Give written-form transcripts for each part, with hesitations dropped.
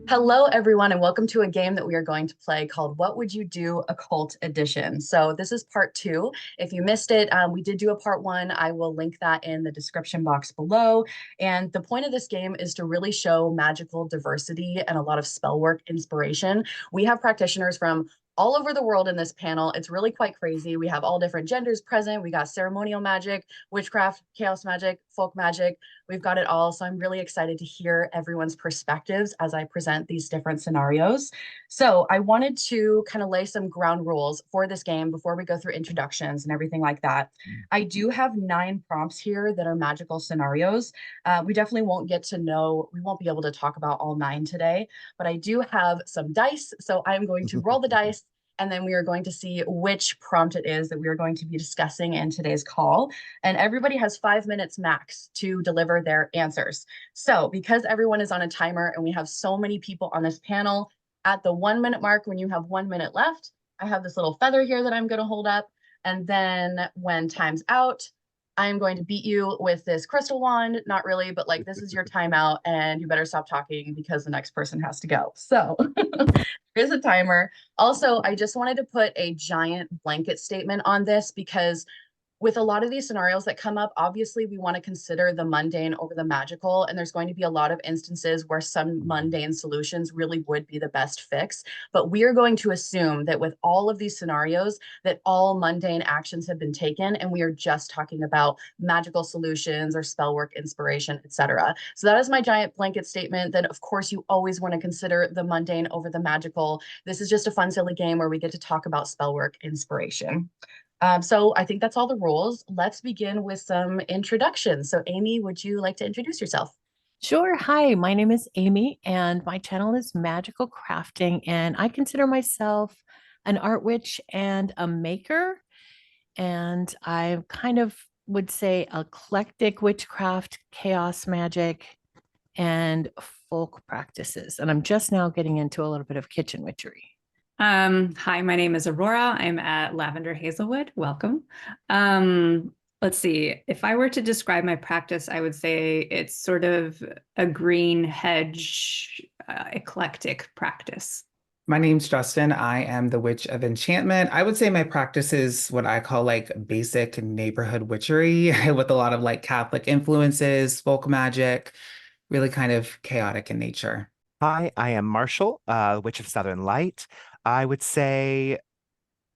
Hello, everyone, and welcome to a game that we are going to play called What Would You Do? Occult Edition. So this is part two. If you missed it, we did do a part one. I will link that in the description box below. And the point of this game is to really show magical diversity and a lot of spell work inspiration. We have practitioners from all over the world in this panel. It's really quite crazy. We have all different genders present. We got ceremonial magic, witchcraft, chaos magic, folk magic. We've got it all. So I'm really excited to hear everyone's perspectives as I present these different scenarios. So I wanted to kind of lay some ground rules for this game before we go through introductions and everything like that. I do have 9 prompts here that are magical scenarios. We definitely won't get to know, we won't be able to talk about all 9 today, but I do have some dice. So I'm going to roll the dice and then we are going to see which prompt it is that we are going to be discussing in today's call. And everybody has 5 minutes max to deliver their answers. So because everyone is on a timer and we have so many people on this panel, at the 1 minute mark, when you have 1 minute left, I have this little feather here that I'm going to hold up. And then when time's out, I'm going to beat you with this crystal wand. Not really, but like this is your timeout and you better stop talking because the next person has to go. So here's a timer. Also, I just wanted to put a giant blanket statement on this because with a lot of these scenarios that come up, obviously we want to consider the mundane over the magical. And there's going to be a lot of instances where some mundane solutions really would be the best fix. But we are going to assume that with all of these scenarios, that all mundane actions have been taken. And we are just talking about magical solutions or spell work, inspiration, etc. So that is my giant blanket statement that of course you always want to consider the mundane over the magical. This is just a fun, silly game where we get to talk about spell work, inspiration. So I think that's all the rules. Let's begin with some introductions. So Amy, would you like to introduce yourself? Sure. Hi, my name is Amy, and my channel is Magical Crafting, and I consider myself an art witch and a maker. And I kind of would say eclectic witchcraft, chaos magic, and folk practices. And I'm just now getting into a little bit of kitchen witchery. Hi, my name is Aurora. I'm at Lavender Hazelwood. Welcome. Let's see. If I were to describe my practice, I would say it's sort of a green hedge, eclectic practice. My name's Justin. I am the Witch of Enchantment. I would say my practice is what I call like basic neighborhood witchery with a lot of like Catholic influences, folk magic, really kind of chaotic in nature. Hi, I am Marshall, Witch of Southern Light. I would say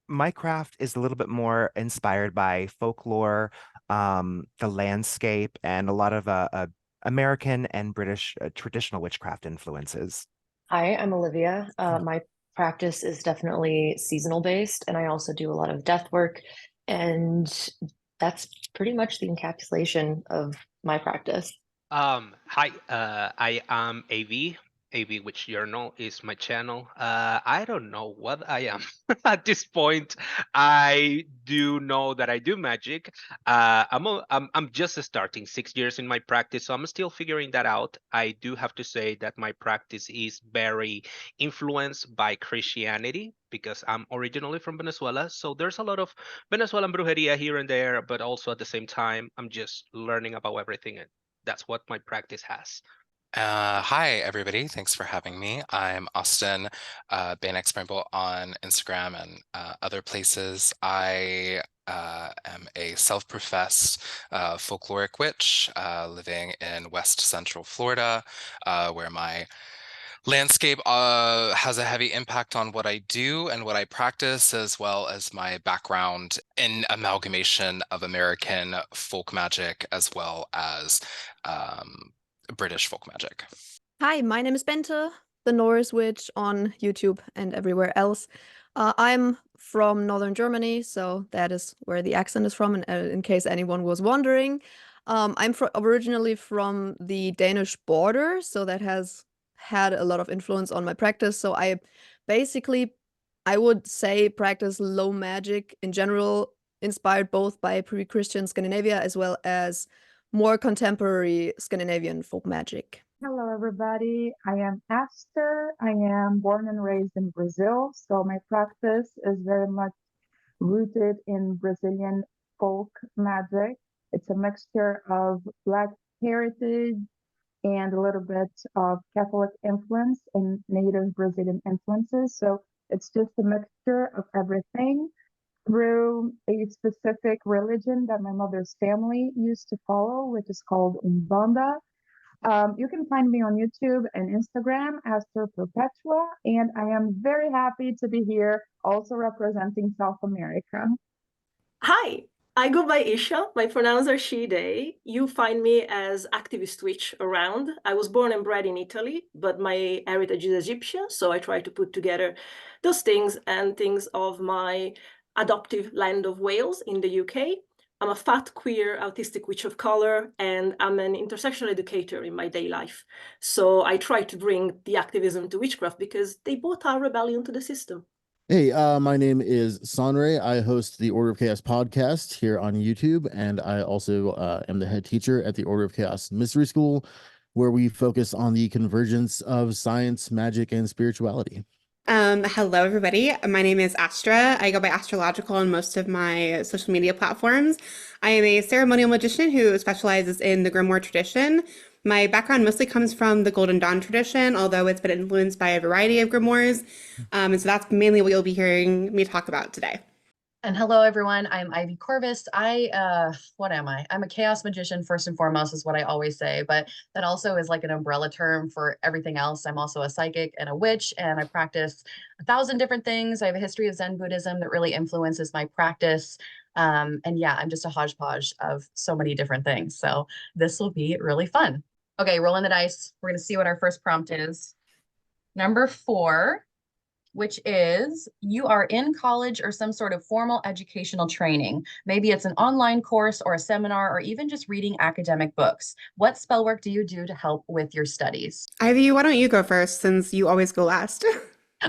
my craft is a little bit more inspired by folklore, the landscape, and a lot of American and British traditional witchcraft influences. Hi, I'm Olivia. My practice is definitely seasonal based, and I also do a lot of death work, and that's pretty much the encapsulation of my practice. Hi, I am AV. AV Witch Journal is my channel. I don't know what I am at this point. I do know that I do magic. I'm just starting 6 years in my practice, so I'm still figuring that out. I do have to say that my practice is very influenced by Christianity because I'm originally from Venezuela. So there's a lot of Venezuelan brujeria here and there, but also at the same time, I'm just learning about everything. And that's what my practice has. Hi, everybody. Thanks for having me. I'm Austin, Banexbramble on Instagram and other places. I am a self-professed folkloric witch living in West Central Florida, where my landscape has a heavy impact on what I do and what I practice, as well as my background in amalgamation of American folk magic as well as British folk magic. Hi, my name is Bente, the Norse Witch on YouTube and everywhere else. I'm from northern Germany, so that is where the accent is from, and in case anyone was wondering. I'm originally from the Danish border, so that has had a lot of influence on my practice. So I basically, I would say, practice low magic in general, inspired both by pre-Christian Scandinavia as well as more contemporary Scandinavian folk magic. Hello, everybody. I am Aster. I am born and raised in Brazil, so my practice is very much rooted in Brazilian folk magic. It's a mixture of Black heritage, and a little bit of Catholic influence and native Brazilian influences. So it's just a mixture of everything through a specific religion that my mother's family used to follow, which is called Umbanda. You can find me on YouTube and Instagram, Aster Perpetua, and I am very happy to be here also representing South America. Hi, I go by Ysha. My pronouns are she, they. You find me as activist witch around. I was born and bred in Italy, but my heritage is Egyptian, so I try to put together those things and things of my adoptive land of Wales in the UK. I'm a fat, queer, autistic witch of color, and I'm an intersectional educator in my day life. So I try to bring the activism to witchcraft because they both are rebellion to the system. Hey, my name is Sanhre. I host the Order of Chaos podcast here on YouTube, and I also am the head teacher at the Order of Chaos Mystery School, where we focus on the convergence of science, magic, and spirituality. Hello, everybody. My name is Astra. I go by Astralogical on most of my social media platforms. I am a ceremonial magician who specializes in the grimoire tradition. My background mostly comes from the Golden Dawn tradition, although it's been influenced by a variety of grimoires. And so that's mainly what you'll be hearing me talk about today. And hello, everyone. I'm Ivy Corvus. What am I? I'm a chaos magician, first and foremost, is what I always say, but that also is like an umbrella term for everything else. I'm also a psychic and a witch, and I practice 1,000 different things. I have a history of Zen Buddhism that really influences my practice. And yeah, I'm just a hodgepodge of so many different things. So this will be really fun. Okay, rolling the dice. We're going to see what our first prompt is. Number 4. Which is you are in college or some sort of formal educational training. Maybe it's an online course or a seminar or even just reading academic books. What spell work do you do to help with your studies? Ivy, why don't you go first since you always go last?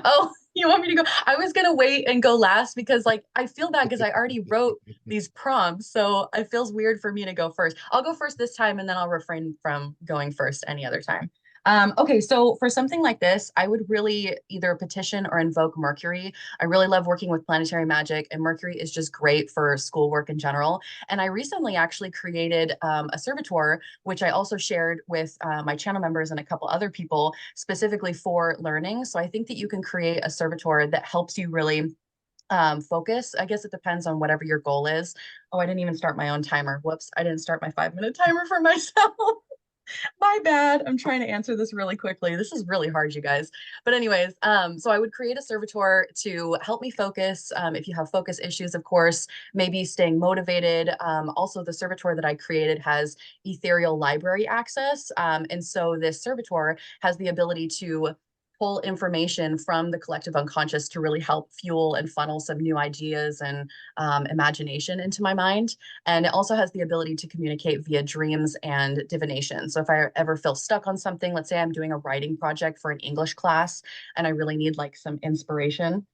Oh, you want me to go? I was going to wait and go last because I feel bad because I already wrote these prompts. So it feels weird for me to go first. I'll go first this time and then I'll refrain from going first any other time. Okay, so for something like this, I would really either petition or invoke Mercury. I really love working with planetary magic, and Mercury is just great for schoolwork in general. And I recently actually created a servitor, which I also shared with my channel members and a couple other people specifically for learning. So I think that you can create a servitor that helps you really focus. I guess it depends on whatever your goal is. Oh, I didn't even start my own timer. Whoops, I didn't start my 5-minute timer for myself. My bad. I'm trying to answer this really quickly. This is really hard, you guys. But anyways, so I would create a servitor to help me focus. If you have focus issues, of course, maybe staying motivated. Also, the servitor that I created has ethereal library access. And so this servitor has the ability to pull information from the collective unconscious to really help fuel and funnel some new ideas and imagination into my mind. And it also has the ability to communicate via dreams and divination. So if I ever feel stuck on something, let's say I'm doing a writing project for an English class and I really need like some inspiration,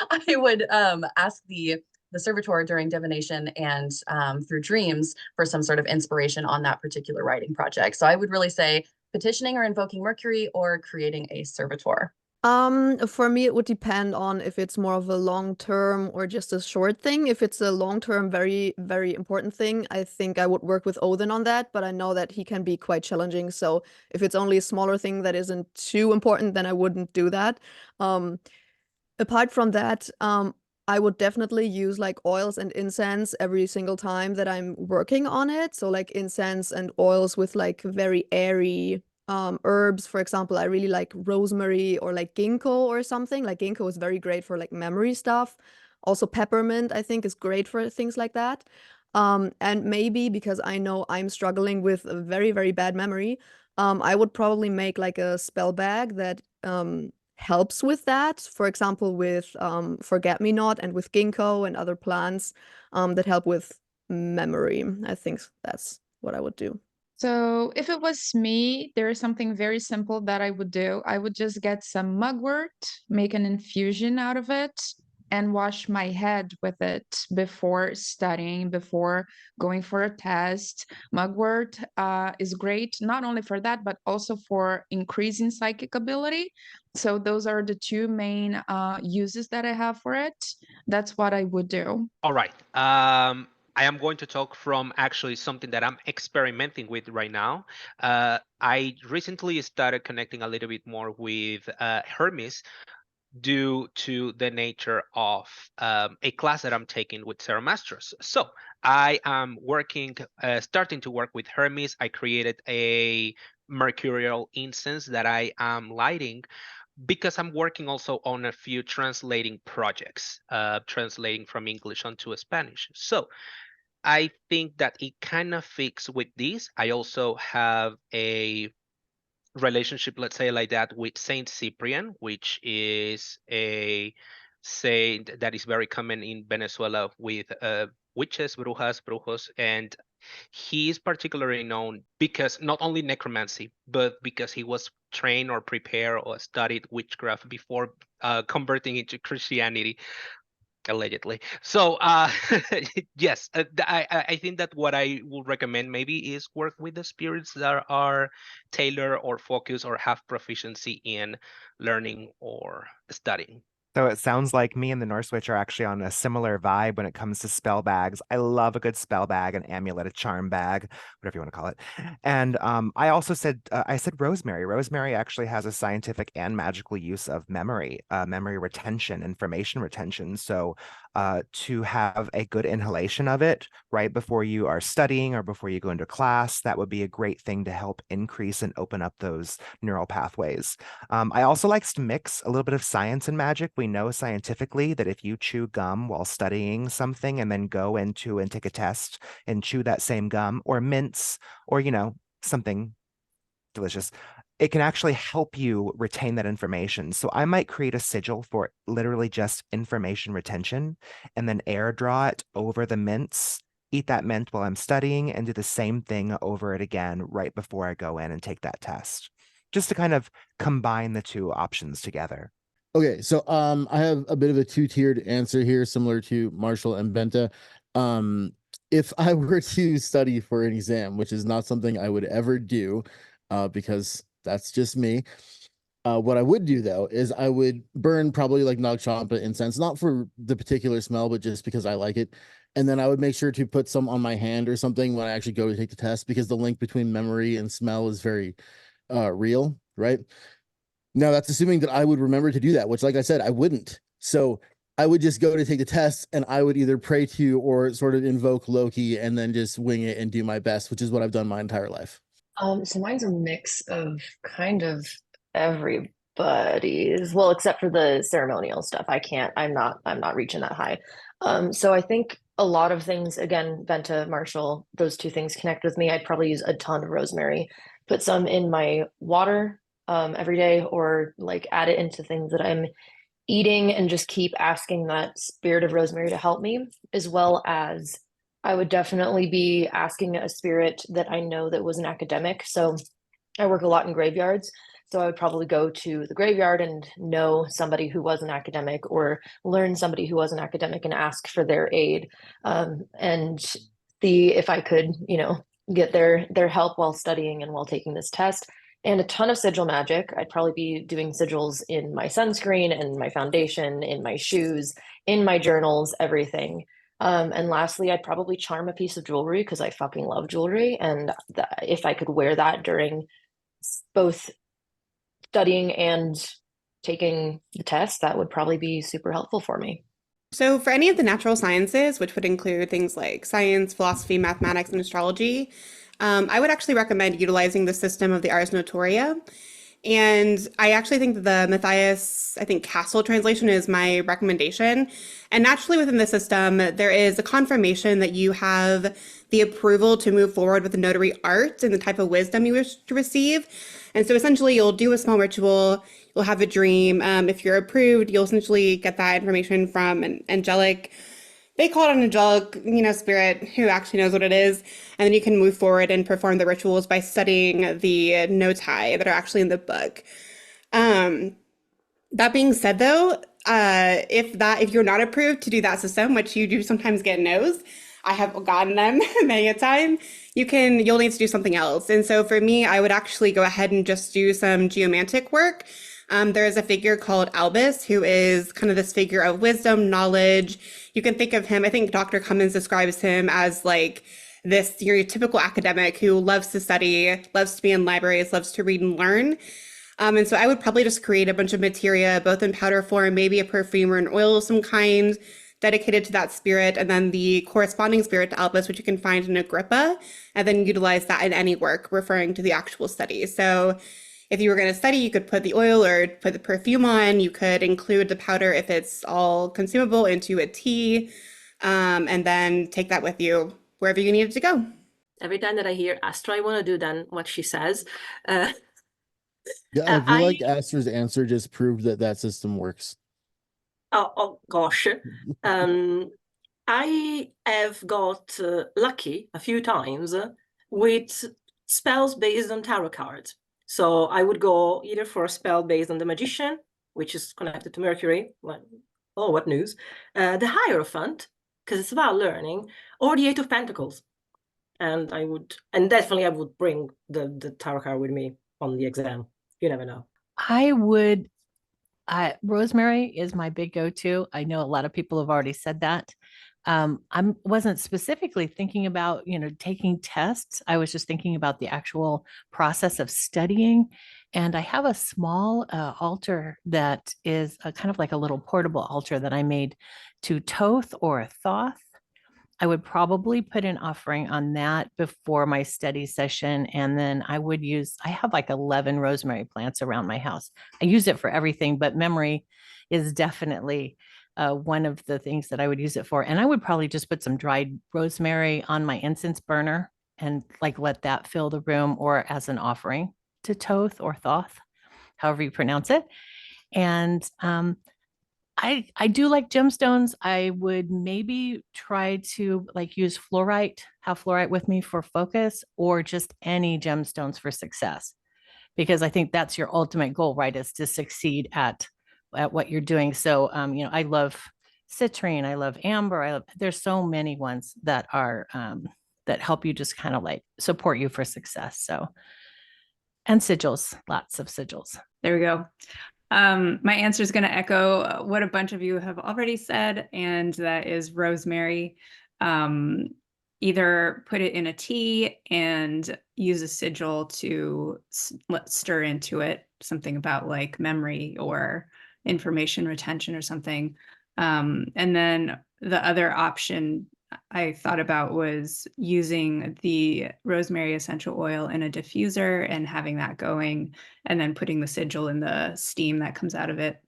I would ask the servitor during divination and through dreams for some sort of inspiration on that particular writing project. So I would really say petitioning or invoking Mercury or creating a servitor. For me, it would depend on if it's more of a long-term or just a short thing. If it's a long-term, very, very important thing, I think I would work with Odin on that, but I know that he can be quite challenging. So if it's only a smaller thing that isn't too important, then I wouldn't do that. Apart from that, I would definitely use like oils and incense every single time that I'm working on it. So like incense and oils with like very airy herbs. For example, I really like rosemary or like ginkgo or something. Like ginkgo is very great for like memory stuff. Also peppermint, I think, is great for things like that. And maybe because I know I'm struggling with a very, very bad memory, I would probably make like a spell bag that helps with that. For example, with forget-me-not and with ginkgo and other plants that help with memory. I think that's what I would do. So if it was me, there is something very simple that I would do. I would just get some mugwort, make an infusion out of it, and wash my head with it before studying, before going for a test. Mugwort is great, not only for that, but also for increasing psychic ability. So those are the two main uses that I have for it. That's what I would do. All right. I am going to talk from actually something that I'm experimenting with right now. I recently started connecting a little bit more with Hermes due to the nature of a class that I'm taking with Sarah Masters. So I am starting to work with Hermes. I created a mercurial incense that I am lighting because I'm working also on a few translating projects, translating from English onto Spanish. So I think that it kind of fits with this. I also have a relationship, let's say like that, with Saint Cyprian, which is a saint that is very common in Venezuela with witches, brujas, brujos, and he is particularly known because not only necromancy, but because he was trained or prepared or studied witchcraft before converting into Christianity, allegedly. So yes, I think that what I would recommend maybe is work with the spirits that are tailored or focused or have proficiency in learning or studying. So it sounds like me and the Norse Witch are actually on a similar vibe when it comes to spell bags. I love a good spell bag, an amulet, a charm bag, whatever you want to call it. And I also said, I said rosemary. Rosemary actually has a scientific and magical use of memory, memory retention, information retention. So to have a good inhalation of it right before you are studying or before you go into class, that would be a great thing to help increase and open up those neural pathways. I also like to mix a little bit of science and magic. We know scientifically that if you chew gum while studying something and then go into and take a test and chew that same gum or mints or, you know, something delicious, it can actually help you retain that information. So I might create a sigil for literally just information retention and then air draw it over the mints, eat that mint while I'm studying, and do the same thing over it again right before I go in and take that test, just to kind of combine the two options together. Okay, so I have a bit of a two-tiered answer here, similar to Marshall and Benta. If I were to study for an exam, which is not something I would ever do, because that's just me. What I would do though is I would burn probably like Nag Champa incense, not for the particular smell, but just because I like it. And then I would make sure to put some on my hand or something when I actually go to take the test, because the link between memory and smell is very real, right? Now that's assuming that I would remember to do that, which, like I said, I wouldn't. So I would just go to take the test and I would either pray to or sort of invoke Loki and then just wing it and do my best, which is what I've done my entire life. So mine's a mix of kind of everybody's, well, except for the ceremonial stuff. I'm not reaching that high. So I think a lot of things, again, Benta, Marshall, those two things connect with me. I'd probably use a ton of rosemary, put some in my water every day, or like add it into things that I'm eating and just keep asking that spirit of rosemary to help me, as well as I would definitely be asking a spirit that I know that was an academic. So I work a lot in graveyards. So I would probably go to the graveyard and know somebody who was an academic, or learn somebody who was an academic and ask for their aid, and see if I could, you know, get their help while studying and while taking this test. And a ton of sigil magic. I'd probably be doing sigils in my sunscreen and my foundation, in my shoes, in my journals, everything. And lastly, I'd probably charm a piece of jewelry because I fucking love jewelry. And if I could wear that during both studying and taking the test, that would probably be super helpful for me. So for any of the natural sciences, which would include things like science, philosophy, mathematics, and astrology, I would actually recommend utilizing the system of the Ars Notoria. And I actually think that the Matthias, Castle translation is my recommendation. And naturally within the system, there is a confirmation that you have the approval to move forward with the notary art and the type of wisdom you wish to receive. And so essentially you'll do a small ritual, you'll have a dream. If you're approved, you'll essentially get that information from an angelic, they call it an angelic, spirit who actually knows what it is. And then you can move forward and perform the rituals by studying the notai that are actually in the book. That being said, though, if you're not approved to do that system, which you do sometimes get no's, I have gotten them many a time, you'll need to do something else. And so for me, I would actually go ahead and just do some geomantic work. There is a figure called Albus, who is kind of this figure of wisdom, knowledge. You can think of him, I think Dr. Cummins describes him as like this stereotypical academic who loves to study, loves to be in libraries, loves to read and learn. And so I would probably just create a bunch of materia, both in powder form, maybe a perfume or an oil of some kind, dedicated to that spirit, and then the corresponding spirit to Albus, which you can find in Agrippa, and then utilize that in any work referring to the actual study. So if you were going to study, you could put the oil or put the perfume on. You could include the powder if it's all consumable into a tea, and then take that with you wherever you need it to go. Every time that I hear Astra, I want to do then what she says. Yeah, I feel like Aster's answer just proved that that system works. Oh gosh. I have got lucky a few times with spells based on tarot cards. So I would go either for a spell based on the Magician, which is connected to Mercury. Like, oh, what news? The Hierophant, because it's about learning, or the Eight of Pentacles. And I would bring the tarot card with me on the exam. You never know. Rosemary is my big go-to. I know a lot of people have already said that. I wasn't specifically thinking about, taking tests. I was just thinking about the actual process of studying. And I have a small altar that is kind of like a little portable altar that I made to Toth or Thoth. I would probably put an offering on that before my study session. And then I have like 11 rosemary plants around my house. I use it for everything, but memory is definitely one of the things that I would use it for. And I would probably just put some dried rosemary on my incense burner and like let that fill the room, or as an offering to Toth or Thoth, however you pronounce it. And I do like gemstones. I would maybe try to like use have fluorite with me for focus, or just any gemstones for success, because I think that's your ultimate goal, right? Is to succeed at what you're doing. So, I love citrine. I love amber. There's so many ones that are, that help you just kind of like support you for success. So, and sigils, lots of sigils. There we go. My answer is going to echo what a bunch of you have already said, and that is rosemary. Either put it in a tea and use a sigil to stir into it something about like memory or information retention or something. And then the other option I thought about was using the rosemary essential oil in a diffuser and having that going, and then putting the sigil in the steam that comes out of it.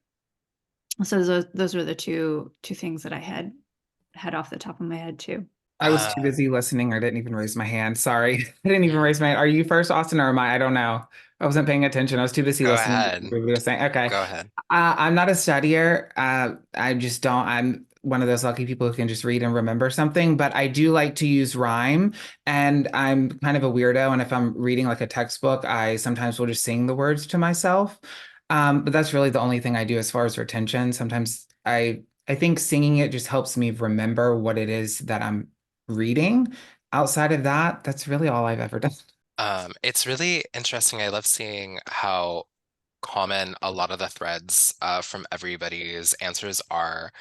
So those were the two things that I had off the top of my head too. I was too busy listening. I didn't even raise my hand. Sorry. I didn't even raise my hand. Are you first, Austin, or am I? I don't know. I wasn't paying attention. I was too busy listening. Ahead. To what we were saying. Okay. Go ahead. I'm not a studier. I just don't. I'm one of those lucky people who can just read and remember something, but I do like to use rhyme, and I'm kind of a weirdo. And if I'm reading like a textbook, I sometimes will just sing the words to myself. But that's really the only thing I do as far as retention. Sometimes I think singing it just helps me remember what it is that I'm reading. Outside of that, that's really all I've ever done. It's really interesting. I love seeing how common a lot of the threads from everybody's answers are.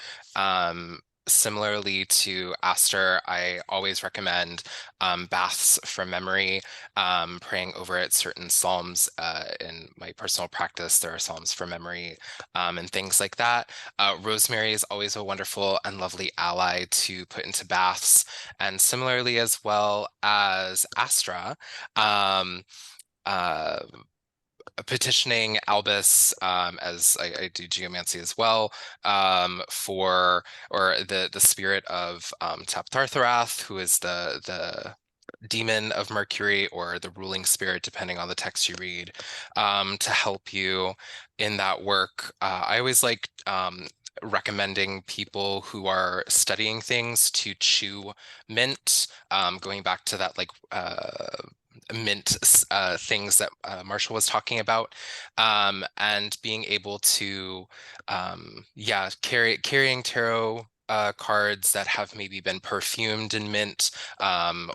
Similarly to Aster, I always recommend baths from memory, praying over it, certain psalms. In my personal practice, there are psalms from memory and things like that. Rosemary is always a wonderful and lovely ally to put into baths. And similarly, as well as Astra, petitioning Albus, as I do geomancy as well, for the spirit of Taptartharath, who is the demon of Mercury, or the ruling spirit, depending on the text you read, to help you in that work. I always like recommending people who are studying things to chew mint, going back to that like mint things that Marshall was talking about, and being able to carrying tarot cards that have maybe been perfumed in mint,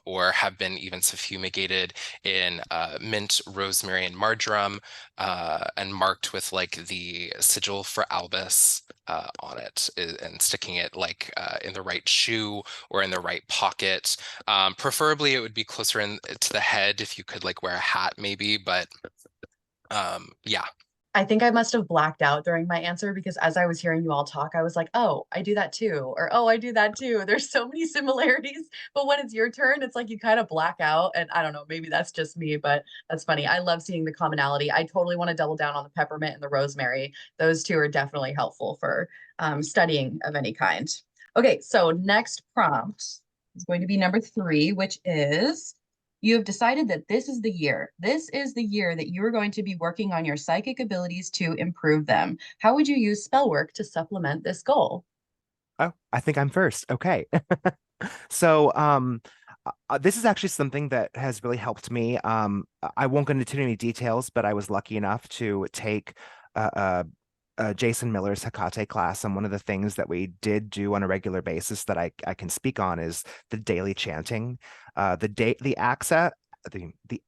or have been even suffumigated in mint, rosemary, and marjoram, and marked with like the sigil for Albus on it, and sticking it like in the right shoe or in the right pocket. Preferably it would be closer in to the head if you could like wear a hat maybe, but yeah. I think I must have blacked out during my answer because as I was hearing you all talk, I was like, oh, I do that too. Or, oh, I do that too. There's so many similarities. But when it's your turn, it's like you kind of black out. And I don't know, maybe that's just me, but that's funny. I love seeing the commonality. I totally want to double down on the peppermint and the rosemary. Those two are definitely helpful for studying of any kind. Okay, so next prompt is going to be number 3, which is you have decided that this is the year. This is the year that you are going to be working on your psychic abilities to improve them. How would you use spell work to supplement this goal? Oh, I think I'm first. Okay. So this is actually something that has really helped me. I won't go into too many details, but I was lucky enough to take Jason Miller's Hecate class, and one of the things that we did do on a regular basis that I can speak on is the daily chanting. The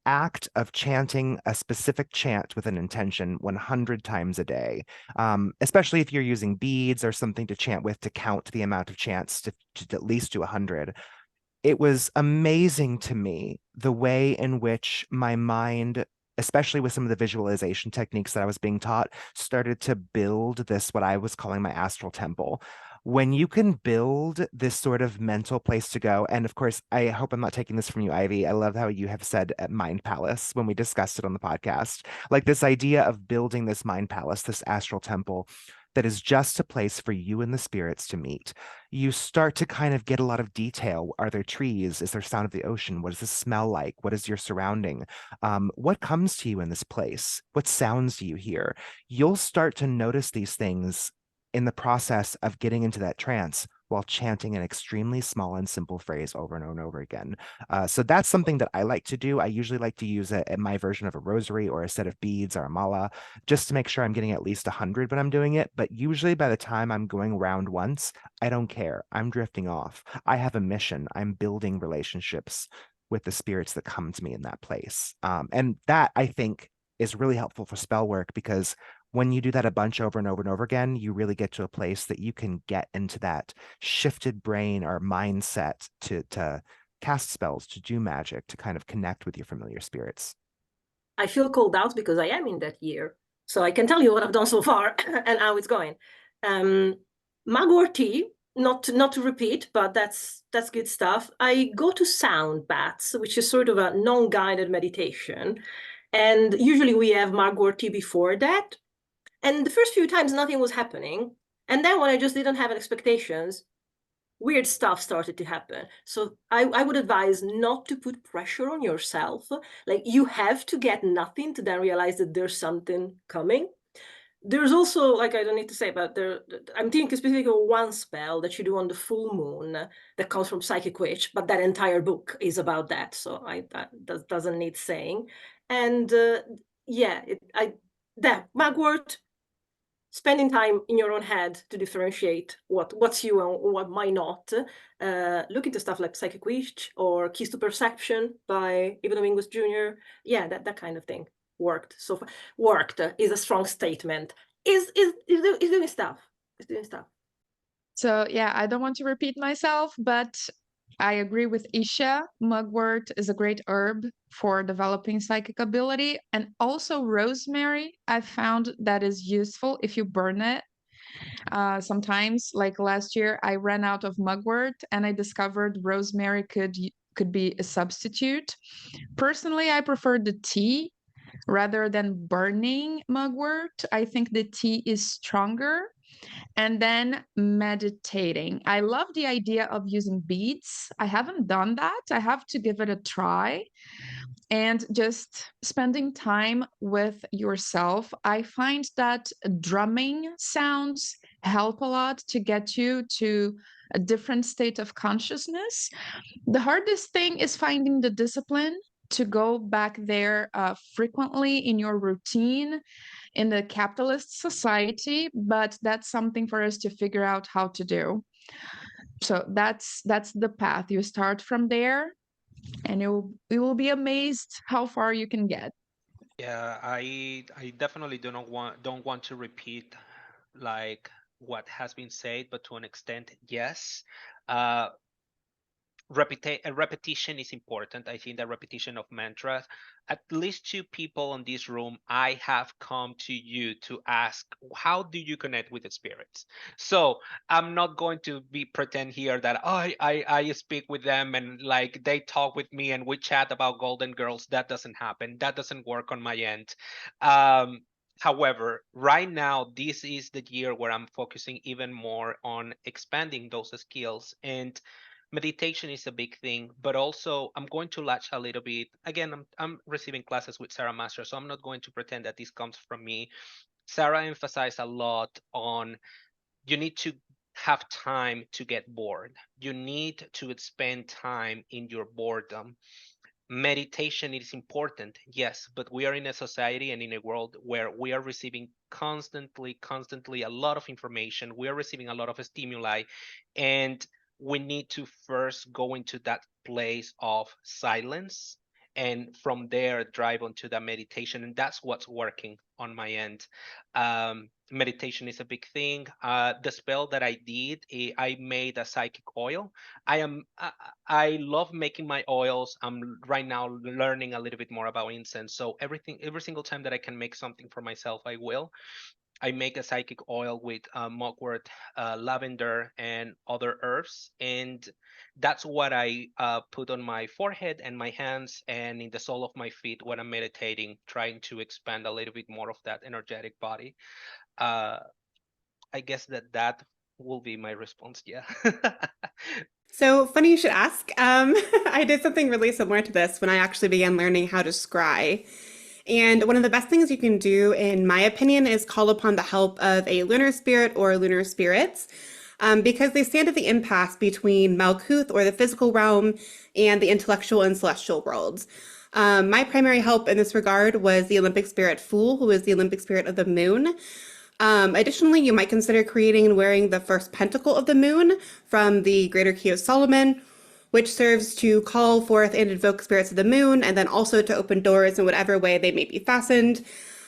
act of chanting a specific chant with an intention 100 times a day, especially if you're using beads or something to chant with to count the amount of chants to at least do 100. It was amazing to me the way in which my mind, especially with some of the visualization techniques that I was being taught, started to build this, what I was calling my astral temple. When you can build this sort of mental place to go, and of course, I hope I'm not taking this from you, Ivy. I love how you have said mind palace when we discussed it on the podcast. Like this idea of building this mind palace, this astral temple, that is just a place for you and the spirits to meet. You start to kind of get a lot of detail. Are there trees? Is there sound of the ocean? What does this smell like? What is your surrounding? What comes to you in this place? What sounds do you hear? You'll start to notice these things in the process of getting into that trance while chanting an extremely small and simple phrase over and over and over again. So that's something that I like to do. I usually like to use my version of a rosary or a set of beads or a mala, just to make sure I'm getting at least 100 when I'm doing it. But usually by the time I'm going around once, I don't care. I'm drifting off. I have a mission. I'm building relationships with the spirits that come to me in that place. And that, I think, is really helpful for spell work, because when you do that a bunch over and over and over again, you really get to a place that you can get into that shifted brain or mindset to cast spells, to do magic, to kind of connect with your familiar spirits. I feel called out because I am in that year. So I can tell you what I've done so far and how it's going. Mugwort tea, not to repeat, but that's good stuff. I go to sound baths, which is sort of a non-guided meditation. And usually we have mugwort tea before that. And the first few times nothing was happening. And then when I just didn't have expectations, weird stuff started to happen. So I would advise not to put pressure on yourself. Like you have to get nothing to then realize that there's something coming. There's also, like, I don't need to say, but I'm thinking specifically of one spell that you do on the full moon that comes from Psychic Witch, but that entire book is about that. So that doesn't need saying. And yeah, Mugwort, spending time in your own head to differentiate what's you and what might not. Look into stuff like Psychic Witch or Keys to Perception by Ivan Domingos Jr. Yeah, that kind of thing worked. So far. Worked is a strong statement. Is doing stuff. Is doing stuff. So yeah, I don't want to repeat myself, but I agree with Ysha. Mugwort is a great herb for developing psychic ability. And also rosemary, I found that is useful if you burn it. Sometimes, like last year, I ran out of mugwort and I discovered rosemary could be a substitute. Personally, I prefer the tea rather than burning mugwort. I think the tea is stronger. And then meditating. I love the idea of using beads. I haven't done that. I have to give it a try. And just spending time with yourself. I find that drumming sounds help a lot to get you to a different state of consciousness. The hardest thing is finding the discipline to go back there frequently in your routine in the capitalist society, but that's something for us to figure out how to do. So that's the path. You start from there, and you will be amazed how far you can get. Yeah, I definitely don't want to repeat like what has been said, but to an extent, yes. Repetition is important. I think that repetition of mantras. At least 2 people in this room, I have come to you to ask, how do you connect with the spirits? So I'm not going to pretend here that I speak with them and like they talk with me and we chat about golden girls. That doesn't happen. That doesn't work on my end. However, right now, this is the year where I'm focusing even more on expanding those skills, and meditation is a big thing, but also I'm going to latch a little bit. Again, I'm receiving classes with Sarah Master, so I'm not going to pretend that this comes from me. Sarah emphasized a lot on you need to have time to get bored. You need to spend time in your boredom. Meditation is important, yes, but we are in a society and in a world where we are receiving constantly a lot of information. We are receiving a lot of stimuli, and we need to first go into that place of silence, and from there drive onto that meditation, and that's what's working on my end. Meditation is a big thing. The spell that I did, I made a psychic oil. I love making my oils. I'm right now learning a little bit more about incense, so every single time that I can make something for myself, I will. I make a psychic oil with mugwort, lavender, and other herbs, and that's what I put on my forehead and my hands and in the sole of my feet when I'm meditating, trying to expand a little bit more of that energetic body. I guess that will be my response. Yeah. So funny you should ask. I did something really similar to this when I actually began learning how to scry. And one of the best things you can do, in my opinion, is call upon the help of a lunar spirit or lunar spirits, because they stand at the impasse between Malkuth, or the physical realm, and the intellectual and celestial worlds. My primary help in this regard was the Olympic spirit Fool, who is the Olympic spirit of the moon. Additionally, you might consider creating and wearing the first pentacle of the moon from the Greater Key of Solomon, which serves to call forth and invoke spirits of the moon, and then also to open doors in whatever way they may be fastened.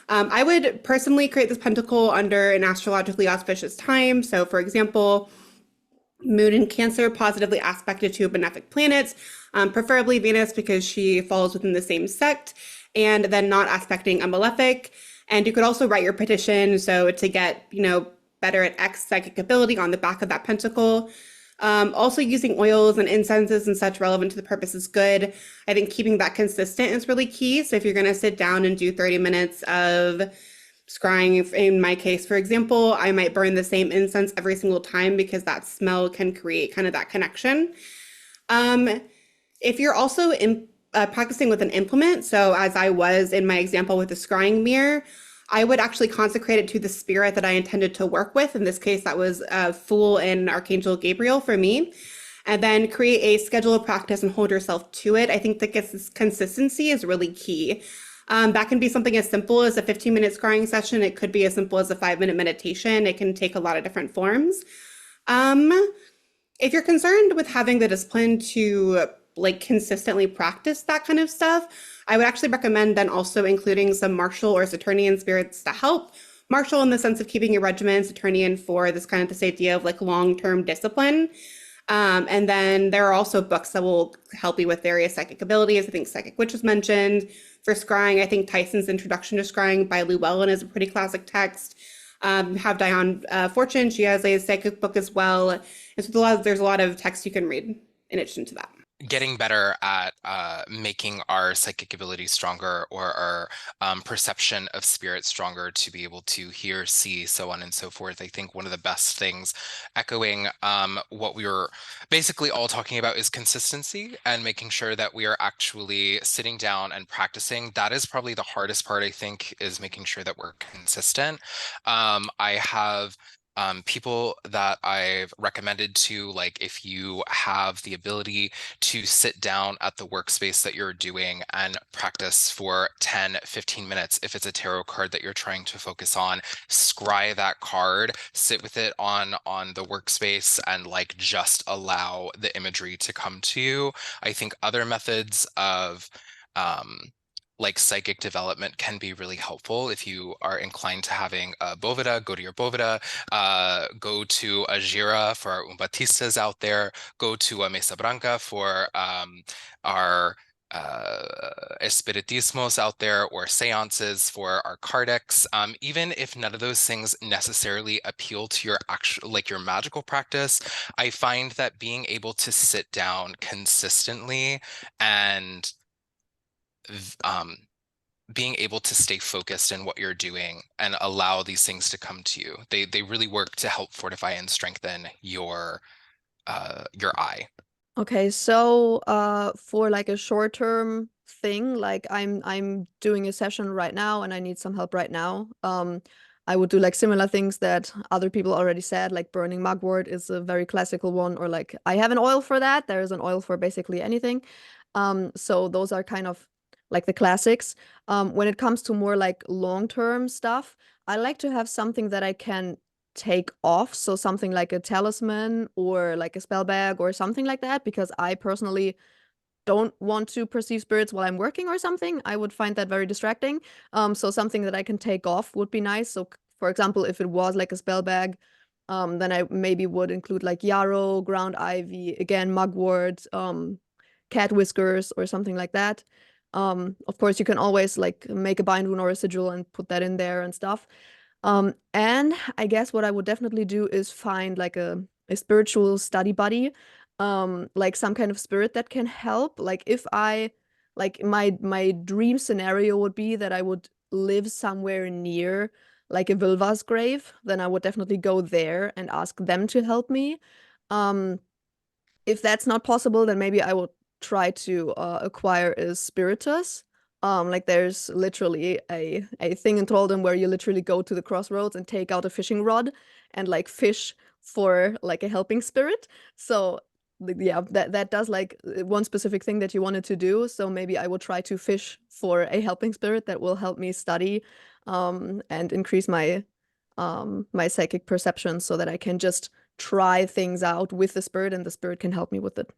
I would personally create this pentacle under an astrologically auspicious time. So, for example, moon in Cancer positively aspected to a benefic planet, preferably Venus because she falls within the same sect, and then not aspecting a malefic. And you could also write your petition, so to get, better at X psychic ability on the back of that pentacle. Also using oils and incenses and such relevant to the purpose is good. I think keeping that consistent is really key. So if you're going to sit down and do 30 minutes of scrying, in my case, for example, I might burn the same incense every single time because that smell can create kind of that connection. If you're also practicing with an implement, so as I was in my example with the scrying mirror, I would actually consecrate it to the spirit that I intended to work with. In this case, that was Fool and Archangel Gabriel for me. And then create a schedule of practice and hold yourself to it. I think that consistency is really key. That can be something as simple as a 15-minute scrying session. It could be as simple as a 5-minute meditation. It can take a lot of different forms. If you're concerned with having the discipline to consistently practice that kind of stuff, I would actually recommend then also including some martial or Saturnian spirits to help. Martial in the sense of keeping your regimen, Saturnian for this idea of long-term discipline. And then there are also books that will help you with various psychic abilities. I think Psychic Witch was mentioned. For scrying, I think Tyson's Introduction to Scrying by Llewellyn is a pretty classic text. Have Diane Fortune, she has a psychic book as well. And so there's a lot of text you can read in addition to that. Getting better at making our psychic ability stronger, or our perception of spirit stronger, to be able to hear, see, so on and so forth. I think one of the best things, echoing what we were basically all talking about, is consistency and making sure that we are actually sitting down and practicing. That is probably the hardest part, I think, is making sure that we're consistent. I have People that I've recommended to, like if you have the ability to sit down at the workspace that you're doing and practice for 10, 15 minutes, if it's a tarot card that you're trying to focus on, scry that card, sit with it on the workspace and like just allow the imagery to come to you. I think other methods of like psychic development can be really helpful. If you are inclined to having a Bovida, go to your Bovida, go to a Jira for our Umbatistas out there, go to a Mesa Branca for our espiritismos out there, or seances for our cardex. Even if none of those things necessarily appeal to your actual, like your magical practice, I find that being able to sit down consistently and being able to stay focused in what you're doing and allow these things to come to you, they really work to help fortify and strengthen your eye. Okay, so for like a short-term thing, like I'm doing a session right now and I need some help right now. I would do like similar things that other people already said, like burning mugwort is a very classical one, or like I have an oil for that. There is an oil for basically anything. So those are kind of like the classics. When it comes to more like long-term stuff, I like to have something that I can take off, so something like a talisman or like a spell bag or something like that, because I personally don't want to perceive spirits while I'm working or something. I would find that very distracting. So something that I can take off would be nice. So for example, if it was like a spell bag, then I maybe would include like yarrow, ground ivy, again mugwort, cat whiskers or something like that. Of course you can always like make a bind rune or a sigil and put that in there and stuff. And I guess what I would definitely do is find like a spiritual study buddy, like some kind of spirit that can help. Like if I, like my dream scenario would be that I would live somewhere near like a Vilva's grave, then I would definitely go there and ask them to help me. If that's not possible, then maybe I would try to acquire a spiritus. Like there's literally a thing in Thraldom where you literally go to the crossroads and take out a fishing rod and like fish for like a helping spirit. So yeah, that does like one specific thing that you wanted to do. So maybe I will try to fish for a helping spirit that will help me study and increase my my psychic perception, so that I can just try things out with the spirit and the spirit can help me with it.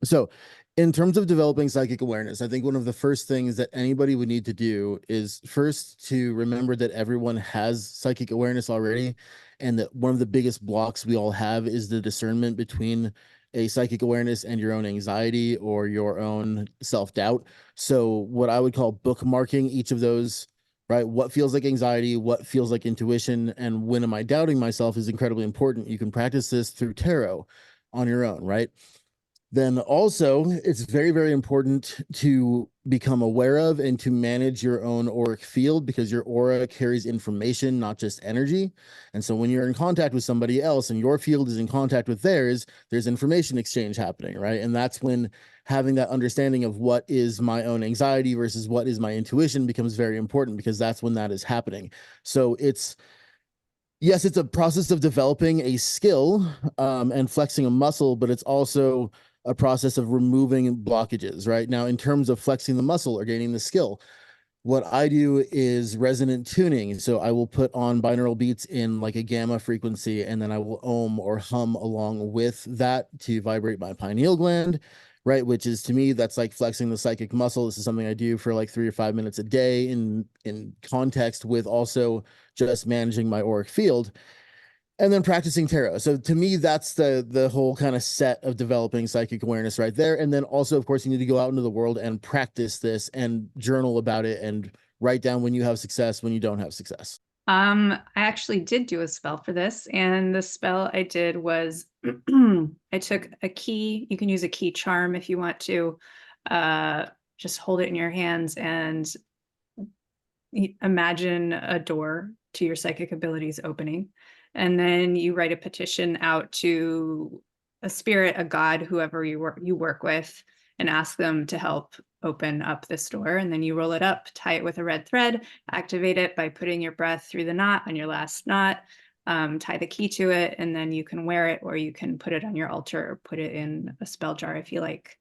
So in terms of developing psychic awareness, I think one of the first things that anybody would need to do is first to remember that everyone has psychic awareness already, and that one of the biggest blocks we all have is the discernment between a psychic awareness and your own anxiety or your own self-doubt. So what I would call bookmarking each of those, right? What feels like anxiety, what feels like intuition, and when am I doubting myself is incredibly important. You can practice this through tarot on your own, right? Then also, it's very, very important to become aware of and to manage your own auric field, because your aura carries information, not just energy. And so when you're in contact with somebody else and your field is in contact with theirs, there's information exchange happening, right? And that's when having that understanding of what is my own anxiety versus what is my intuition becomes very important, because that's when that is happening. So yes, it's a process of developing a skill and flexing a muscle, but it's also a process of removing blockages, right? Now, in terms of flexing the muscle or gaining the skill, what I do is resonant tuning. So I will put on binaural beats in like a gamma frequency, and then I will ohm or hum along with that to vibrate my pineal gland, right? Which is, to me, that's like flexing the psychic muscle. This is something I do for like 3 or 5 minutes a day in context with also just managing my auric field. And then practicing tarot. So to me, that's the whole kind of set of developing psychic awareness right there. And then also, of course, you need to go out into the world and practice this and journal about it and write down when you have success, when you don't have success. I actually did do a spell for this, and the spell I did was I took a key. You can use a key charm if you want to. Just hold it in your hands and imagine a door to your psychic abilities opening. And then you write a petition out to a spirit, a god, whoever you work with, and ask them to help open up this door. And then you roll it up, tie it with a red thread, activate it by putting your breath through the knot on your last knot, tie the key to it, and then you can wear it, or you can put it on your altar or put it in a spell jar if you like.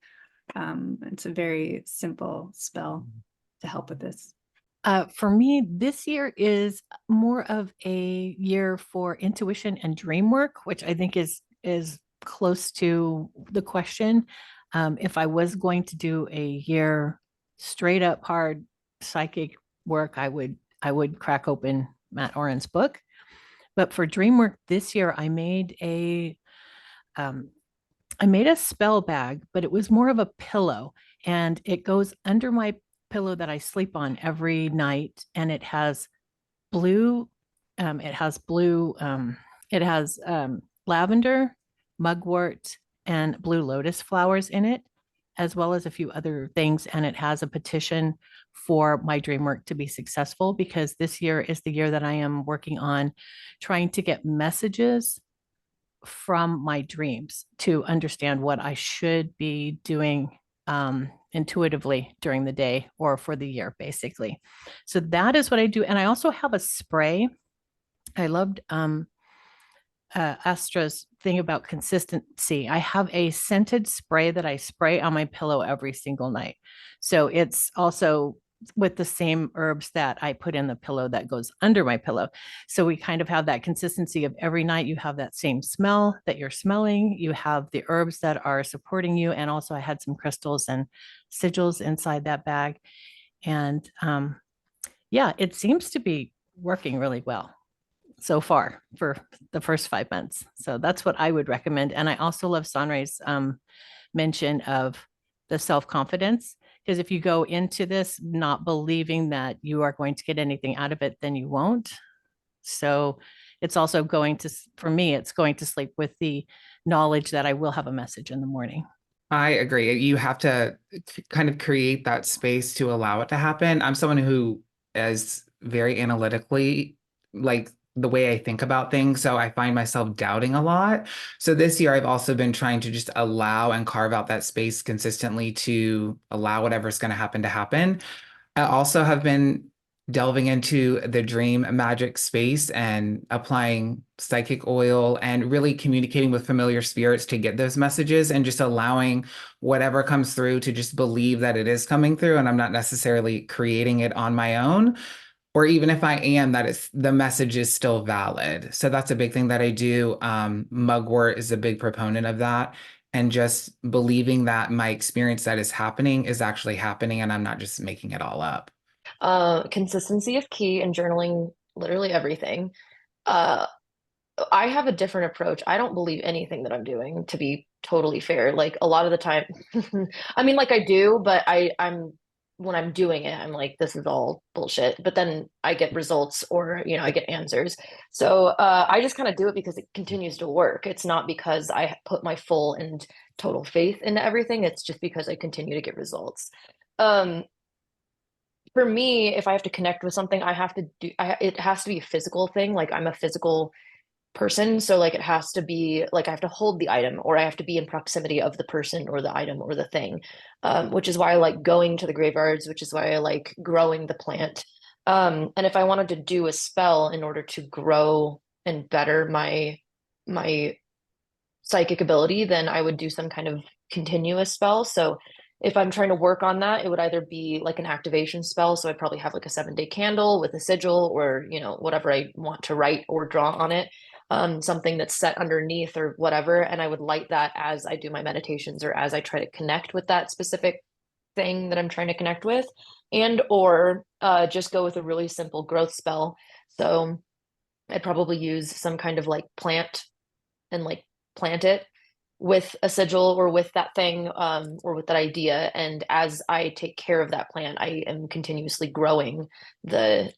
It's a very simple spell to help with this. For me, this year is more of a year for intuition and dream work, which I think is close to the question. If I was going to do a year straight up hard psychic work, I would crack open Matt Oren's book. But for dream work this year, I made a spell bag, but it was more of a pillow, and it goes under my pillow that I sleep on every night, and it has blue, lavender, mugwort, and blue lotus flowers in it, as well as a few other things. And it has a petition for my dream work to be successful, because this year is the year that I am working on trying to get messages from my dreams to understand what I should be doing intuitively during the day or for the year, basically. So that is what I do. And I also have a spray. I loved Astra's thing about consistency. I have a scented spray that I spray on my pillow every single night. So it's also with the same herbs that I put in the pillow that goes under my pillow. So we kind of have that consistency of every night you have that same smell that you're smelling. You have the herbs that are supporting you. And also I had some crystals and sigils inside that bag. And yeah, it seems to be working really well so far for the first 5 months. So that's what I would recommend. And I also love Sanhre's mention of the self-confidence, because if you go into this not believing that you are going to get anything out of it, then you won't. So it's also going to, for me, it's going to sleep with the knowledge that I will have a message in the morning. I agree. You have to kind of create that space to allow it to happen. I'm someone who is very analytically, like the way I think about things. So I find myself doubting a lot. So this year I've also been trying to just allow and carve out that space consistently to allow whatever's going to happen. I also have been delving into the dream magic space and applying psychic oil and really communicating with familiar spirits to get those messages, and just allowing whatever comes through to just believe that it is coming through and I'm not necessarily creating it on my own. Or even if I am, that is, the message is still valid. So that's a big thing that I do. Mugwort is a big proponent of that. And just believing that my experience that is happening is actually happening and I'm not just making it all up. Consistency of key and journaling literally everything. I have a different approach. I don't believe anything that I'm doing, to be totally fair. Like a lot of the time, I mean, like I do, but I'm when I'm doing it, I'm like, this is all bullshit. But then I get results, or I get answers. So I just kind of do it because it continues to work. It's not because I put my full and total faith into everything. It's just because I continue to get results. For me, if I have to connect with something, I have to do. It has to be a physical thing. Like I'm a physical person, so like it has to be like I have to hold the item, or I have to be in proximity of the person or the item or the thing, which is why I like going to the graveyards, which is why I like growing the plant. And if I wanted to do a spell in order to grow and better my psychic ability, then I would do some kind of continuous spell. So if I'm trying to work on that, it would either be like an activation spell. So I'd probably have like a 7-day candle with a sigil, or whatever I want to write or draw on it. Something that's set underneath or whatever, and I would light that as I do my meditations or as I try to connect with that specific thing that I'm trying to connect with, and or just go with a really simple growth spell. So I'd probably use some kind of like plant and like plant it with a sigil or with that thing, or with that idea, and as I take care of that plant, I am continuously growing the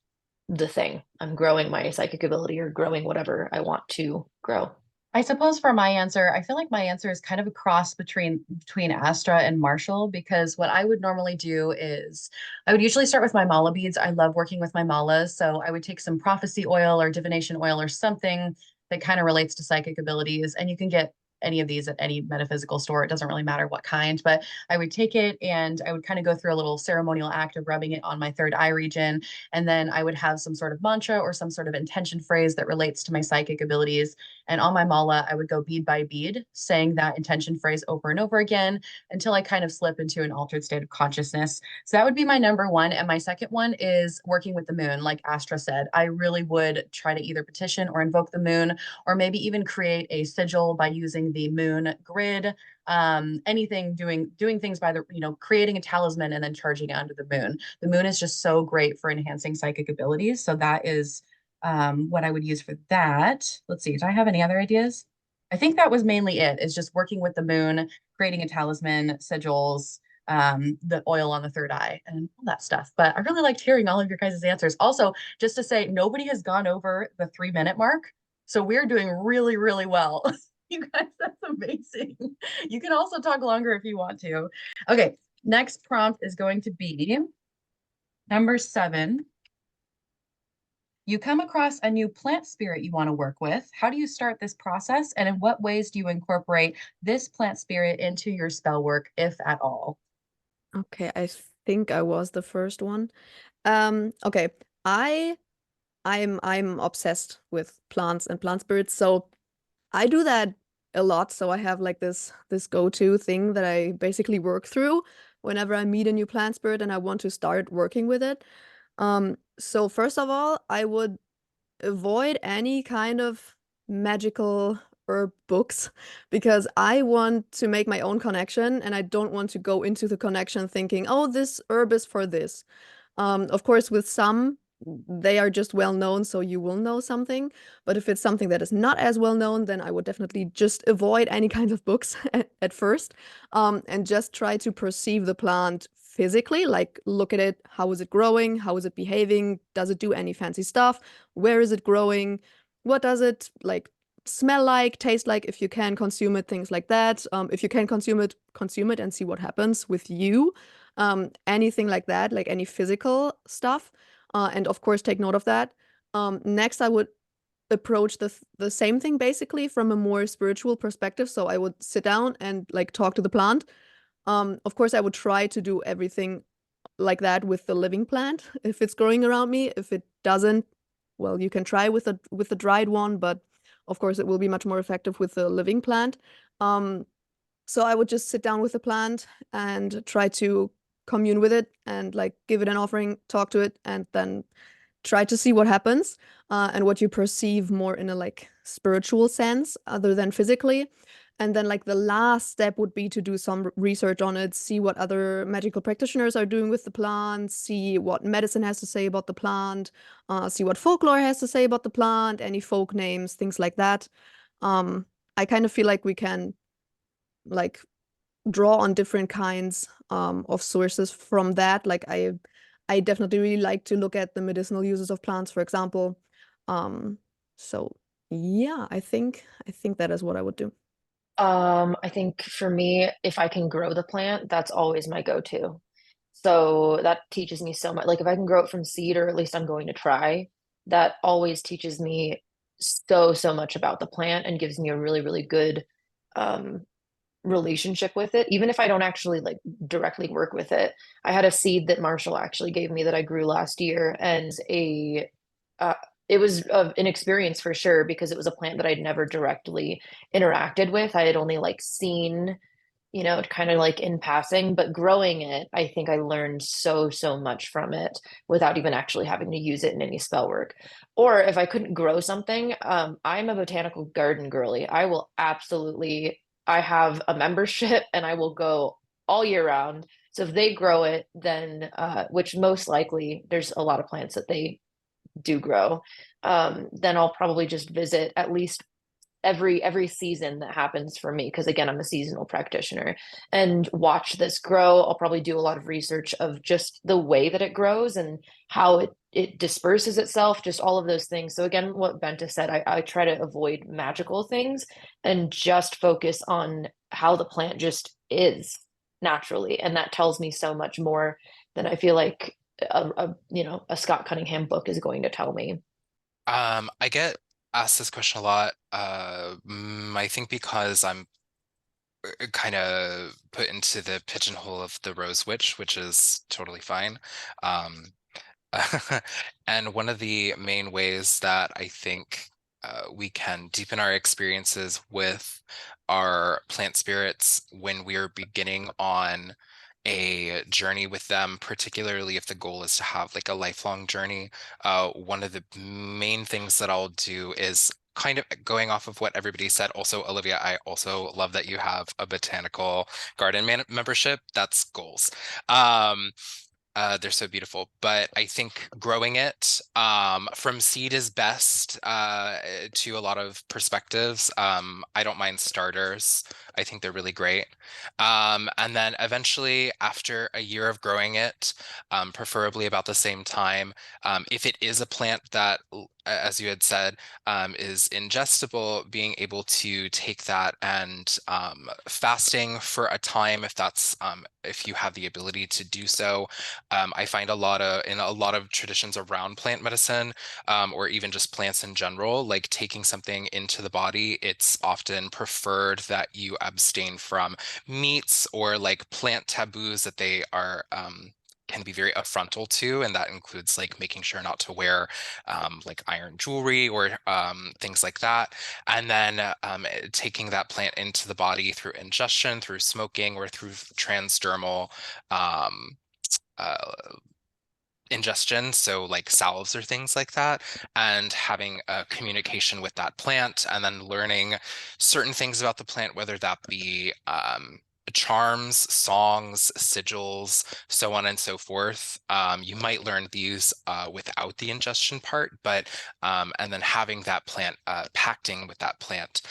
thing. I'm growing my psychic ability or growing whatever I want to grow. I suppose for my answer, I feel like my answer is kind of a cross between Astra and Marshall, because what I would normally do is I would usually start with my mala beads. I love working with my malas. So I would take some prophecy oil or divination oil or something that kind of relates to psychic abilities. And you can get any of these at any metaphysical store. It doesn't really matter what kind, but I would take it and I would kind of go through a little ceremonial act of rubbing it on my third eye region. And then I would have some sort of mantra or some sort of intention phrase that relates to my psychic abilities. And on my mala, I would go bead by bead, saying that intention phrase over and over again until I kind of slip into an altered state of consciousness. So that would be my number one. And my second one is working with the moon. Like Astra said, I really would try to either petition or invoke the moon, or maybe even create a sigil by using the moon grid. Anything doing things by the, creating a talisman and then charging it under the moon. The moon is just so great for enhancing psychic abilities. So that is what I would use for that. Let's see, do I have any other ideas? I think that was mainly it, is just working with the moon, creating a talisman, sigils, the oil on the third eye, and all that stuff. But I really liked hearing all of your guys' answers. Also, just to say, nobody has gone over the 3-minute mark. So we're doing really, really well. You guys, that's amazing. You can also talk longer if you want to. Okay, next prompt is going to be number 7. You come across a new plant spirit you want to work with. How do you start this process? And in what ways do you incorporate this plant spirit into your spell work, if at all? Okay, I think I was the first one. Okay, I'm obsessed with plants and plant spirits, so I do that a lot. So I have like this go-to thing that I basically work through whenever I meet a new plant spirit and I want to start working with it. So first of all, I would avoid any kind of magical herb books because I want to make my own connection and I don't want to go into the connection thinking, oh, this herb is for this. Of course, with some, they are just well known, so you will know something. But if it's something that is not as well known, then I would definitely just avoid any kind of books at first, and just try to perceive the plant physically, like look at it. How is it growing? How is it behaving? Does it do any fancy stuff? Where is it growing? What does it like smell like, taste like, if you can consume it, things like that. If you can consume it and see what happens with you. Anything like that, like any physical stuff. And of course, take note of that. Next, I would approach the same thing basically from a more spiritual perspective. So I would sit down and like talk to the plant. Of course, I would try to do everything like that with the living plant if it's growing around me. If it doesn't, well, you can try with the dried one, but of course, it will be much more effective with the living plant. So I would just sit down with the plant and try to commune with it and like give it an offering, talk to it, and then try to see what happens and what you perceive more in a like spiritual sense other than physically. And then like the last step would be to do some research on it, see what other magical practitioners are doing with the plant, see what medicine has to say about the plant, see what folklore has to say about the plant, any folk names, things like that. I kind of feel like we can like draw on different kinds of sources from that. Like I definitely really like to look at the medicinal uses of plants, for example. So yeah, I think that is what I would do. I think for me, if I can grow the plant, that's always my go-to. So that teaches me so much. Like if I can grow it from seed, or at least I'm going to try, that always teaches me so much about the plant and gives me a really, really good relationship with it, even if I don't actually like directly work with it. I had a seed that Marshall actually gave me that I grew last year, and it was an experience for sure because it was a plant that I'd never directly interacted with. I had only like seen, kind of like in passing, but growing it, I think I learned so much from it without even actually having to use it in any spell work. Or if I couldn't grow something, I'm a botanical garden girly. I have a membership and I will go all year round. So if they grow it, then, which most likely there's a lot of plants that they do grow, then I'll probably just visit at least every season that happens for me, because again, I'm a seasonal practitioner, and watch this grow. I'll probably do a lot of research of just the way that it grows and how it disperses itself, just all of those things. So again, what Benta said, I try to avoid magical things and just focus on how the plant just is naturally, and that tells me so much more than I feel like a Scott Cunningham book is going to tell me. I get asked this question a lot. I think because I'm kind of put into the pigeonhole of the Rose Witch, which is totally fine. Um, and one of the main ways that I think we can deepen our experiences with our plant spirits when we are beginning on a journey with them, particularly if the goal is to have like a lifelong journey. One of the main things that I'll do is kind of going off of what everybody said. Also, Olivia, I also love that you have a botanical garden membership. That's goals. They're so beautiful, but I think growing it from seed is best to a lot of perspectives. I don't mind starters. I think they're really great. And then eventually, after a year of growing it, preferably about the same time, if it is a plant that, as you had said, is ingestible, being able to take that and fasting for a time, if that's if you have the ability to do so. I find in a lot of traditions around plant medicine, or even just plants in general, like taking something into the body, it's often preferred that you abstain from meats or like plant taboos that they are can be very affrontal to, and that includes like making sure not to wear like iron jewelry or things like that. And then taking that plant into the body through ingestion, through smoking, or through transdermal ingestion, so like salves or things like that, and having a communication with that plant, and then learning certain things about the plant, whether that be charms, songs, sigils, so on and so forth. You might learn these without the ingestion part, but and then having that plant, pacting with that plant,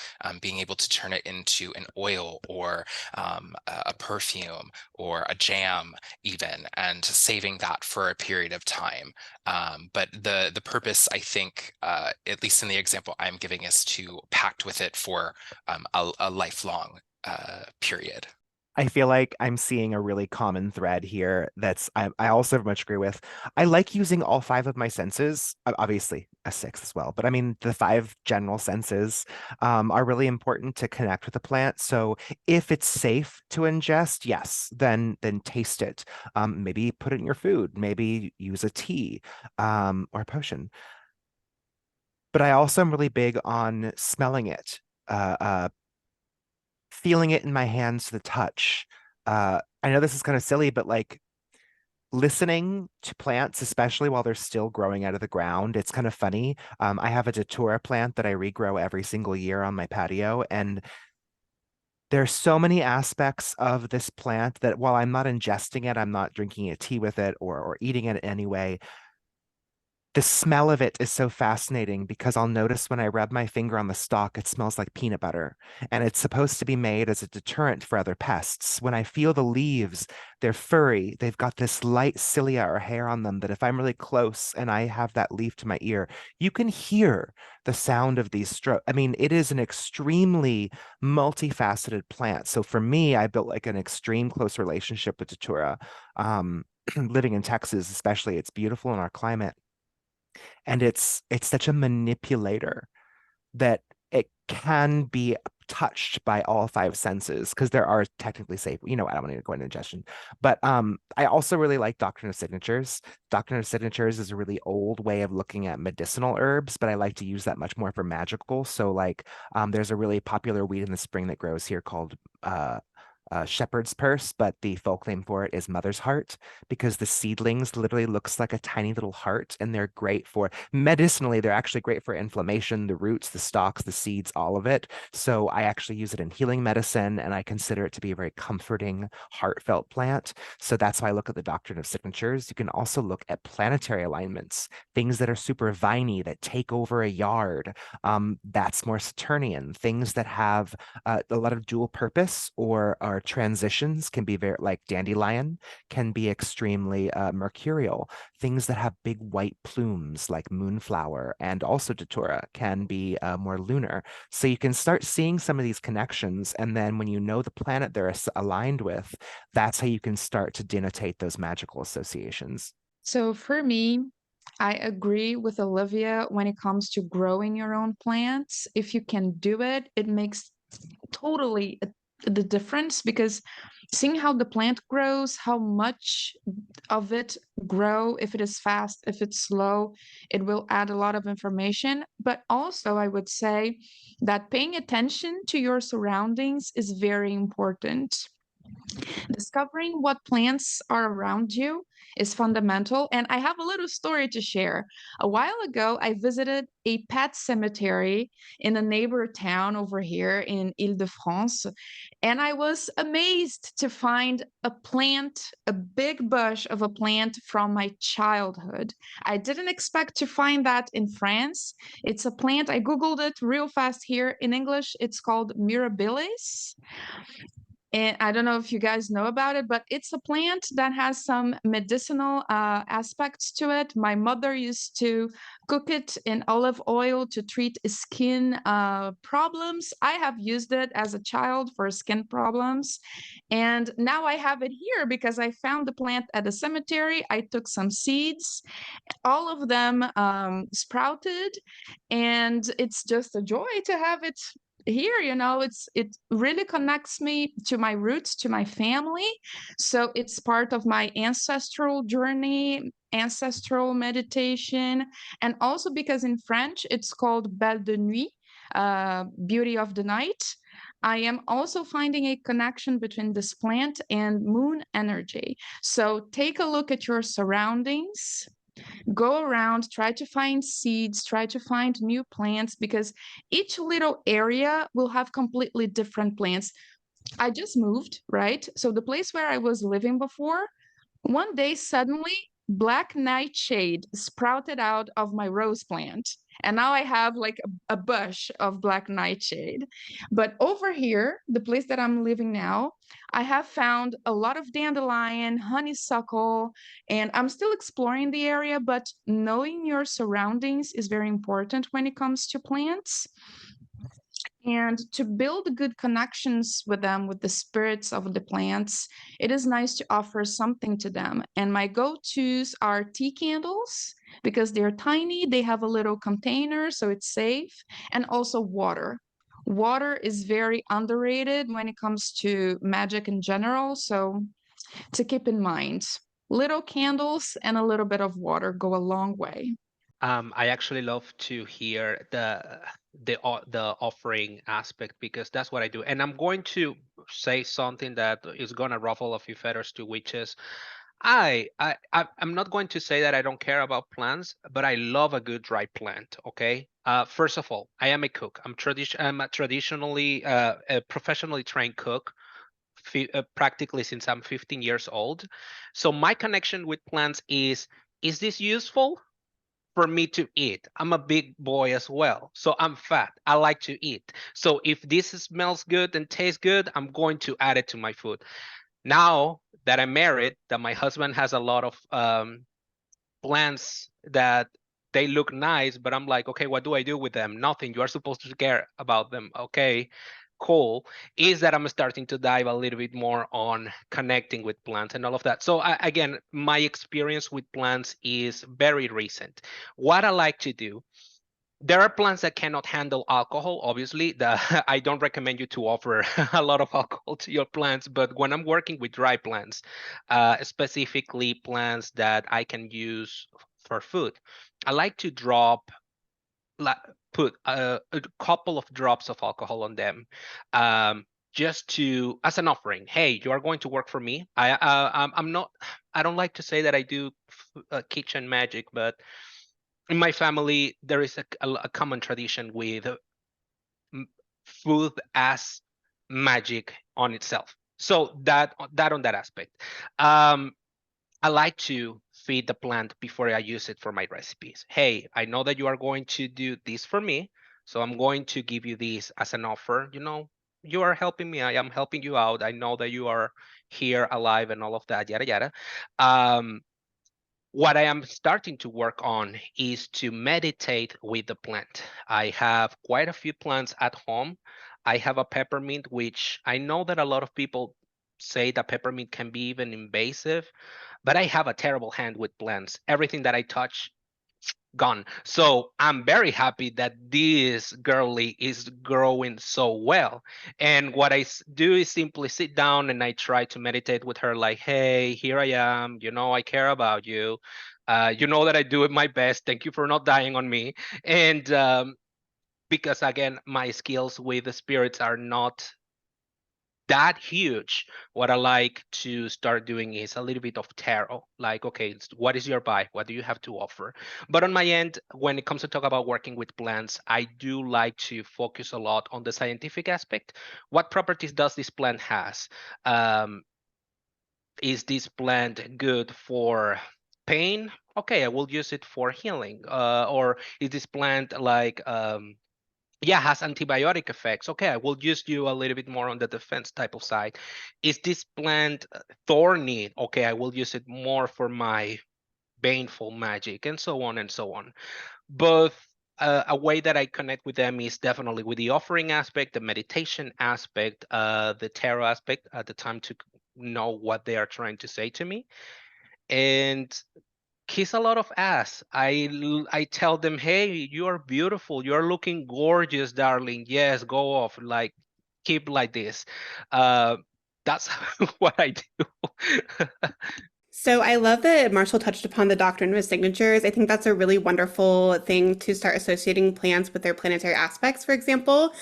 being able to turn it into an oil or a perfume or a jam even, and saving that for a period of time. But the purpose, I think, at least in the example I'm giving, is to pact with it for a lifelong period. I feel like I'm seeing a really common thread here I also very much agree with. I like using all five of my senses, obviously a sixth as well, but I mean the five general senses are really important to connect with the plant. So if it's safe to ingest, yes, then taste it. Maybe put it in your food, maybe use a tea or a potion. But I also am really big on smelling it. Feeling it in my hands to the touch. I know this is kind of silly, but like listening to plants, especially while they're still growing out of the ground, it's kind of funny. I have a datura plant that I regrow every single year on my patio, and there's so many aspects of this plant that while I'm not ingesting it, I'm not drinking a tea with it or eating it anyway. The smell of it is so fascinating because I'll notice when I rub my finger on the stalk, it smells like peanut butter. And it's supposed to be made as a deterrent for other pests. When I feel the leaves, they're furry. They've got this light cilia or hair on them that if I'm really close and I have that leaf to my ear, you can hear the sound of these strokes. I mean, it is an extremely multifaceted plant. So for me, I built like an extreme close relationship with datura. Living in Texas, especially, it's beautiful in our climate. And it's such a manipulator that it can be touched by all five senses because there are technically safe, I don't want to go into ingestion, but I also really like Doctrine of Signatures. Doctrine of Signatures is a really old way of looking at medicinal herbs, but I like to use that much more for magical. So like there's a really popular weed in the spring that grows here called shepherd's purse, but the folk name for it is mother's heart because the seedlings literally looks like a tiny little heart, and they're great for medicinally. They're actually great for inflammation, the roots, the stalks, the seeds, all of it. So I actually use it in healing medicine, and I consider it to be a very comforting, heartfelt plant. So that's why I look at the Doctrine of Signatures. You can also look at planetary alignments, things that are super viney that take over a yard. That's more Saturnian. Things that have a lot of dual purpose or transitions can be very, like dandelion can be extremely mercurial. Things that have big white plumes like moonflower and also datura can be more lunar. So you can start seeing some of these connections, and then when you know the planet they're aligned with, that's how you can start to denotate those magical associations. So for me, I agree with Olivia when it comes to growing your own plants. If you can do it, it makes totally the difference, because seeing how the plant grows, how much of it grow, if it is fast, if it's slow, it will add a lot of information. But also, I would say that paying attention to your surroundings is very important. Discovering what plants are around you is fundamental. And I have a little story to share. A while ago, I visited a pet cemetery in a neighbor town over here in Ile-de-France. And I was amazed to find a plant, a big bush of a plant from my childhood. I didn't expect to find that in France. It's a plant, I Googled it real fast here. In English, it's called Mirabilis. And I don't know if you guys know about it, but it's a plant that has some medicinal aspects to it. My mother used to cook it in olive oil to treat skin problems. I have used it as a child for skin problems. And now I have it here because I found the plant at a cemetery. I took some seeds, all of them sprouted, and it's just a joy to have it here. It really connects me to my roots, to my family. So it's part of my ancestral journey, ancestral meditation. And also because in French it's called Belle de Nuit, beauty of the night. I am also finding a connection between this plant and moon energy. So take a look at your surroundings. Go around, try to find seeds, try to find new plants, because each little area will have completely different plants. I just moved, right? So the place where I was living before, one day suddenly black nightshade sprouted out of my rose plant. And now I have like a bush of black nightshade. But over here, the place that I'm living now, I have found a lot of dandelion, honeysuckle, and I'm still exploring the area, but knowing your surroundings is very important when it comes to plants. And to build good connections with them, with the spirits of the plants, it is nice to offer something to them. And my go-tos are tea candles, because they're tiny, they have a little container, so it's safe, and also water. Water is very underrated when it comes to magic in general, so to keep in mind, little candles and a little bit of water go a long way. I actually love to hear the offering aspect, because that's what I do. And I'm going to say something that is gonna ruffle a few feathers to witches. I'm not going to say that I don't care about plants, but I love a good dry plant. Okay. First of all, I am a cook. I'm a traditionally a professionally trained cook. Practically since I'm 15 years old. So my connection with plants is this useful for me to eat? I'm a big boy as well, so I'm fat. I like to eat. So if this smells good and tastes good, I'm going to add it to my food. Now that I'm married, that my husband has a lot of plants that they look nice, but I'm like, okay, what do I do with them? Nothing. You are supposed to care about them. Okay, cool. Is that I'm starting to dive a little bit more on connecting with plants and all of that. So again, my experience with plants is very recent. What I like to do, there are plants that cannot handle alcohol. Obviously, I don't recommend you to offer a lot of alcohol to your plants. But when I'm working with dry plants, specifically plants that I can use for food, I like to put a couple of drops of alcohol on them, just to as an offering. Hey, you are going to work for me. I'm not. I don't like to say that I do kitchen magic, but in my family, there is a common tradition with food as magic on itself. So that on that aspect, I like to feed the plant before I use it for my recipes. Hey, I know that you are going to do this for me, so I'm going to give you this as an offer. You are helping me. I am helping you out. I know that you are here alive and all of that, yada yada. What I am starting to work on is to meditate with the plant. I have quite a few plants at home. I have a peppermint, which I know that a lot of people say that peppermint can be even invasive, but I have a terrible hand with plants. Everything that I touch gone. So I'm very happy that this girly is growing so well. And what I do is simply sit down and I try to meditate with her, like, hey, here I am. You know, I care about you. You know that I do it my best. Thank you for not dying on me. And because again, my skills with the spirits are not that huge. What I like to start doing is a little bit of tarot, like, okay, what is your buy, what do you have to offer? But on my end, when it comes to talk about working with plants, I do like to focus a lot on the scientific aspect. What properties does this plant has? Is this plant good for pain? Okay, I will use it for healing. Or is this plant like yeah, has antibiotic effects? Okay, I will use you a little bit more on the defense type of side. Is this plant thorny? Okay, I will use it more for my baneful magic, and so on and so on. But a way that I connect with them is definitely with the offering aspect, the meditation aspect, the tarot aspect, at the time to know what they are trying to say to me. And kiss a lot of ass. I tell them, hey, you are beautiful. You are looking gorgeous, darling. Yes, go off. Like, keep like this. That's what I do. So I love that Marshall touched upon the doctrine of signatures. I think that's a really wonderful thing to start associating plants with their planetary aspects, for example.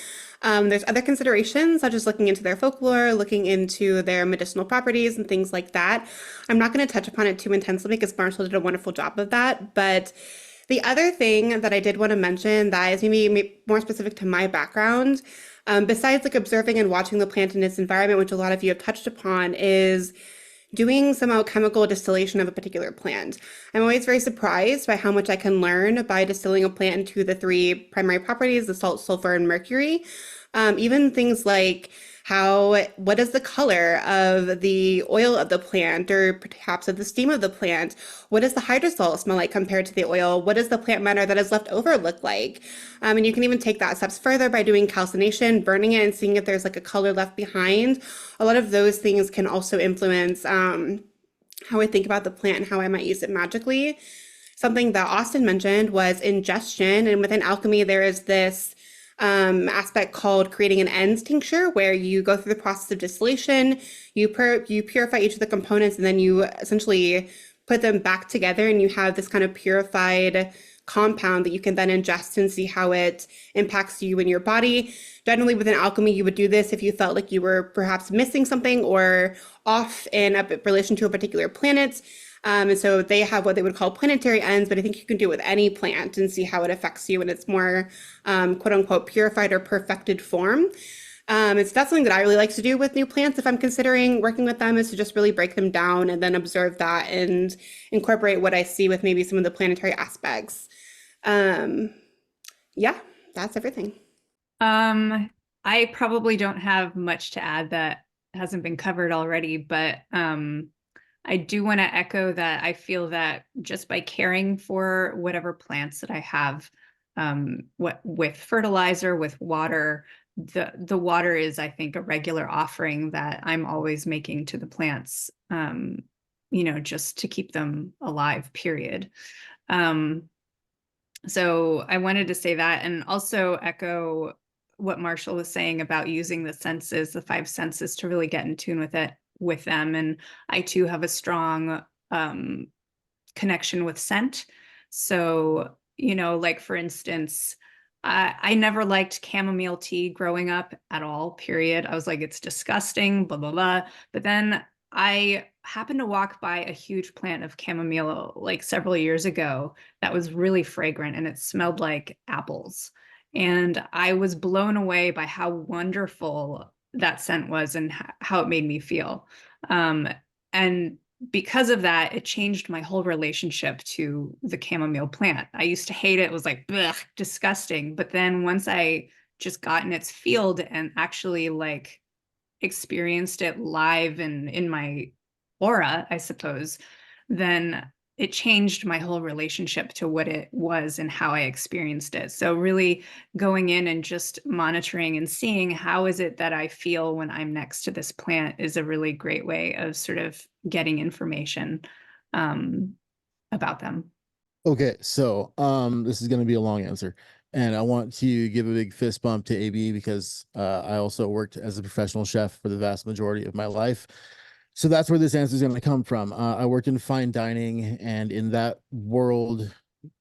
There's other considerations, such as looking into their folklore, looking into their medicinal properties and things like that. I'm not going to touch upon it too intensely because Marshall did a wonderful job of that. But the other thing that I did want to mention that is maybe more specific to my background, besides like observing and watching the plant in its environment, which a lot of you have touched upon, is doing some alchemical distillation of a particular plant. I'm always very surprised by how much I can learn by distilling a plant into the 3 primary properties, the salt, sulfur, and mercury. Even things like what is the color of the oil of the plant, or perhaps of the steam of the plant? What does the hydrosol smell like compared to the oil? What does the plant matter that is left over look like? And you can even take that steps further by doing calcination, burning it, and seeing if there's like a color left behind. A lot of those things can also influence how I think about the plant and how I might use it magically. Something that Austin mentioned was ingestion, and within alchemy, there is this aspect called creating an ends tincture, where you go through the process of distillation, you purify each of the components, and then you essentially put them back together, and you have this kind of purified compound that you can then ingest and see how it impacts you in your body. Generally, within alchemy, you would do this if you felt like you were perhaps missing something or off in relation to a particular planet. And so they have what they would call planetary ends, but I think you can do it with any plant and see how it affects you in its more quote unquote purified or perfected form. And so that's something that I really like to do with new plants if I'm considering working with them, is to just really break them down and then observe that and incorporate what I see with maybe some of the planetary aspects. Yeah, that's everything. I probably don't have much to add that hasn't been covered already, but I do want to echo that I feel that just by caring for whatever plants that I have, with fertilizer, with water, the water is, I think, a regular offering that I'm always making to the plants, just to keep them alive, period. So I wanted to say that, and also echo what Marshall was saying about using the senses, the 5 senses, to really get in tune with them. And I too have a strong connection with scent. So, like for instance, I never liked chamomile tea growing up at all, period. I was like, it's disgusting, blah, blah, blah. But then I happened to walk by a huge plant of chamomile like several years ago that was really fragrant, and it smelled like apples. And I was blown away by how wonderful that scent was and how it made me feel. And because of that, it changed my whole relationship to the chamomile plant. I used to hate it. It was like, blech, disgusting. But then once I just got in its field and actually like experienced it live and in my aura, I suppose, then it changed my whole relationship to what it was and how I experienced it. So really going in and just monitoring and seeing how is it that I feel when I'm next to this plant is a really great way of sort of getting information about them. Okay, so this is going to be a long answer, and I want to give a big fist bump to AB because I also worked as a professional chef for the vast majority of my life. So that's where this answer is going to come from. I worked in fine dining, and in that world,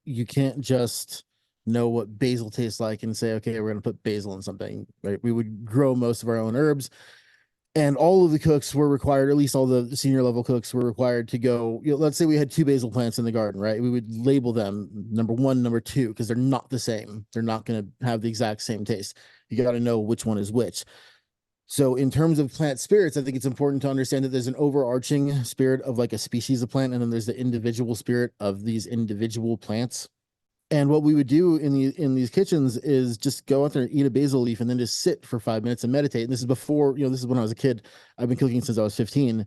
you can't just know what basil tastes like and say, okay, we're going to put basil in something, right? We would grow most of our own herbs, and all of the cooks were required, at least all the senior level cooks were required to go, let's say we had 2 basil plants in the garden, right? We would label them number 1, number 2, because they're not the same. They're not going to have the exact same taste. You got to know which one is which. So in terms of plant spirits, I think it's important to understand that there's an overarching spirit of like a species of plant, and then there's the individual spirit of these individual plants. And what we would do in these kitchens is just go out there and eat a basil leaf and then just sit for 5 minutes and meditate. And this is before, this is when I was a kid. I've been cooking since I was 15.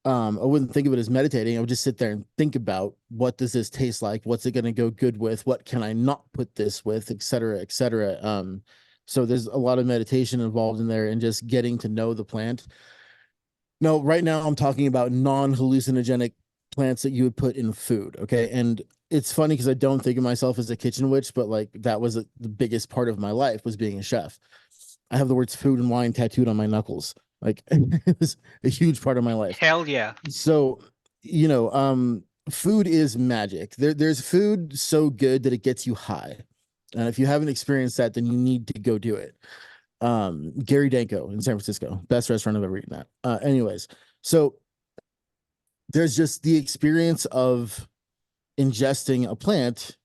I wouldn't think of it as meditating. I would just sit there and think about, what does this taste like? What's it going to go good with? What can I not put this with, et cetera, et cetera. So there's a lot of meditation involved in there and just getting to know the plant. No, right now I'm talking about non-hallucinogenic plants that you would put in food. Okay. And it's funny because I don't think of myself as a kitchen witch, but like that was the biggest part of my life, was being a chef. I have the words food and wine tattooed on my knuckles. Like it was a huge part of my life. Hell yeah. So, food is magic. There's food so good that it gets you high. And if you haven't experienced that, then you need to go do it. Gary Danko in San Francisco, best restaurant I've ever eaten at. Anyways, so there's just the experience of ingesting a plant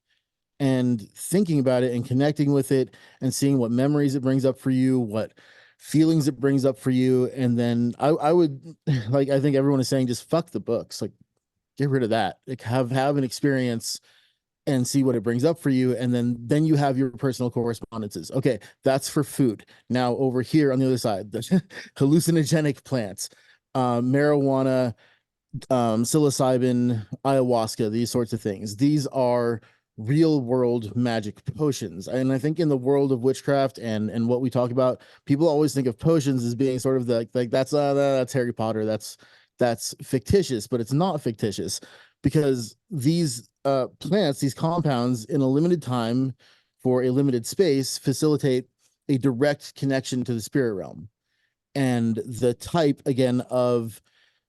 and thinking about it and connecting with it and seeing what memories it brings up for you, what feelings it brings up for you. And then I would, like, I think everyone is saying, just fuck the books, like get rid of that, like have an experience and see what it brings up for you. And then you have your personal correspondences. Okay, that's for food. Now over here on the other side, the hallucinogenic plants, marijuana, psilocybin, ayahuasca, these sorts of things. These are real world magic potions. And I think in the world of witchcraft and what we talk about, people always think of potions as being sort of like that's Harry Potter, that's fictitious, but it's not fictitious, because these plants, these compounds, in a limited time for a limited space, facilitate a direct connection to the spirit realm. And the type, again, of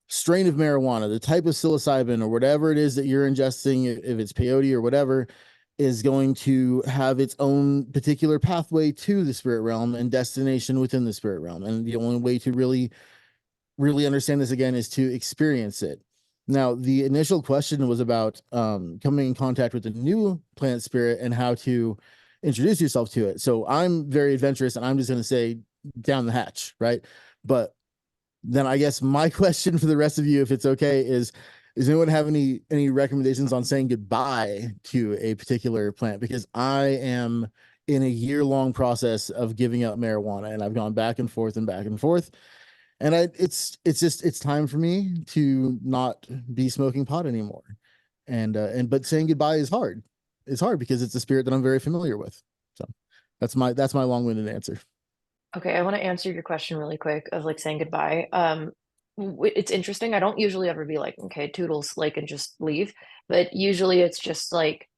strain of marijuana, the type of psilocybin or whatever it is that you're ingesting, if it's peyote or whatever, is going to have its own particular pathway to the spirit realm and destination within the spirit realm. And the only way to really understand this, again, is to experience it. Now, the initial question was about coming in contact with a new plant spirit and how to introduce yourself to it. So I'm very adventurous, and I'm just going to say down the hatch, right? But then I guess my question for the rest of you, if it's okay, is anyone have any recommendations on saying goodbye to a particular plant? Because I am in a year-long process of giving up marijuana, and I've gone back and forth and back and forth. And it's time for me to not be smoking pot anymore. But saying goodbye is hard. It's hard because it's a spirit that I'm very familiar with. So that's my long-winded answer. Okay, I want to answer your question really quick of like saying goodbye. It's interesting. I don't usually ever be like, okay, toodles, like, and just leave. But usually it's just like,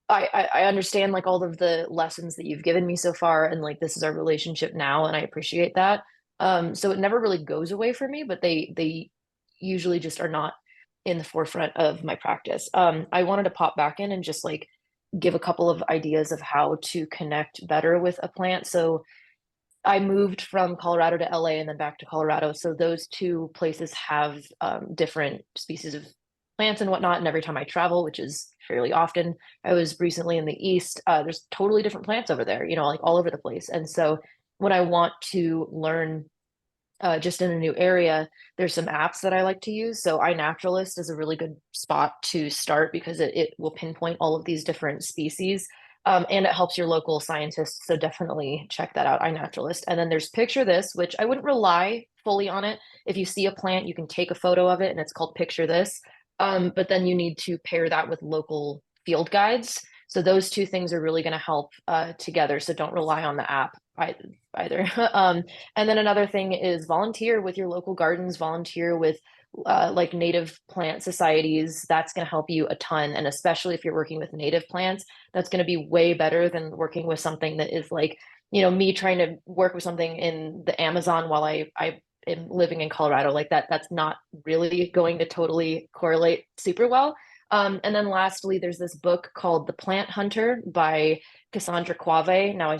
I understand like all of the lessons that you've given me so far, and like this is our relationship now, and I appreciate that. So it never really goes away for me, but they usually just are not in the forefront of my practice. I wanted to pop back in and just like give a couple of ideas of how to connect better with a plant. So I moved from Colorado to LA and then back to Colorado. So those two places have different species of plants and whatnot. And every time I travel, which is fairly often, I was recently in the East, there's totally different plants over there, like all over the place. And so when I want to learn just in a new area, there's some apps that I like to use. So iNaturalist is a really good spot to start because it will pinpoint all of these different species. And it helps your local scientists. So definitely check that out, iNaturalist. And then there's Picture This, which I wouldn't rely fully on it. If you see a plant, you can take a photo of it, and it's called Picture This. But then you need to pair that with local field guides. So those two things are really going to help together. So don't rely on the app either. And then another thing is volunteer with your local gardens, volunteer with like native plant societies, that's going to help you a ton. And especially if you're working with native plants, that's going to be way better than working with something that is like, me trying to work with something in the Amazon while I am living in Colorado. Like that's not really going to totally correlate super well. And then lastly, there's this book called The Plant Hunter by Cassandra Quave. Now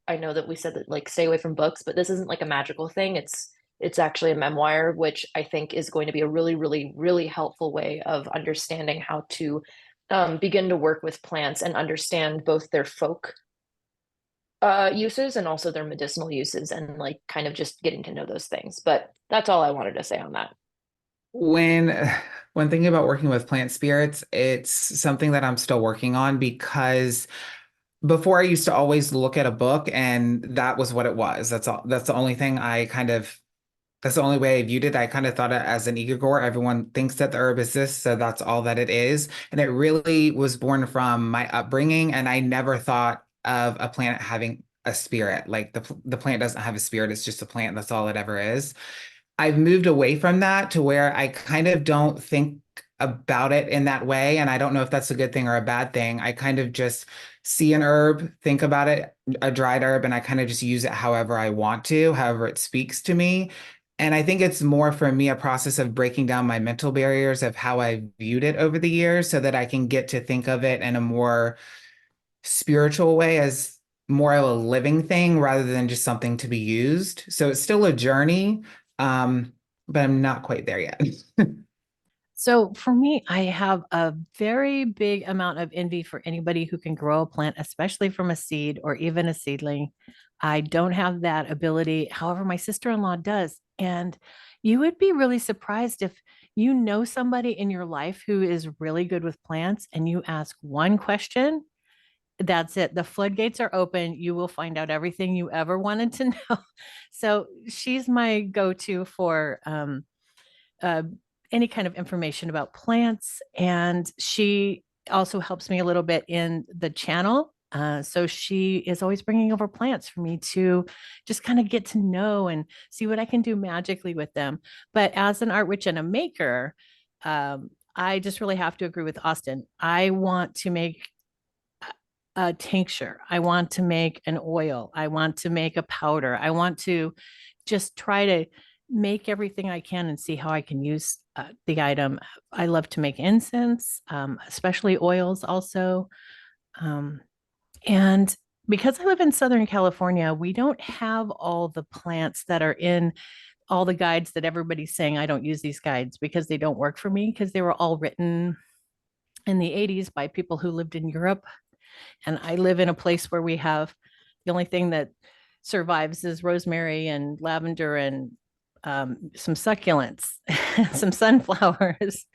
I know that we said that like stay away from books, but this isn't like a magical thing. It's actually a memoir, which I think is going to be a really, really, really helpful way of understanding how to begin to work with plants and understand both their folk uses and also their medicinal uses, and like kind of just getting to know those things. But that's all I wanted to say on that. When thinking about working with plant spirits, it's something that I'm still working on, because before I used to always look at a book and that was what it was. That's all. That's the only thing that's the only way I viewed it. I kind of thought it as an egregore. Everyone thinks that the herb is this, so that's all that it is. And it really was born from my upbringing, and I never thought of a plant having a spirit. Like the plant doesn't have a spirit, it's just a plant. That's all it ever is. I've moved away from that to where I kind of don't think about it in that way. And I don't know if that's a good thing or a bad thing. I kind of just see an herb, think about it, a dried herb, and I kind of just use it however I want to, however it speaks to me. And I think it's more for me a process of breaking down my mental barriers of how I viewed it over the years, so that I can get to think of it in a more spiritual way, as more of a living thing rather than just something to be used. So it's still a journey, but I'm not quite there yet. So for me, I have a very big amount of envy for anybody who can grow a plant, especially from a seed or even a seedling. I don't have that ability. However, my sister-in-law does. And you would be really surprised if you know somebody in your life who is really good with plants and you ask one question. That's it. The floodgates are open. You will find out everything you ever wanted to know. So she's my go-to for uh, any kind of information about plants. And she also helps me a little bit in the channel. So she is always bringing over plants for me to just kind of get to know and see what I can do magically with them. But as an art witch and a maker, I just really have to agree with Austin. I want to make a tincture. I want to make an oil. I want to make a powder. I want to just try to make everything I can and see how I can use the item. I love to make incense, especially oils also. And because I live in Southern California, we don't have all the plants that are in all the guides that everybody's saying I don't use these guides because they don't work for me, because they were all written in the 80s by people who lived in Europe. And I live in a place where we have the only thing that survives is rosemary and lavender and some succulents, some sunflowers.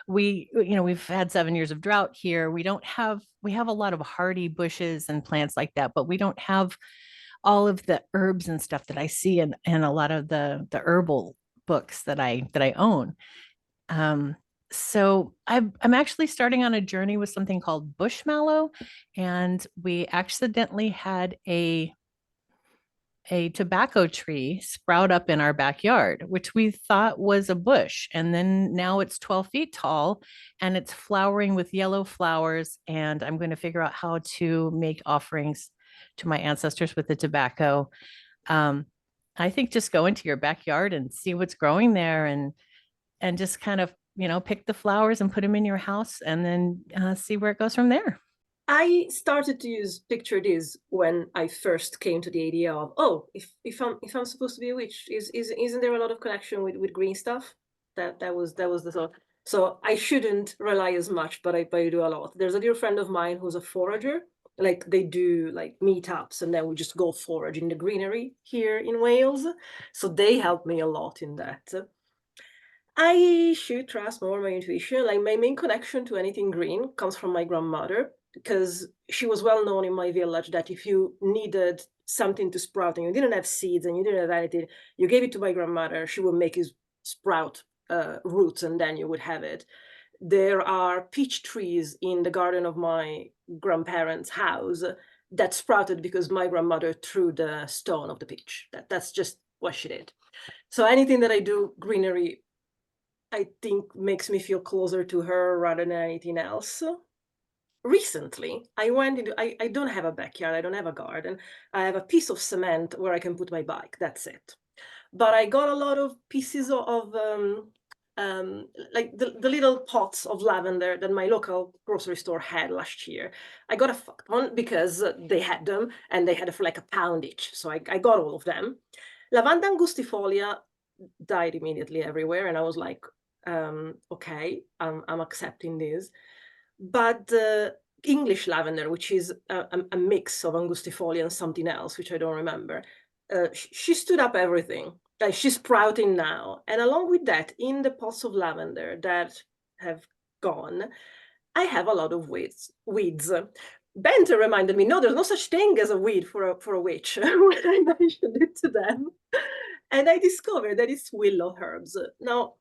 We've had 7 years of drought here. We have a lot of hardy bushes and plants like that, but we don't have all of the herbs and stuff that I see in a lot of the herbal books that I own. So I'm actually starting on a journey with something called bush mallow, and we accidentally had a tobacco tree sprout up in our backyard, which we thought was a bush. And then now it's 12 feet tall and it's flowering with yellow flowers. And I'm going to figure out how to make offerings to my ancestors with the tobacco. I think just go into your backyard and see what's growing there, and just kind of pick the flowers and put them in your house, and then see where it goes from there. I started to use picture this when I first came to the idea of, if I'm supposed to be a witch, isn't there a lot of connection with green stuff? That was the thought. So I shouldn't rely as much, but I do a lot. There's a dear friend of mine who's a forager. Like they do like meetups, and then we just go forage in the greenery here in Wales. So they help me a lot in that. I should trust more my intuition. Like my main connection to anything green comes from my grandmother, because she was well known in my village that if you needed something to sprout and you didn't have seeds and you didn't have anything, you gave it to my grandmother. She would make it sprout roots, and then you would have it. There are peach trees in the garden of my grandparents' house that sprouted because my grandmother threw the stone of the peach. That's just what she did. So anything that I do greenery, I think makes me feel closer to her rather than anything else. Recently, I went into, I don't have a backyard, I don't have a garden. I have a piece of cement where I can put my bike, that's it. But I got a lot of pieces of like the little pots of lavender that my local grocery store had last year. I got a fucked one because they had them and they had it for like £1 each. So I got all of them. Lavanda angustifolia died immediately everywhere. And I was like, okay, I'm accepting this. But English lavender, which is a mix of angustifolia and something else, which I don't remember, she stood up everything. She's sprouting now. And along with that, in the pots of lavender that have gone, I have a lot of weeds. Benter reminded me, no, there's no such thing as a weed for a witch when I mentioned it to them. And I discovered that it's willow herbs. Now,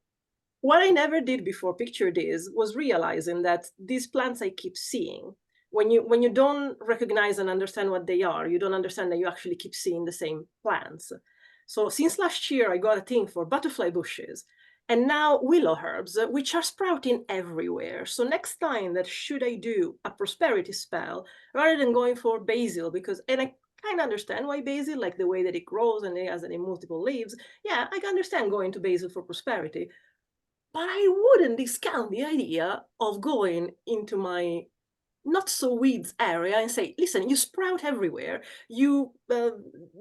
what I never did before Picture This was realizing that these plants I keep seeing, when you don't recognize and understand what they are, you don't understand that you actually keep seeing the same plants. So since last year, I got a thing for butterfly bushes and now willow herbs, which are sprouting everywhere. So next time that should I do a prosperity spell, rather than going for basil, and I kind of understand why basil, like the way that it grows and it has multiple leaves. Yeah, I can understand going to basil for prosperity. But I wouldn't discount the idea of going into my not so weeds area and say, listen, you sprout everywhere, you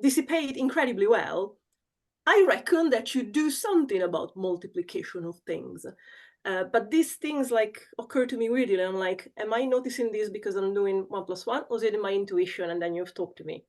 dissipate incredibly well. I reckon that you do something about multiplication of things. But these things like occur to me weirdly. And I'm like, am I noticing this because I'm doing 1+1, or is it my intuition and then you've talked to me?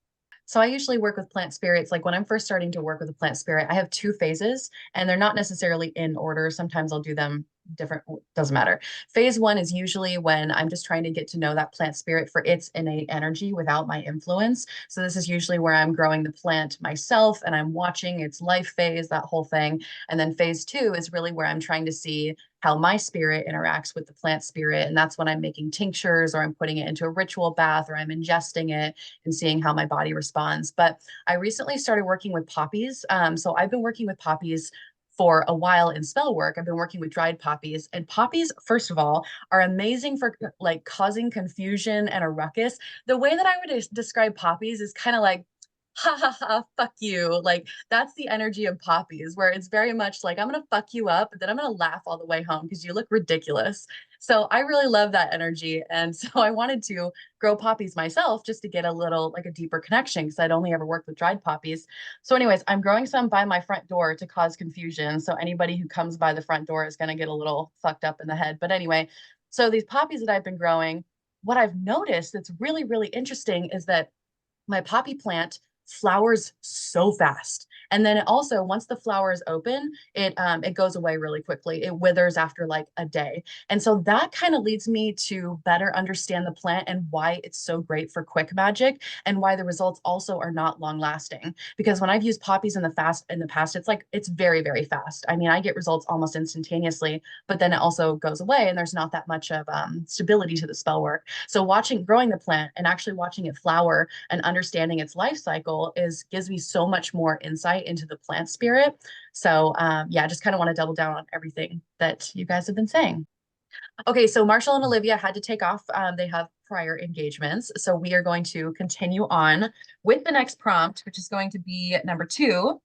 So I usually work with plant spirits. Like when I'm first starting to work with a plant spirit, I have 2 phases and they're not necessarily in order. Sometimes I'll do them different, doesn't matter. Phase 1 is usually when I'm just trying to get to know that plant spirit for its innate energy without my influence. So this is usually where I'm growing the plant myself and I'm watching its life phase, that whole thing. And then phase 2 is really where I'm trying to see how my spirit interacts with the plant spirit. And that's when I'm making tinctures or I'm putting it into a ritual bath or I'm ingesting it and seeing how my body responds. But I recently started working with poppies. So I've been working with poppies for a while in spell work. I've been working with dried poppies, and poppies, first of all, are amazing for like causing confusion and a ruckus. The way that I would describe poppies is kind of like, ha ha ha, fuck you. Like that's the energy of poppies, where it's very much like, I'm gonna fuck you up, but then I'm gonna laugh all the way home because you look ridiculous. So I really love that energy. And so I wanted to grow poppies myself just to get a little like a deeper connection because I'd only ever worked with dried poppies. So anyways, I'm growing some by my front door to cause confusion. So anybody who comes by the front door is gonna get a little fucked up in the head. But anyway, so these poppies that I've been growing, what I've noticed that's really, really interesting is that my poppy plant flowers so fast. And then it also, once the flowers open, it goes away really quickly. It withers after like a day. And so that kind of leads me to better understand the plant and why it's so great for quick magic and why the results also are not long lasting. Because when I've used poppies in the past, it's very, very fast. I mean, I get results almost instantaneously, but then it also goes away and there's not that much of stability to the spell work. So growing the plant and actually watching it flower and understanding its life cycle gives me so much more insight into the plant spirit. So yeah, just kind of want to double down on everything that you guys have been saying. Okay, so Marshall and Olivia had to take off. They have prior engagements. So we are going to continue on with the next prompt, which is going to be number 2.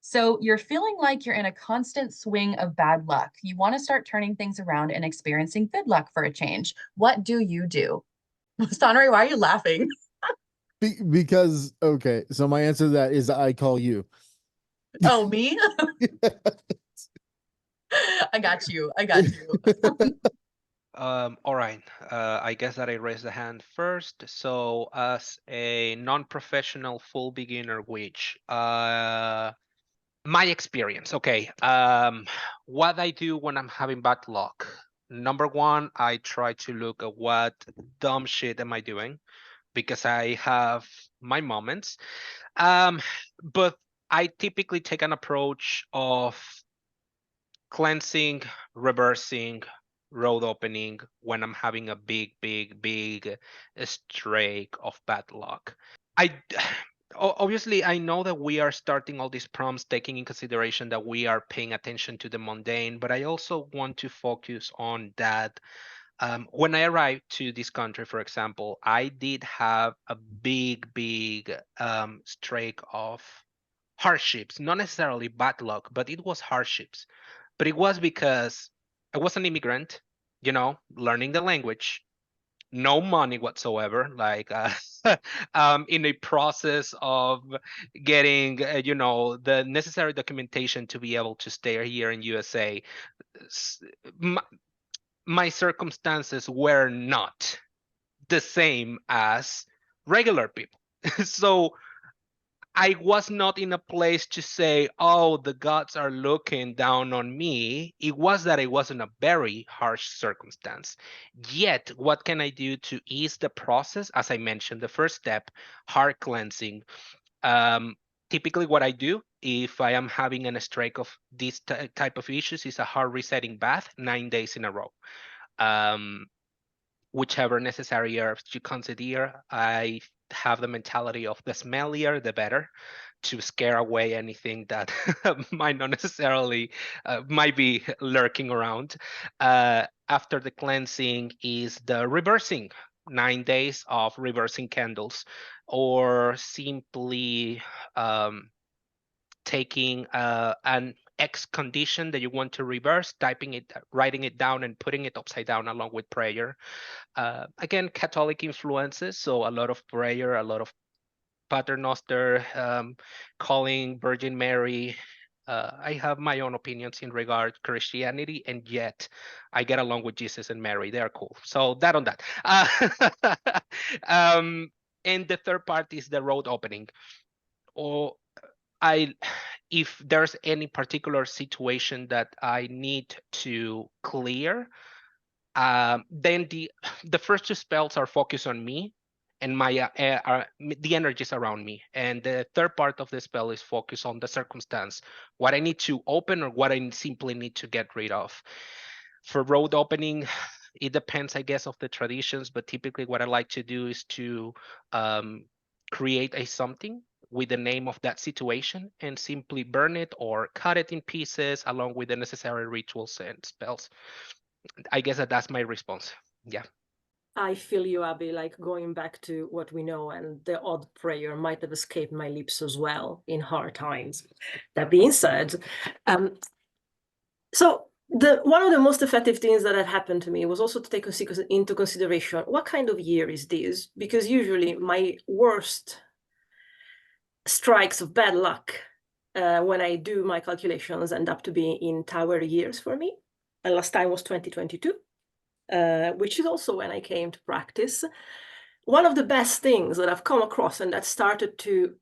So you're feeling like you're in a constant swing of bad luck. You want to start turning things around and experiencing good luck for a change. What do you do? Sanhre, why are you laughing? Because, okay, so my answer to that is I call you. Oh, me? I got you. All right. I guess that I raised the hand first. So as a non-professional full beginner witch, my experience. Okay. What I do when I'm having bad luck. Number 1, I try to look at what dumb shit am I doing, because I have my moments. But I typically take an approach of cleansing, reversing, road opening when I'm having a big streak of bad luck. obviously, I know that we are starting all these prompts taking in consideration that we are paying attention to the mundane, but I also want to focus on that. When I arrived to this country, for example, I did have a big streak of hardships, not necessarily bad luck, but it was hardships. But it was because I was an immigrant, learning the language, no money whatsoever, like in a process of getting, the necessary documentation to be able to stay here in USA. My circumstances were not the same as regular people. So I was not in a place to say, oh, the gods are looking down on me. It was that I was in a very harsh circumstance. Yet, what can I do to ease the process? As I mentioned, the first step, heart cleansing. Typically, what I do if I am having a streak of this type of issues is a heart resetting bath 9 days in a row. Whichever necessary herbs you consider. I have the mentality of the smellier, the better, to scare away anything that might not necessarily might be lurking around. After the cleansing is the reversing. 9 days of reversing candles, or simply taking an X condition that you want to reverse, writing it down and putting it upside down along with prayer. Again, Catholic influences, so a lot of prayer, a lot of Paternoster, calling Virgin Mary. I have my own opinions in regard to Christianity, and yet I get along with Jesus and Mary. They are cool. So that on that. And the third part is the road opening. If there's any particular situation that I need to clear, then the first two spells are focused on me and the energies around me, and the third part of the spell is focused on the circumstance, what I need to open or what I simply need to get rid of. For road opening, it depends, I guess, of the traditions, but typically what I like to do is to create a something with the name of that situation and simply burn it or cut it in pieces along with the necessary rituals and spells. I guess that's my response. Yeah. I feel you, Abby, like going back to what we know, and the odd prayer might have escaped my lips as well in hard times. That being said, so one of the most effective things that had happened to me was also to take into consideration what kind of year is this, because usually my worst strikes of bad luck when I do my calculations end up to be in tower years for me. And last time was 2022. Which is also when I came to practice. One of the best things that I've come across and that started to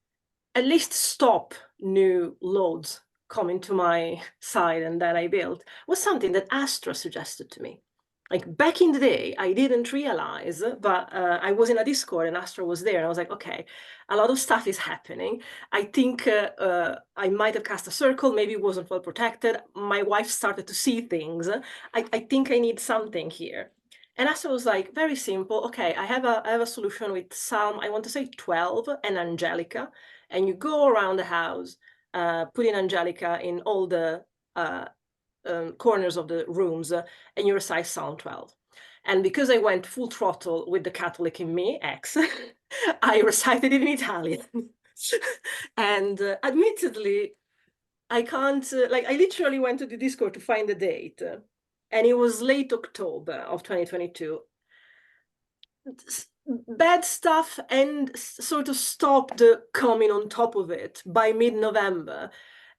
at least stop new loads coming to my side and that I built was something that Astra suggested to me. Like back in the day, I didn't realize, but I was in a Discord and Astra was there and I was like, okay, a lot of stuff is happening. I think I might have cast a circle, maybe it wasn't well protected. My wife started to see things. I think I need something here. And Astra was like, very simple. Okay, I have a solution with Psalm, I want to say 12 and Angelica. And you go around the house, putting Angelica in all the corners of the rooms, and you recite Psalm 12. And because I went full throttle with the Catholic in me, X, I recited it in Italian. And admittedly, I can't, I literally went to the Discord to find the date. And it was late October of 2022. Bad stuff and sort of stopped coming on top of it by mid-November.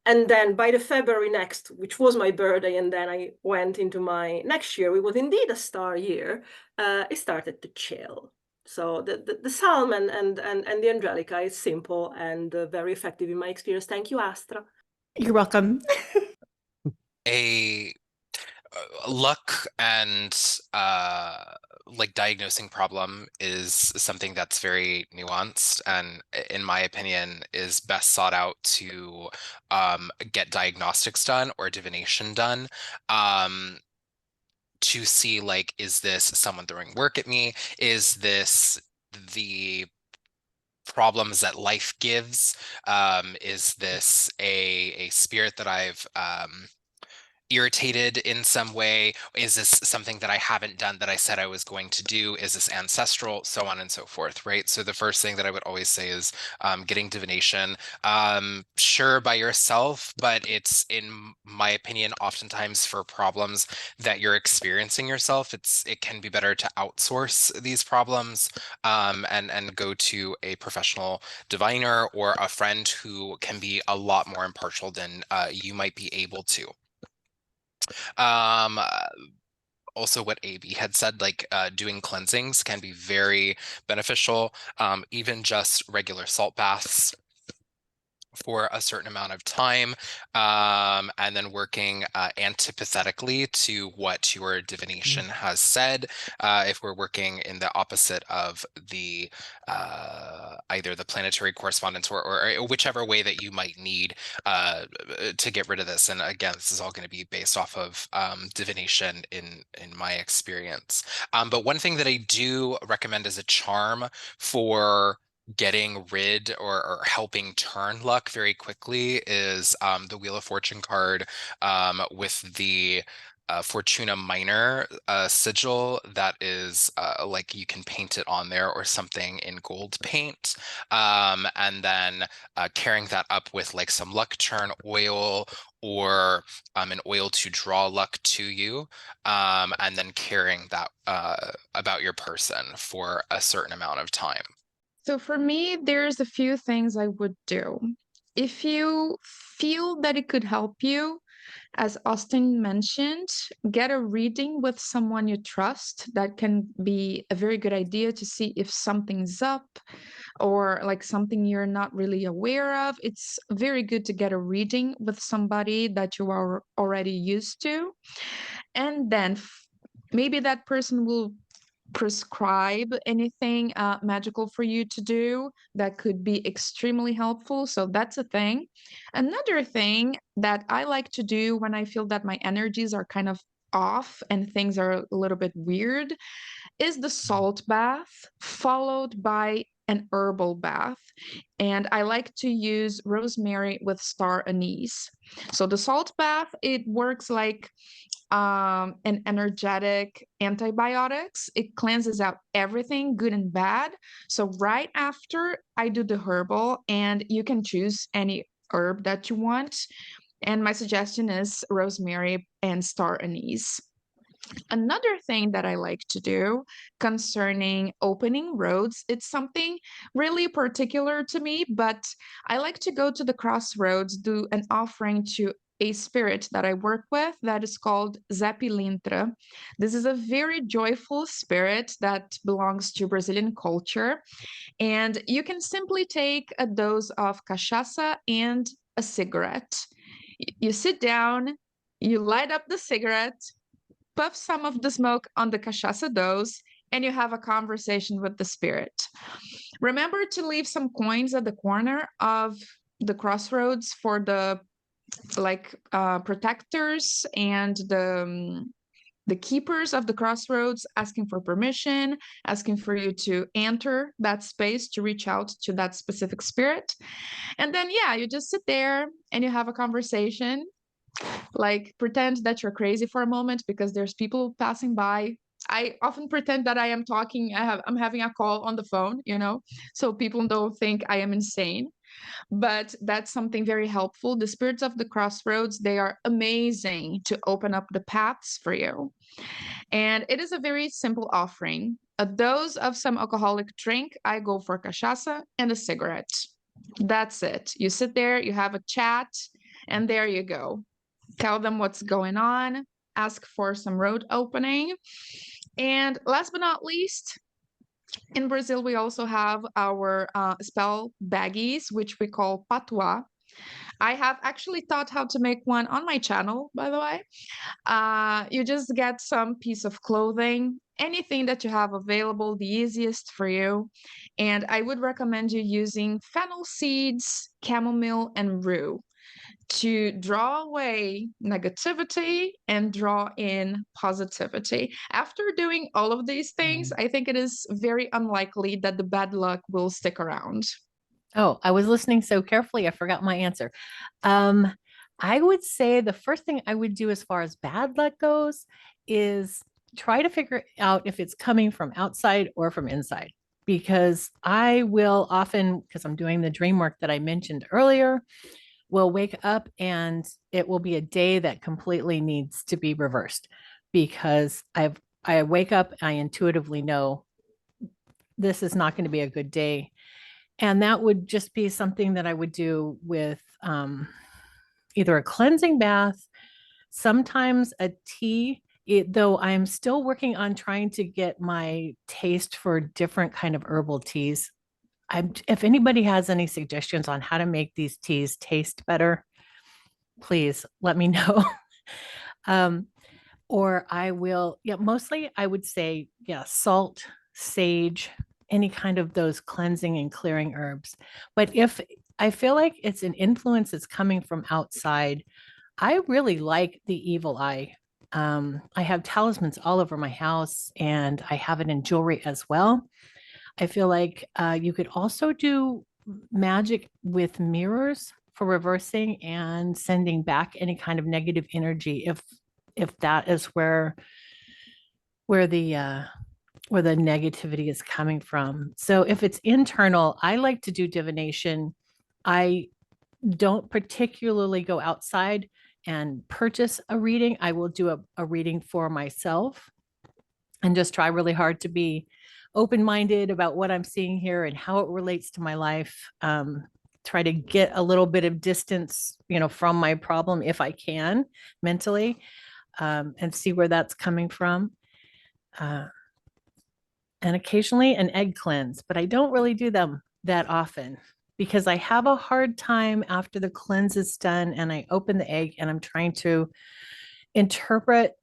And then by the February next, which was my birthday, and then I went into my next year, it was indeed a star year, it started to chill. So the Psalm and the Angelica is simple and very effective in my experience. Thank you, Astra. You're welcome. A luck and like diagnosing problem is something that's very nuanced and in my opinion is best sought out to get diagnostics done or divination done to see like, is this someone throwing work at me? Is this the problems that life gives. Is this a spirit that I've irritated in some way? Is this something that I haven't done that I said I was going to do? Is this ancestral? So on and so forth, right? So the first thing that I would always say is getting divination. Sure, by yourself, but it's, in my opinion, oftentimes for problems that you're experiencing yourself, it can be better to outsource these problems and go to a professional diviner or a friend who can be a lot more impartial than you might be able to. Also what AB had said, like doing cleansings can be very beneficial. Even just regular salt baths for a certain amount of time, and then working antipathetically to what your divination has said. If we're working in the opposite of the either the planetary correspondence or whichever way that you might need to get rid of this. And again, this is all going to be based off of divination in my experience. But one thing that I do recommend as a charm for getting rid or helping turn luck very quickly is the Wheel of Fortune card with the Fortuna Minor sigil that is like you can paint it on there or something in gold paint, and then carrying that up with like some luck turn oil or an oil to draw luck to you, and then carrying that about your person for a certain amount of time. So for me, there's a few things I would do. If you feel that it could help you, as Austin mentioned, get a reading with someone you trust. That can be a very good idea to see if something's up or like something you're not really aware of. It's very good to get a reading with somebody that you are already used to. And then maybe that person will prescribe anything magical for you to do that could be extremely helpful. So that's a thing. Another thing that I like to do when I feel that my energies are kind of off and things are a little bit weird is the salt bath followed by an herbal bath. And I like to use rosemary with star anise. So the salt bath, it works like an energetic antibiotics. It cleanses out everything good and bad. So right after I do the herbal, and you can choose any herb that you want. And my suggestion is rosemary and star anise. Another thing that I like to do concerning opening roads, it's something really particular to me, but I like to go to the crossroads, do an offering to a spirit that I work with that is called Zepilintra. This is a very joyful spirit that belongs to Brazilian culture. And you can simply take a dose of cachaça and a cigarette. You sit down, you light up the cigarette, puff some of the smoke on the cachaça dose, and you have a conversation with the spirit. Remember to leave some coins at the corner of the crossroads for the protectors and the keepers of the crossroads, asking for permission, asking for you to enter that space to reach out to that specific spirit. And then, yeah, you just sit there and you have a conversation. Like, pretend that you're crazy for a moment because there's people passing by. I often pretend that I am talking, I'm having a call on the phone, so people don't think I am insane. But that's something very helpful. The spirits of the crossroads, they are amazing to open up the paths for you. And it is a very simple offering. A dose of some alcoholic drink, I go for cachaça and a cigarette. That's it. You sit there, you have a chat, and there you go. Tell them what's going on, ask for some road opening. And last but not least, in Brazil, we also have our spell baggies, which we call patois. I have actually taught how to make one on my channel, by the way. You just get some piece of clothing, anything that you have available, the easiest for you. And I would recommend you using fennel seeds, chamomile, and rue. to draw away negativity and draw in positivity. After doing all of these things, I think it is very unlikely that the bad luck will stick around. Oh, I was listening so carefully, I forgot my answer. I would say the first thing I would do as far as bad luck goes is try to figure out if it's coming from outside or from inside. Because I will often, because I'm doing the dream work that I mentioned earlier, will wake up and it will be a day that completely needs to be reversed because I wake up, I intuitively know this is not going to be a good day. And that would just be something that I would do with either a cleansing bath, sometimes a tea, though I'm still working on trying to get my taste for different kind of herbal teas. If anybody has any suggestions on how to make these teas taste better, please let me know. Or I will, mostly I would say, salt, sage, any kind of those cleansing and clearing herbs. But if I feel like it's an influence that's coming from outside, I really like the evil eye. I have talismans all over my house and I have it in jewelry as well. I feel like you could also do magic with mirrors for reversing and sending back any kind of negative energy if that is where the negativity is coming from. So if it's internal, I like to do divination. I don't particularly go outside and purchase a reading. I will do a reading for myself and just try really hard to be open-minded about what I'm seeing here and how it relates to my life. Try to get a little bit of distance, from my problem if I can mentally, and see where that's coming from. And occasionally an egg cleanse, but I don't really do them that often because I have a hard time after the cleanse is done and I open the egg and I'm trying to interpret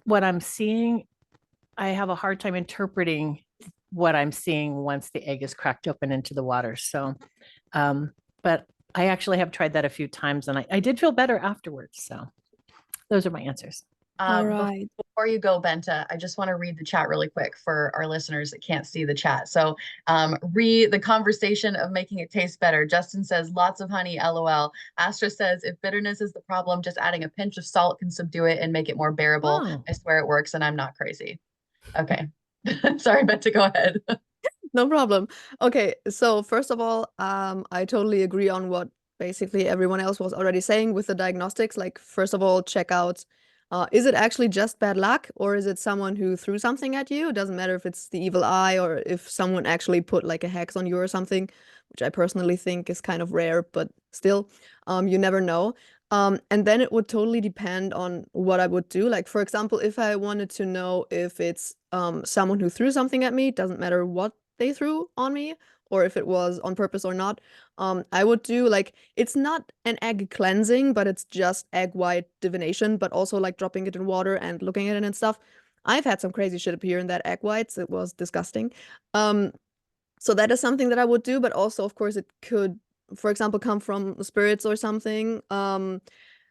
what I'm seeing. I have a hard time interpreting what I'm seeing once the egg is cracked open into the water. So, but I actually have tried that a few times and I did feel better afterwards. So those are my answers. All right. Before you go, Benta, I just want to read the chat really quick for our listeners that can't see the chat. So read the conversation of making it taste better. Justin says, lots of honey, LOL. Astra says, if bitterness is the problem, just adding a pinch of salt can subdue it and make it more bearable. Oh. I swear it works and I'm not crazy. Okay. Sorry, Benta, go ahead. No problem. Okay, so first of all, I totally agree on what basically everyone else was already saying with the diagnostics. Like, first of all, check out, is it actually just bad luck or is it someone who threw something at you? It doesn't matter if it's the evil eye or if someone actually put like a hex on you or something, which I personally think is kind of rare, but still, you never know. And then it would totally depend on what I would do. Like, for example, if I wanted to know if it's someone who threw something at me, it doesn't matter what they threw on me or if it was on purpose or not, I would do like, it's not an egg cleansing, but it's just egg white divination, but also like dropping it in water and looking at it and stuff. I've had some crazy shit appear in that egg whites. It was disgusting. So that is something that I would do, but also, of course, it could, for example, come from spirits or something.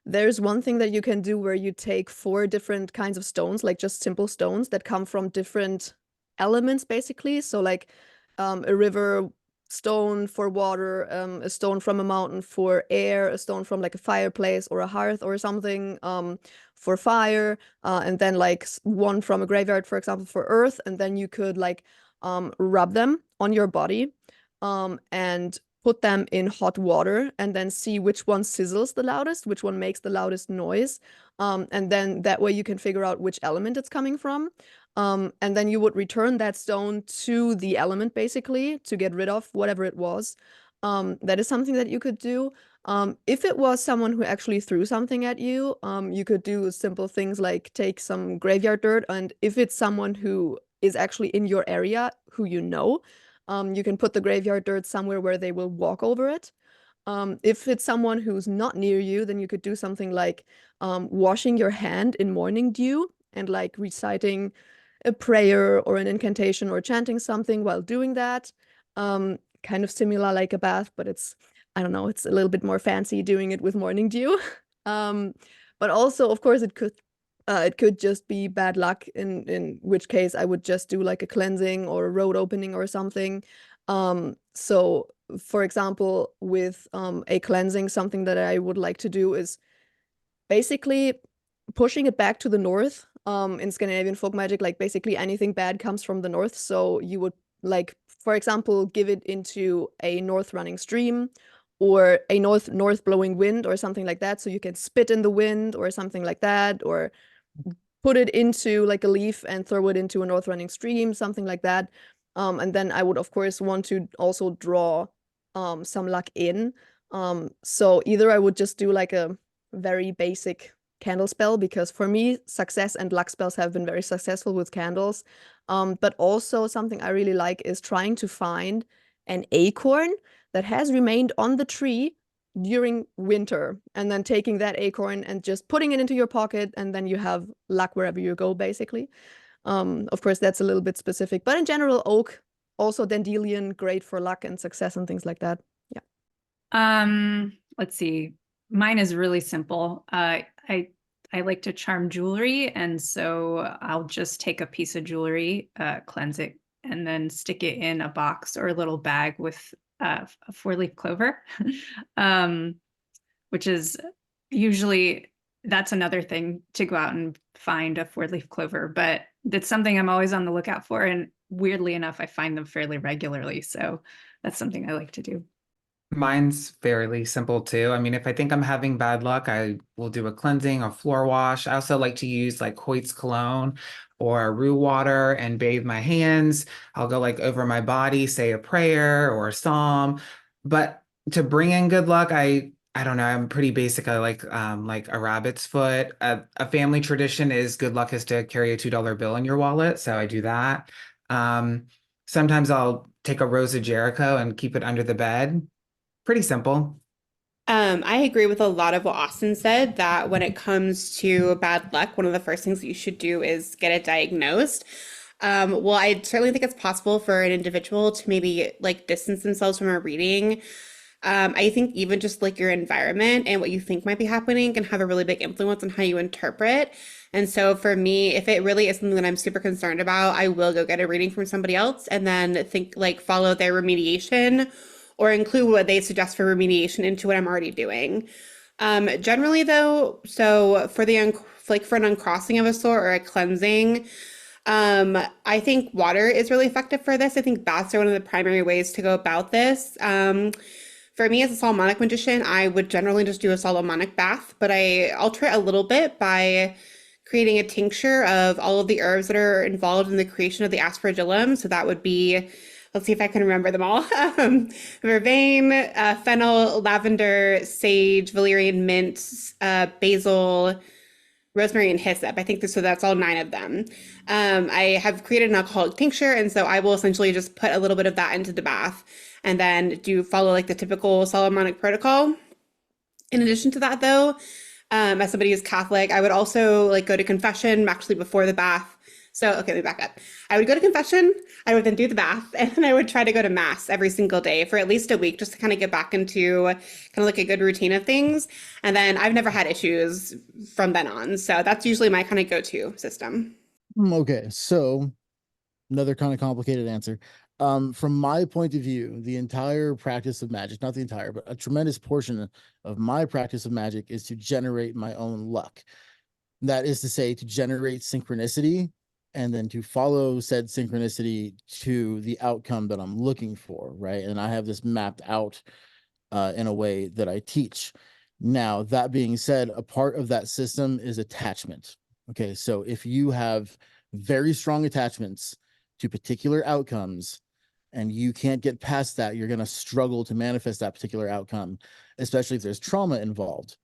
There's one thing that you can do where you take 4 different kinds of stones, like just simple stones that come from different elements, basically. So like a river stone for water, a stone from a mountain for air, a stone from like a fireplace or a hearth or something for fire, and then like one from a graveyard, for example, for earth. And then you could like rub them on your body and put them in hot water and then see which one sizzles the loudest, which one makes the loudest noise. And then that way you can figure out which element it's coming from. And then you would return that stone to the element basically to get rid of whatever it was. That is something that you could do. If it was someone who actually threw something at you, you could do simple things like take some graveyard dirt. And if it's someone who is actually in your area, who you know, you can put the graveyard dirt somewhere where they will walk over it. If it's someone who's not near you, then you could do something like washing your hand in morning dew and like reciting a prayer or an incantation or chanting something while doing that. Kind of similar like a bath, but it's I don't know, it's a little bit more fancy doing it with morning dew. But also, of course, it could just be bad luck, in which case I would just do like a cleansing or a road opening or something. So for example, with a cleansing, something that I would like to do is basically pushing it back to the north. In Scandinavian folk magic, like basically anything bad comes from the north. So you would, like, for example, give it into a north running stream or a north blowing wind or something like that. So you can spit in the wind or something like that, or put it into like a leaf and throw it into a north running stream, something like that. And then I would, of course, want to also draw some luck in. So either I would just do like a very basic candle spell, because for me, success and luck spells have been very successful with candles. But also something I really like is trying to find an acorn that has remained on the tree during winter, and then taking that acorn and just putting it into your pocket, and then you have luck wherever you go, basically. Of course, that's a little bit specific, but in general, oak, also dandelion, great for luck and success and things like that. Yeah. Let's see. Mine is really simple. I like to charm jewelry, and so I'll just take a piece of jewelry, cleanse it, and then stick it in a box or a little bag with a 4-leaf clover, which is usually, that's another thing, to go out and find a 4-leaf clover, but that's something I'm always on the lookout for, and weirdly enough, I find them fairly regularly, so that's something I like to do. Mine's fairly simple too. I mean, if I think I'm having bad luck, I will do a cleansing or floor wash. I also like to use like Hoyt's cologne or rue water and bathe my hands. I'll go like over my body, say a prayer or a psalm. But to bring in good luck, I don't know, I'm pretty basic. I like a rabbit's foot. A family tradition is good luck is to carry a $2 bill in your wallet, so I do that. Sometimes I'll take a rose of Jericho and keep it under the bed. Pretty simple. I agree with a lot of what Austin said, that when it comes to bad luck, one of the first things that you should do is get it diagnosed. Well, I certainly think it's possible for an individual to maybe like distance themselves from a reading. I think even just like your environment and what you think might be happening can have a really big influence on how you interpret. And so for me, if it really is something that I'm super concerned about, I will go get a reading from somebody else and then follow their remediation, or include what they suggest for remediation into what I'm already doing. Generally though, so for for an uncrossing of a sort or a cleansing, I think water is really effective for this. I think baths are one of the primary ways to go about this. For me as a Solomonic magician, I would generally just do a Solomonic bath, but I alter it a little bit by creating a tincture of all of the herbs that are involved in the creation of the aspergillum. So that would be, let's see if I can remember them all. Vervain, fennel, lavender, sage, valerian mint, basil, rosemary, and hyssop. I think that's all 9 of them. I have created an alcoholic tincture, and so I will essentially just put a little bit of that into the bath and then follow like the typical Solomonic protocol. In addition to that though, as somebody who's Catholic, I would also like go to confession actually before the bath. So, okay, let me back up. I would go to confession, I would then do the bath, and then I would try to go to mass every single day for at least a week, just to kind of get back into kind of like a good routine of things. And then I've never had issues from then on. So that's usually my kind of go-to system. Okay, so another kind of complicated answer. From my point of view, the entire practice of magic, not the entire, but a tremendous portion of my practice of magic is to generate my own luck. That is to say, to generate synchronicity and then to follow said synchronicity to the outcome that I'm looking for, right? And I have this mapped out in a way that I teach. Now, that being said, a part of that system is attachment. Okay, so if you have very strong attachments to particular outcomes and you can't get past that, you're going to struggle to manifest that particular outcome, especially if there's trauma involved.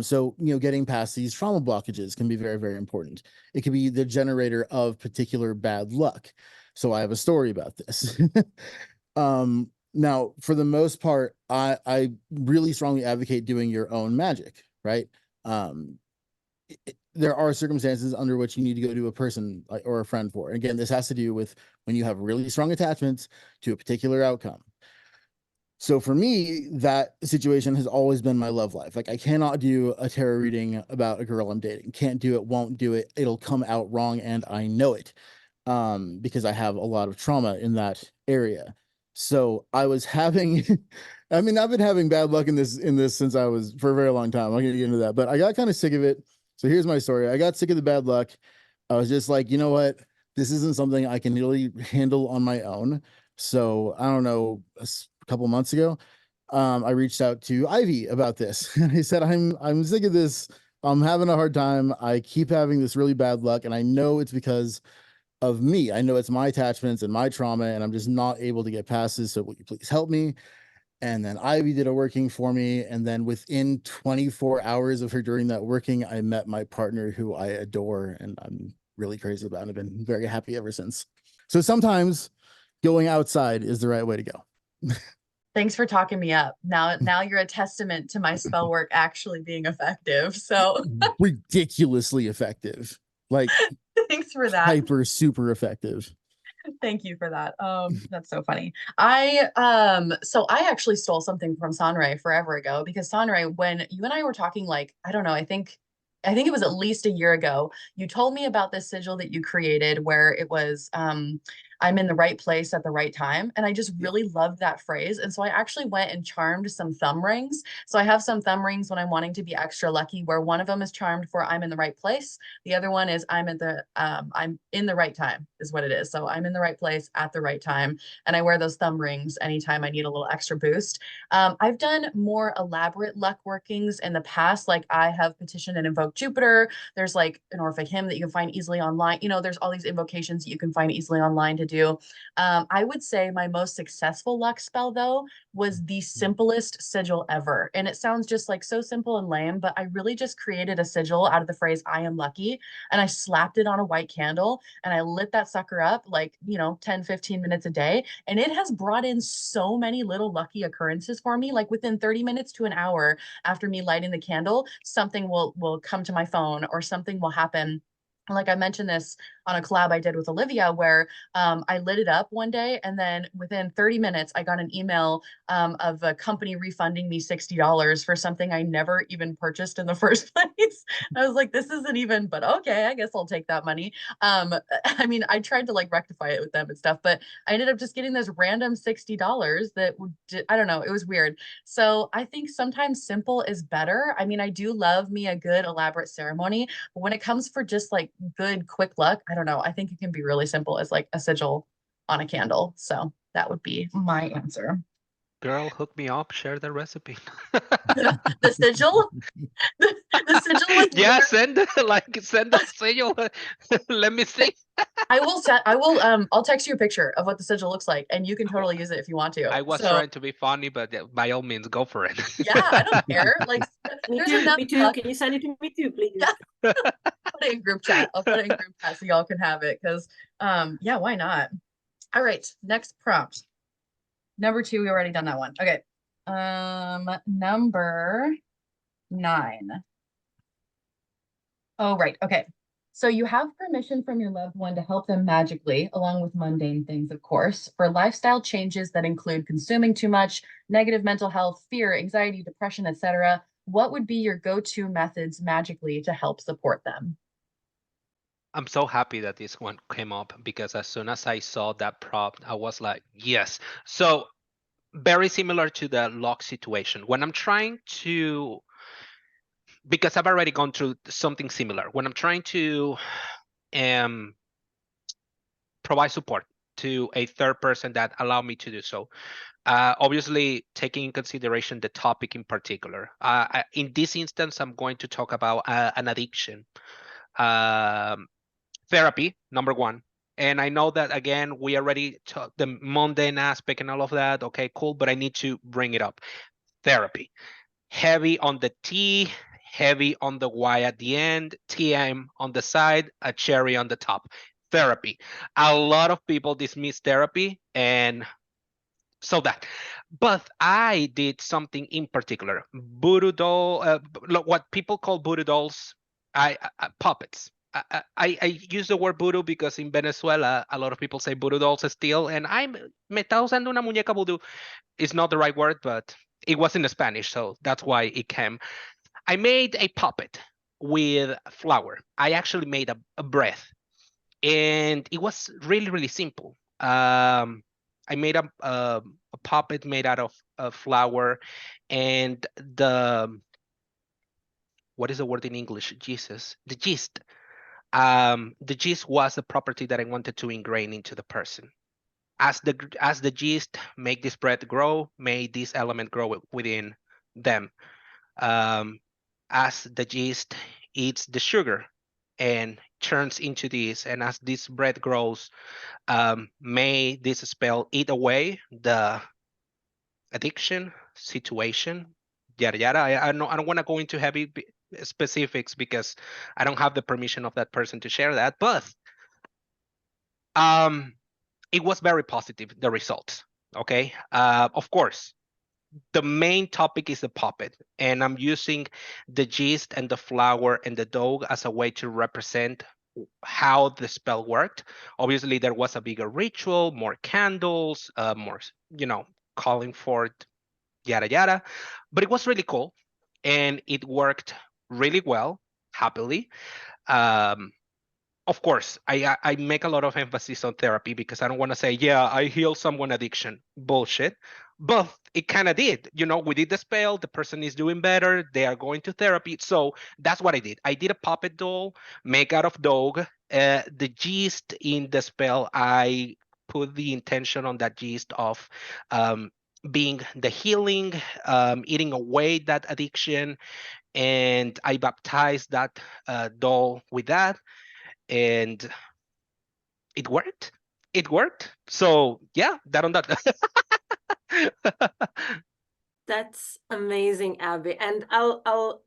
So, getting past these trauma blockages can be very, very important. It can be the generator of particular bad luck. So I have a story about this. Now, for the most part, I really strongly advocate doing your own magic, right? There are circumstances under which you need to go to a person or a friend for. And again, this has to do with when you have really strong attachments to a particular outcome. So for me, that situation has always been my love life. Like I cannot do a tarot reading about a girl I'm dating. Can't do it, won't do it. It'll come out wrong and I know it. Because I have a lot of trauma in that area. So I was having I mean, I've been having bad luck in this since I was for a very long time. I'm gonna get into that, but I got kind of sick of it. So here's my story. I got sick of the bad luck. I was just like, you know what? This isn't something I can really handle on my own. So I don't know, a couple months ago, I reached out to Ivy about this. I said, I'm sick of this. I'm having a hard time. I keep having this really bad luck, and I know it's because of me. I know it's my attachments and my trauma, and I'm just not able to get past this. So will you please help me? And then Ivy did a working for me. And then within 24 hours of her doing that working, I met my partner who I adore and I'm really crazy about. I've been very happy ever since. So sometimes going outside is the right way to go. Thanks for talking me up. Now you're a testament to my spell work actually being effective. So ridiculously effective. Like thanks for that. Hyper super effective. Thank you for that. That's so funny. So I actually stole something from Sanhre forever ago because Sanhre, when you and I were talking, like, I don't know, I think it was at least a year ago, you told me about this sigil that you created where it was I'm in the right place at the right time. And I just really loved that phrase. And so I actually went and charmed some thumb rings. So I have some thumb rings when I'm wanting to be extra lucky, where one of them is charmed for I'm in the right place. The other one is I'm in the right time is what it is. So I'm in the right place at the right time. And I wear those thumb rings anytime I need a little extra boost. I've done more elaborate luck workings in the past. Like I have petitioned and invoked Jupiter. There's like an Orphic hymn that you can find easily online. You know, there's all these invocations that you can find easily online to do. I would say my most successful luck spell though was the simplest sigil ever. And it sounds just like so simple and lame, but I really just created a sigil out of the phrase I am lucky. And I slapped it on a white candle and I lit that sucker up like, 10, 15 minutes a day. And it has brought in so many little lucky occurrences for me. Like within 30 minutes to an hour after me lighting the candle, something will come to my phone or something will happen. Like I mentioned this on a collab I did with Olivia where I lit it up one day and then within 30 minutes I got an email of a company refunding me $60 for something I never even purchased in the first place. I was like, this isn't even, but okay, I guess I'll take that money. I mean, I tried to like rectify it with them and stuff, but I ended up just getting this random $60 that I don't know, it was weird. So I think sometimes simple is better. I mean, I do love me a good elaborate ceremony, but when it comes for just like good quick luck, I don't know, I think it can be really simple as like a sigil on a candle. So that would be my answer. Girl, hook me up, share the recipe. The sigil? The sigil with yeah, send the sigil. Let me see. I'll text you a picture of what the sigil looks like and you can totally use it if you want to. I was trying to be funny, but by all means go for it. Yeah, I don't care. Like me too. Can you send it to me too, please? Yeah. Put it in group chat. I'll put it in group chat so y'all can have it because yeah, why not? All right, next prompt. Number 2, we already done that one. Okay. Number 9. Oh, right. Okay. So you have permission from your loved one to help them magically, along with mundane things, of course, for lifestyle changes that include consuming too much, negative mental health, fear, anxiety, depression, etc. What would be your go-to methods magically to help support them? I'm so happy that this one came up because as soon as I saw that prompt, I was like, yes. So very similar to the lock situation. When I'm trying to, because I've already gone through something similar, when I'm trying to provide support to a third person that allow me to do so, obviously taking in consideration the topic in particular. In this instance, I'm going to talk about an addiction. Therapy, number 1. And I know that, again, we already talked the mundane aspect and all of that. Okay, cool. But I need to bring it up. Therapy. Heavy on the T, heavy on the Y at the end, TM on the side, a cherry on the top. Therapy. A lot of people dismiss therapy and so that. But I did something in particular. Voodoo doll, what people call voodoo dolls, puppets. I use the word voodoo because in Venezuela, a lot of people say voodoo dolls steal, and me está usando una muñeca voodoo. It's not the right word, but it was in Spanish, so that's why it came. I made a puppet with flour. I actually made a breath, and it was really, really simple. I made a puppet made out of flour, and what is the word in English? Jesus, the gist. The gist was the property that I wanted to ingrain into the person. As the gist make this bread grow, may this element grow within them. As the gist eats the sugar and turns into this, and as this bread grows, may this spell eat away the addiction situation, yada yada. I don't want to go into heavy specifics because I don't have the permission of that person to share that, but it was very positive, the results. Okay. Of course, the main topic is the puppet, and I'm using the gist and the flower and the dough as a way to represent how the spell worked. Obviously, there was a bigger ritual, more candles, more, calling forth yada yada, but it was really cool, and it worked really well, happily. Of course, I make a lot of emphasis on therapy because I don't want to say, yeah, I heal someone addiction. Bullshit. But it kind of did. We did the spell. The person is doing better. They are going to therapy. So that's what I did. I did a puppet doll, make out of dog. The gist in the spell, I put the intention on that gist of being the healing, eating away that addiction. And I baptized that doll with that. And it worked. So yeah, that on that. That's amazing, Abby. And I'll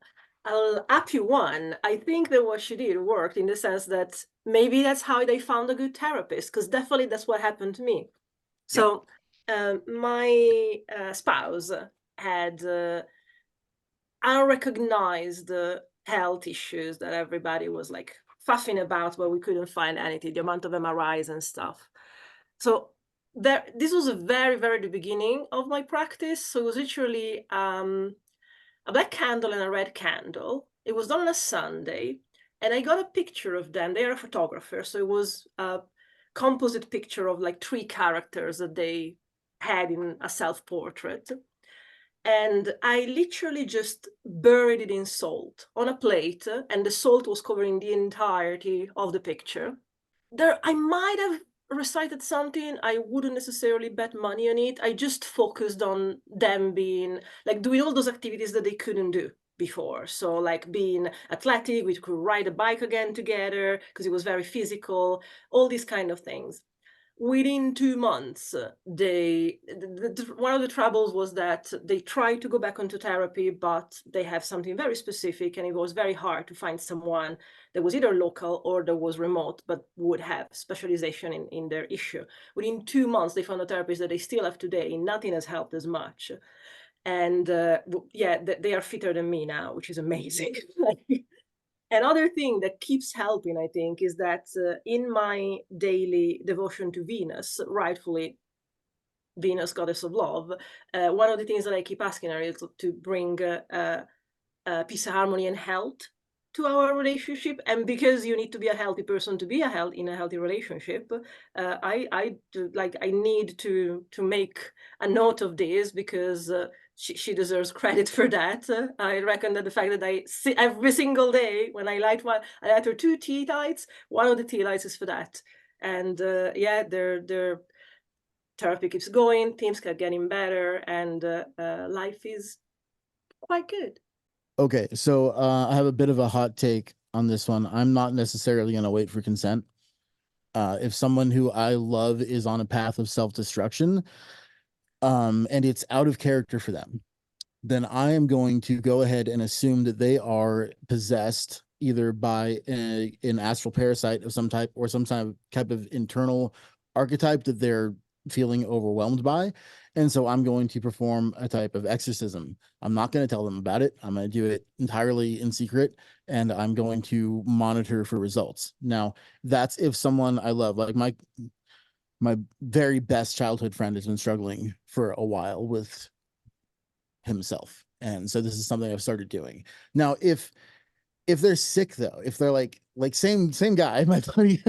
up you one. I think that what she did worked in the sense that maybe that's how they found a good therapist, because definitely that's what happened to me. So my spouse had unrecognized health issues that everybody was like faffing about, but we couldn't find anything, the amount of MRIs and stuff. So this was a very, very the beginning of my practice. So it was literally a black candle and a red candle. It was done on a Sunday, and I got a picture of them. They are a photographer, so it was a composite picture of like 3 characters that they had in a self-portrait. And I literally just buried it in salt on a plate, and the salt was covering the entirety of the picture. I might have recited something. I wouldn't necessarily bet money on it. I just focused on them being like doing all those activities that they couldn't do before. So like being athletic, we could ride a bike again together because it was very physical, all these kind of things. Within 2 months, one of the troubles was that they tried to go back onto therapy, but they have something very specific, and it was very hard to find someone that was either local or that was remote, but would have specialization in their issue. Within 2 months, they found a therapist that they still have today. Nothing has helped as much. And they are fitter than me now, which is amazing. Another thing that keeps helping, I think, is that in my daily devotion to Venus, rightfully Venus, goddess of love, one of the things that I keep asking her is to bring peace, harmony, and health to our relationship. And because you need to be a healthy person to be in a healthy relationship, I need to make a note of this, because she deserves credit for that. I reckon that the fact that I see every single day when I light her 2 tea lights, one of the tea lights is for that. And their therapy keeps going, things keep getting better, and life is quite good. Okay, so I have a bit of a hot take on this one. I'm not necessarily going to wait for consent. If someone who I love is on a path of self-destruction, and it's out of character for them, then I am going to go ahead and assume that they are possessed either by an astral parasite of some type, or some type of internal archetype that they're feeling overwhelmed by. And so I'm going to perform a type of exorcism. I'm not going to tell them about it. I'm going to do it entirely in secret, and I'm going to monitor for results. Now, that's if someone I love, like my very best childhood friend, has been struggling for a while with himself. And so this is something I've started doing. Now, if they're sick though, if they're like same guy, my buddy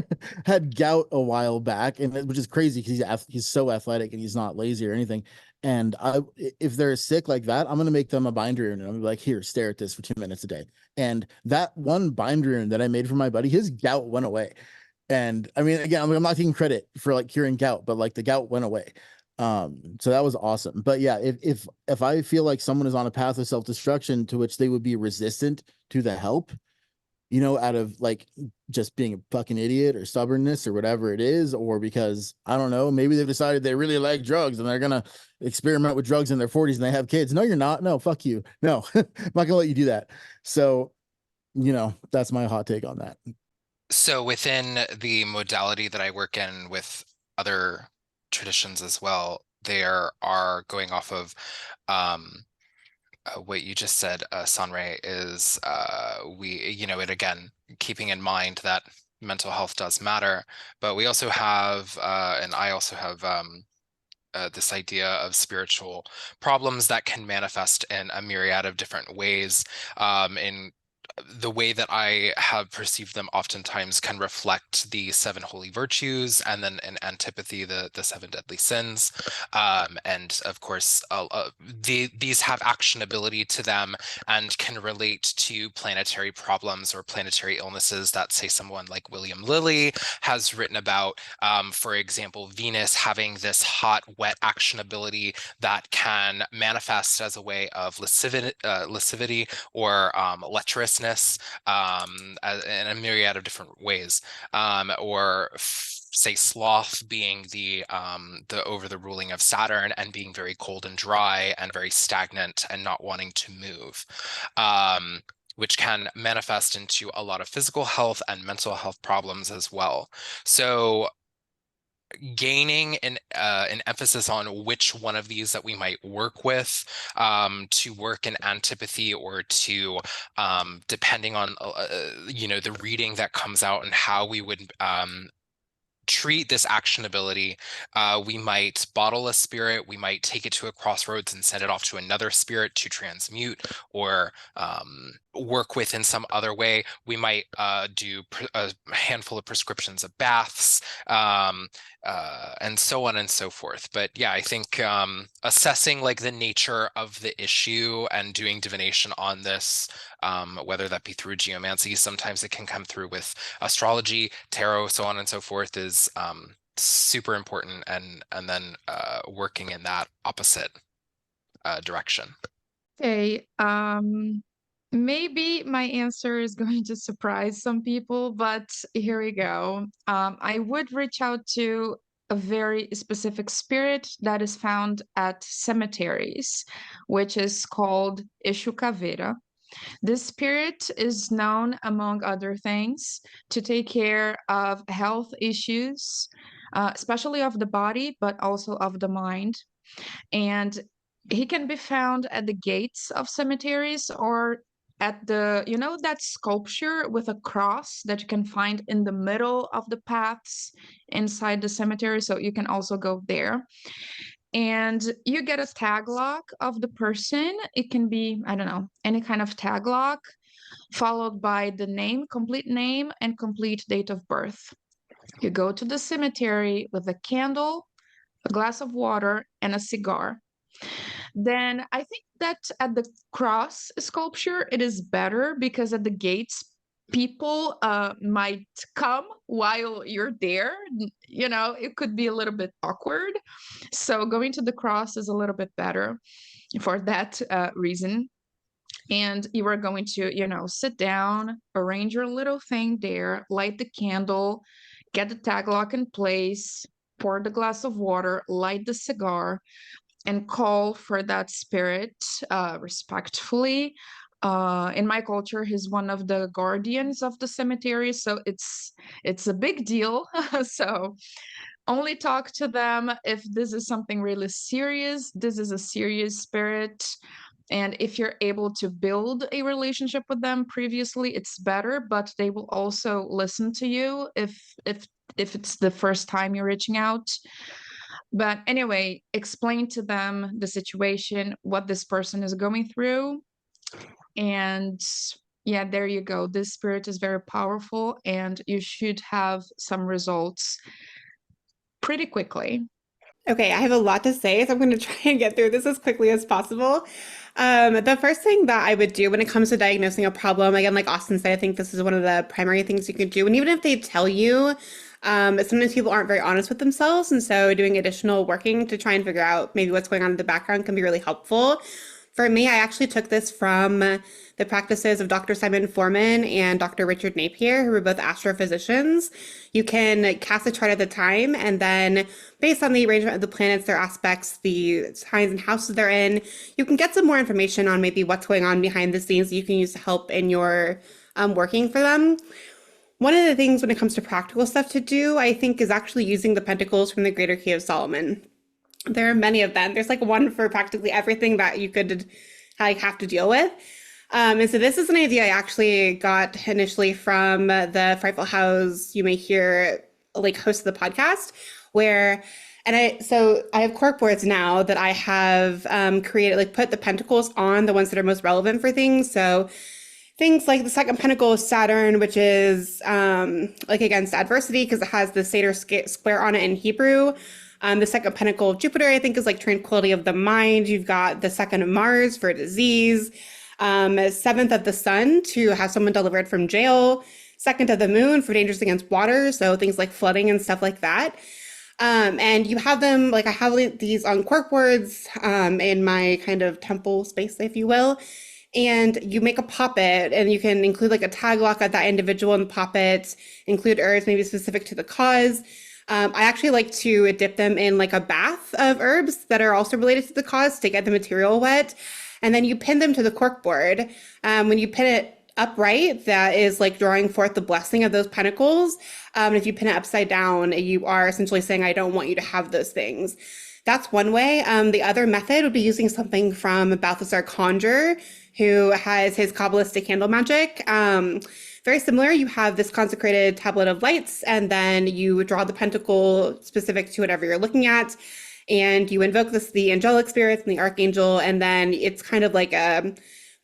had gout a while back, and which is crazy because he's so athletic and he's not lazy or anything. And if they're sick like that, I'm gonna make them a bind rune, and I'm gonna be like, here, stare at this for 2 minutes a day. And that one bind rune that I made for my buddy, his gout went away. And I mean, again, I'm not taking credit for like curing gout, but like the gout went away. So that was awesome. But yeah, if I feel like someone is on a path of self-destruction to which they would be resistant to the help, out of like just being a fucking idiot or stubbornness or whatever it is, or because I don't know, maybe they've decided they really like drugs and they're gonna experiment with drugs in their 40s and they have kids. No, you're not. No, fuck you. No, I'm not gonna let you do that. So, that's my hot take on that. So within the modality that I work in with other traditions as well, there are going off of what you just said, Sanhre, is and again, keeping in mind that mental health does matter, but we also have, and I also have this idea of spiritual problems that can manifest in a myriad of different ways. In the way that I have perceived them oftentimes can reflect the 7 holy virtues, and then in antipathy, the 7 deadly sins. And of course, these have actionability to them and can relate to planetary problems or planetary illnesses that, say, someone like William Lilly has written about. For example, Venus having this hot, wet actionability that can manifest as a way of lascivity or lecherousness, in a myriad of different ways, or say sloth being the over the ruling of Saturn and being very cold and dry and very stagnant and not wanting to move, which can manifest into a lot of physical health and mental health problems as well. So gaining an emphasis on which one of these that we might work with, to work in antipathy, or to depending on the reading that comes out and how we would treat this actionability. We might bottle a spirit, we might take it to a crossroads and send it off to another spirit to transmute, or work with in some other way. We might do a handful of prescriptions of baths, and so on and so forth. But yeah, I think assessing like the nature of the issue and doing divination on this, whether that be through geomancy, sometimes it can come through with astrology, tarot, so on and so forth, is super important, and then working in that opposite direction. Okay, maybe my answer is going to surprise some people, but here we go. I would reach out to a very specific spirit that is found at cemeteries, which is called Ysha. This spirit is known, among other things, to take care of health issues, especially of the body, but also of the mind. And he can be found at the gates of cemeteries, or at the, that sculpture with a cross that you can find in the middle of the paths inside the cemetery. So you can also go there. And you get a tag lock of the person. It can be, I don't know, any kind of tag lock, followed by the name, complete name, and complete date of birth. You go to the cemetery with a candle, a glass of water, and a cigar. Then I think that at the cross sculpture, it is better, because at the gates, people might come while you're there. It could be a little bit awkward. So going to the cross is a little bit better for that reason. And you are going to, sit down, arrange your little thing there, light the candle, get the tag lock in place, pour the glass of water, light the cigar, and call for that spirit respectfully. In my culture, he's one of the guardians of the cemetery, so it's a big deal. So only talk to them if this is something really serious. This is a serious spirit. And if you're able to build a relationship with them previously, it's better, but they will also listen to you if it's the first time you're reaching out. But anyway, explain to them the situation, what this person is going through. And yeah, there you go. This spirit is very powerful and you should have some results pretty quickly. Okay, I have a lot to say, so I'm going to try and get through this as quickly as possible. The first thing that I would do when it comes to diagnosing a problem, again, like Austin said, I think this is one of the primary things you can do. And even if they tell you, sometimes people aren't very honest with themselves. And so doing additional working to try and figure out maybe what's going on in the background can be really helpful. For me, I actually took this from the practices of Dr. Simon Foreman and Dr. Richard Napier, who were both astrophysicians. You can cast a chart at the time, and then based on the arrangement of the planets, their aspects, the signs and houses they're in, you can get some more information on maybe what's going on behind the scenes that you can use to help in your working for them. One of the things when it comes to practical stuff to do, I think, is actually using the pentacles from the Greater Key of Solomon. There are many of them. There's like one for practically everything that you could have to deal with. And so this is an idea I actually got initially from the Frightful House You May Hear, like, host of the podcast, where, and I have cork boards now that I have created, like put the pentacles on the ones that are most relevant for things. So things like the second pentacle is Saturn, which is like against adversity because it has the Seder square on it in Hebrew. The second pentacle of Jupiter, I think, is like tranquility of the mind. You've got the second of Mars for disease. Seventh of the sun to have someone delivered from jail. Second of the moon for dangers against water. So things like flooding and stuff like that. And you have them, like I have these on cork boards in my kind of temple space, if you will. And you make a poppet and you can include like a tag lock at that individual in the poppet, include herbs maybe specific to the cause. I actually like to dip them in like a bath of herbs that are also related to the cause to get the material wet. And then you pin them to the cork board. When you pin it upright, that is like drawing forth the blessing of those pentacles. And if you pin it upside down, you are essentially saying, I don't want you to have those things. That's one way. The other method would be using something from Balthasar Conjure, who has his Kabbalistic candle magic. Very similar, you have this consecrated tablet of lights, and then you draw the pentacle specific to whatever you're looking at, and you invoke the angelic spirits and the archangel, and then it's kind of like a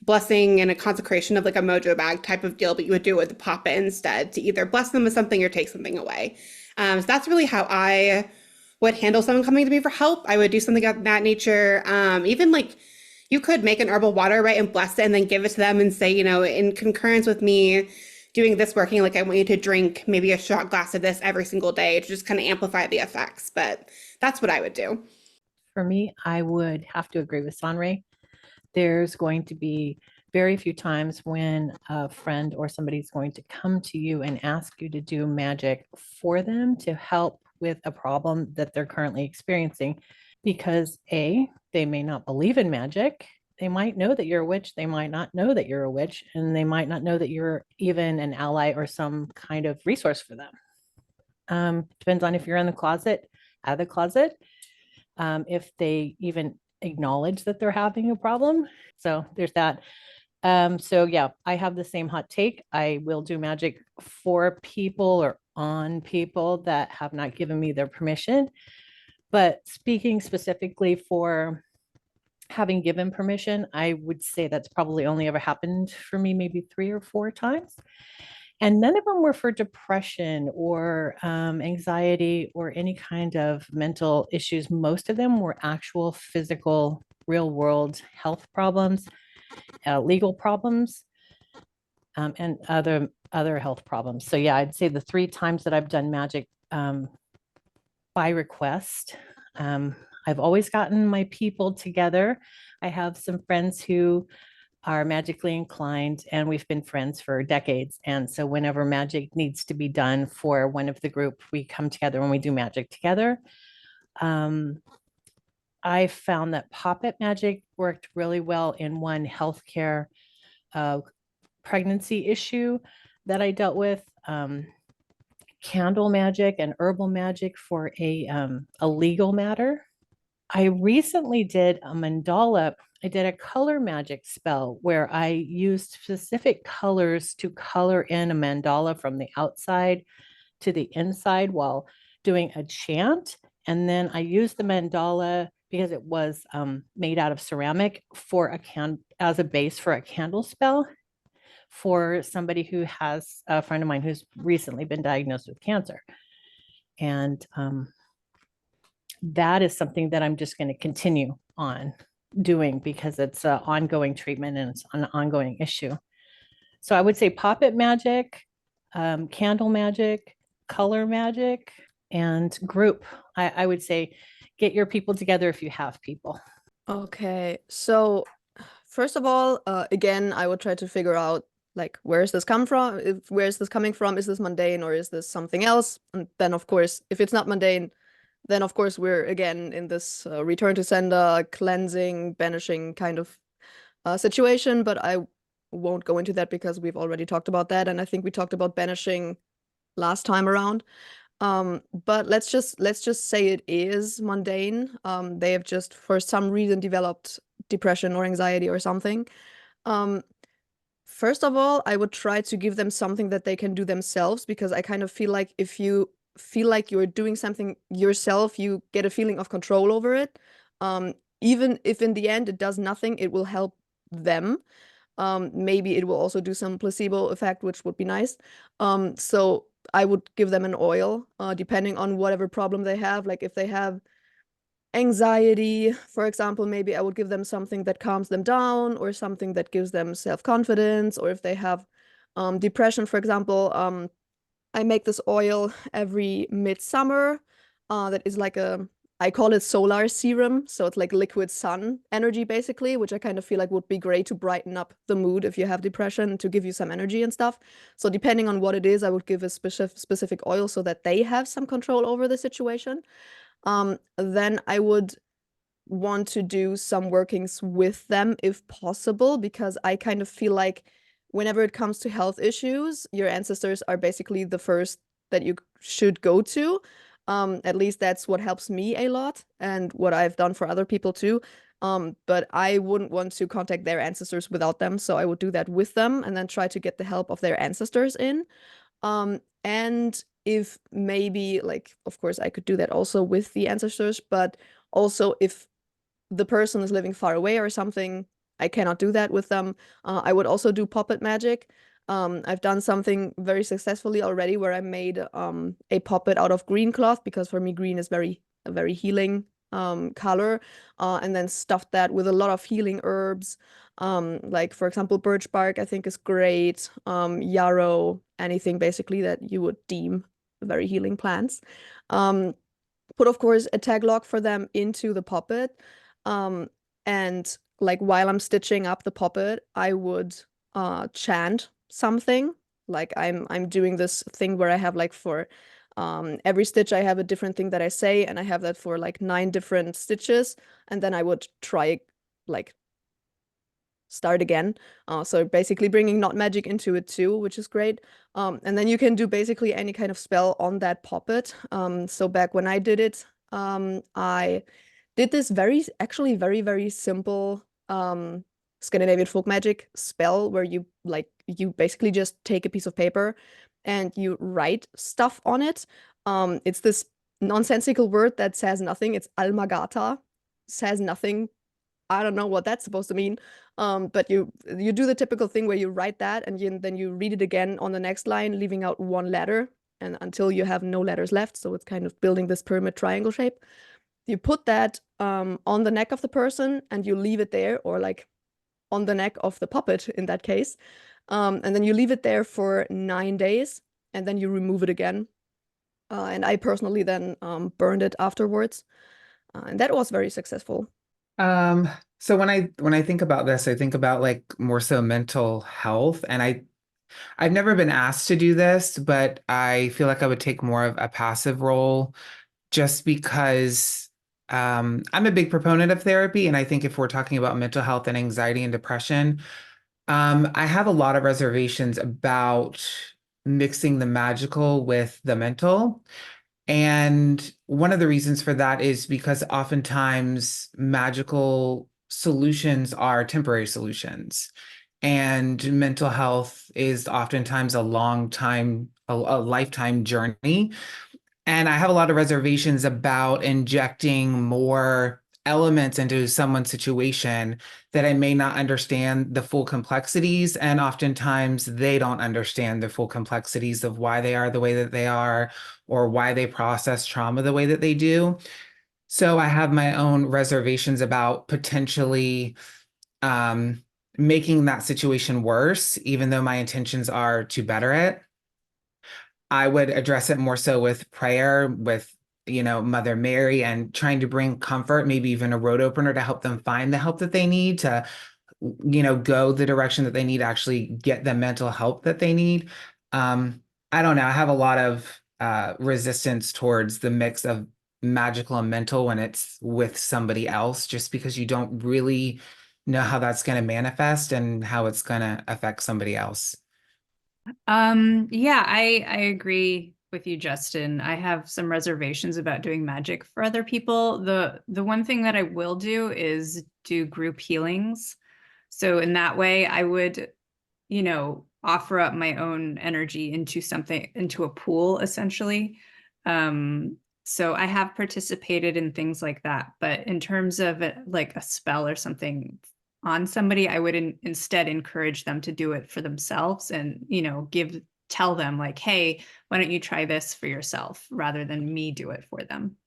blessing and a consecration of like a mojo bag type of deal, but you would do it with the poppet instead to either bless them with something or take something away. So that's really how I would handle someone coming to me for help. I would do something of that nature. Even like you could make an herbal water, right, and bless it and then give it to them and say, you know, in concurrence with me doing this working, like I want you to drink maybe a shot glass of this every single day to just kind of amplify the effects. But that's what I would do. For me, I would have to agree with Sanhre. There's going to be very few times when a friend or somebody's going to come to you and ask you to do magic for them to help with a problem that they're currently experiencing, because A, they may not believe in magic. They might know that you're a witch. They might not know that you're a witch, and they might not know that you're even an ally or some kind of resource for them. Depends on if you're in the closet, out of the closet, if they even acknowledge that they're having a problem. So there's that. So yeah, I have the same hot take. I will do magic for people or on people that have not given me their permission. But speaking specifically for having given permission, I would say that's probably only ever happened for me maybe 3 or 4 times. And none of them were for depression or anxiety or any kind of mental issues. Most of them were actual physical, real world health problems, legal problems, and other health problems. So yeah, I'd say the 3 times that I've done magic by request, I've always gotten my people together. I have some friends who are magically inclined, and we've been friends for decades. And so whenever magic needs to be done for one of the group, we come together and we do magic together. I found that poppet magic worked really well in one healthcare pregnancy issue that I dealt with. candle magic and herbal magic for a legal matter. I recently did a mandala. I did a color magic spell where I used specific colors to color in a mandala from the outside to the inside while doing a chant. And then I used the mandala because it was made out of ceramic for as a base for a candle spell for somebody who has a friend of mine who's recently been diagnosed with cancer. And that is something that I'm just going to continue on doing because it's an ongoing treatment and it's an ongoing issue. So I would say puppet magic, candle magic, color magic, and group. I would say get your people together if you have people. Okay, so first of all, again, I would try to figure out like where is this come from? Where is this coming from? Is this mundane or is this something else? And then, of course, if it's not mundane, then of course we're again in this return to sender, cleansing, banishing kind of situation. But I won't go into that because we've already talked about that, and I think we talked about banishing last time around. But let's just say it is mundane. They have just for some reason developed depression or anxiety or something. First of all, I would try to give them something that they can do themselves, because I kind of feel like if you feel like you're doing something yourself, you get a feeling of control over it. Even if in the end it does nothing, it will help them. Maybe it will also do some placebo effect, which would be nice. So I would give them an oil, depending on whatever problem they have. Like if they have anxiety, for example, maybe I would give them something that calms them down or something that gives them self-confidence. Or if they have depression, for example, I make this oil every midsummer. That is like I call it solar serum. So it's like liquid sun energy, basically, which I kind of feel like would be great to brighten up the mood if you have depression, to give you some energy and stuff. So depending on what it is, I would give a specific oil so that they have some control over the situation. Then I would want to do some workings with them if possible, because I kind of feel like whenever it comes to health issues, your ancestors are basically the first that you should go to. At least that's what helps me a lot and what I've done for other people too. But I wouldn't want to contact their ancestors without them. So I would do that with them and then try to get the help of their ancestors in. And if maybe, like, of course, I could do that also with the ancestors, but also if the person is living far away or something, I cannot do that with them. I would also do puppet magic. I've done something very successfully already where I made a puppet out of green cloth, because for me green is a very healing color, and then stuffed that with a lot of healing herbs. Like for example, birch bark I think is great, yarrow, anything basically that you would deem very healing plants. Put of course a tag lock for them into the puppet, and like while I'm stitching up the puppet, I would chant something. Like I'm doing this thing where I have like for every stitch I have a different thing that I say, and I have that for like 9 different stitches, and then I would try like start again. So basically bringing not magic into it too, which is great. And then you can do basically any kind of spell on that puppet. So back when I did it, I did this actually very simple Scandinavian folk magic spell where you basically just take a piece of paper and you write stuff on it. It's this nonsensical word that says nothing. It's almagata, says nothing. I don't know what that's supposed to mean. But you do the typical thing where you write that and then you read it again on the next line, leaving out 1 letter, and until you have no letters left. So it's kind of building this pyramid triangle shape. You put that on the neck of the person and you leave it there, or like on the neck of the puppet in that case. And then you leave it there for 9 days and then you remove it again. And I personally then burned it afterwards. And that was very successful. So when I think about this, I think about like more so mental health, and I've never been asked to do this, but I feel like I would take more of a passive role just because I'm a big proponent of therapy. And I think if we're talking about mental health and anxiety and depression, I have a lot of reservations about mixing the magical with the mental. And one of the reasons for that is because oftentimes magical solutions are temporary solutions. And mental health is oftentimes a a lifetime journey. And I have a lot of reservations about injecting more elements into someone's situation that I may not understand the full complexities. And oftentimes they don't understand the full complexities of why they are the way that they are or why they process trauma the way that they do. So I have my own reservations about potentially making that situation worse, even though my intentions are to better it. I would address it more so with prayer, with, Mother Mary, and trying to bring comfort, maybe even a road opener to help them find the help that they need to, go the direction that they need to actually get the mental help that they need. I don't know. I have a lot of resistance towards the mix of magical and mental when it's with somebody else, just because you don't really know how that's going to manifest and how it's going to affect somebody else. Yeah, I agree with you, Justin. I have some reservations about doing magic for other people. The one thing that I will do is do group healings. So in that way, I would, offer up my own energy into a pool, essentially. So I have participated in things like that, but in terms of like a spell or something on somebody, I would instead encourage them to do it for themselves and, tell them like, hey, why don't you try this for yourself rather than me do it for them.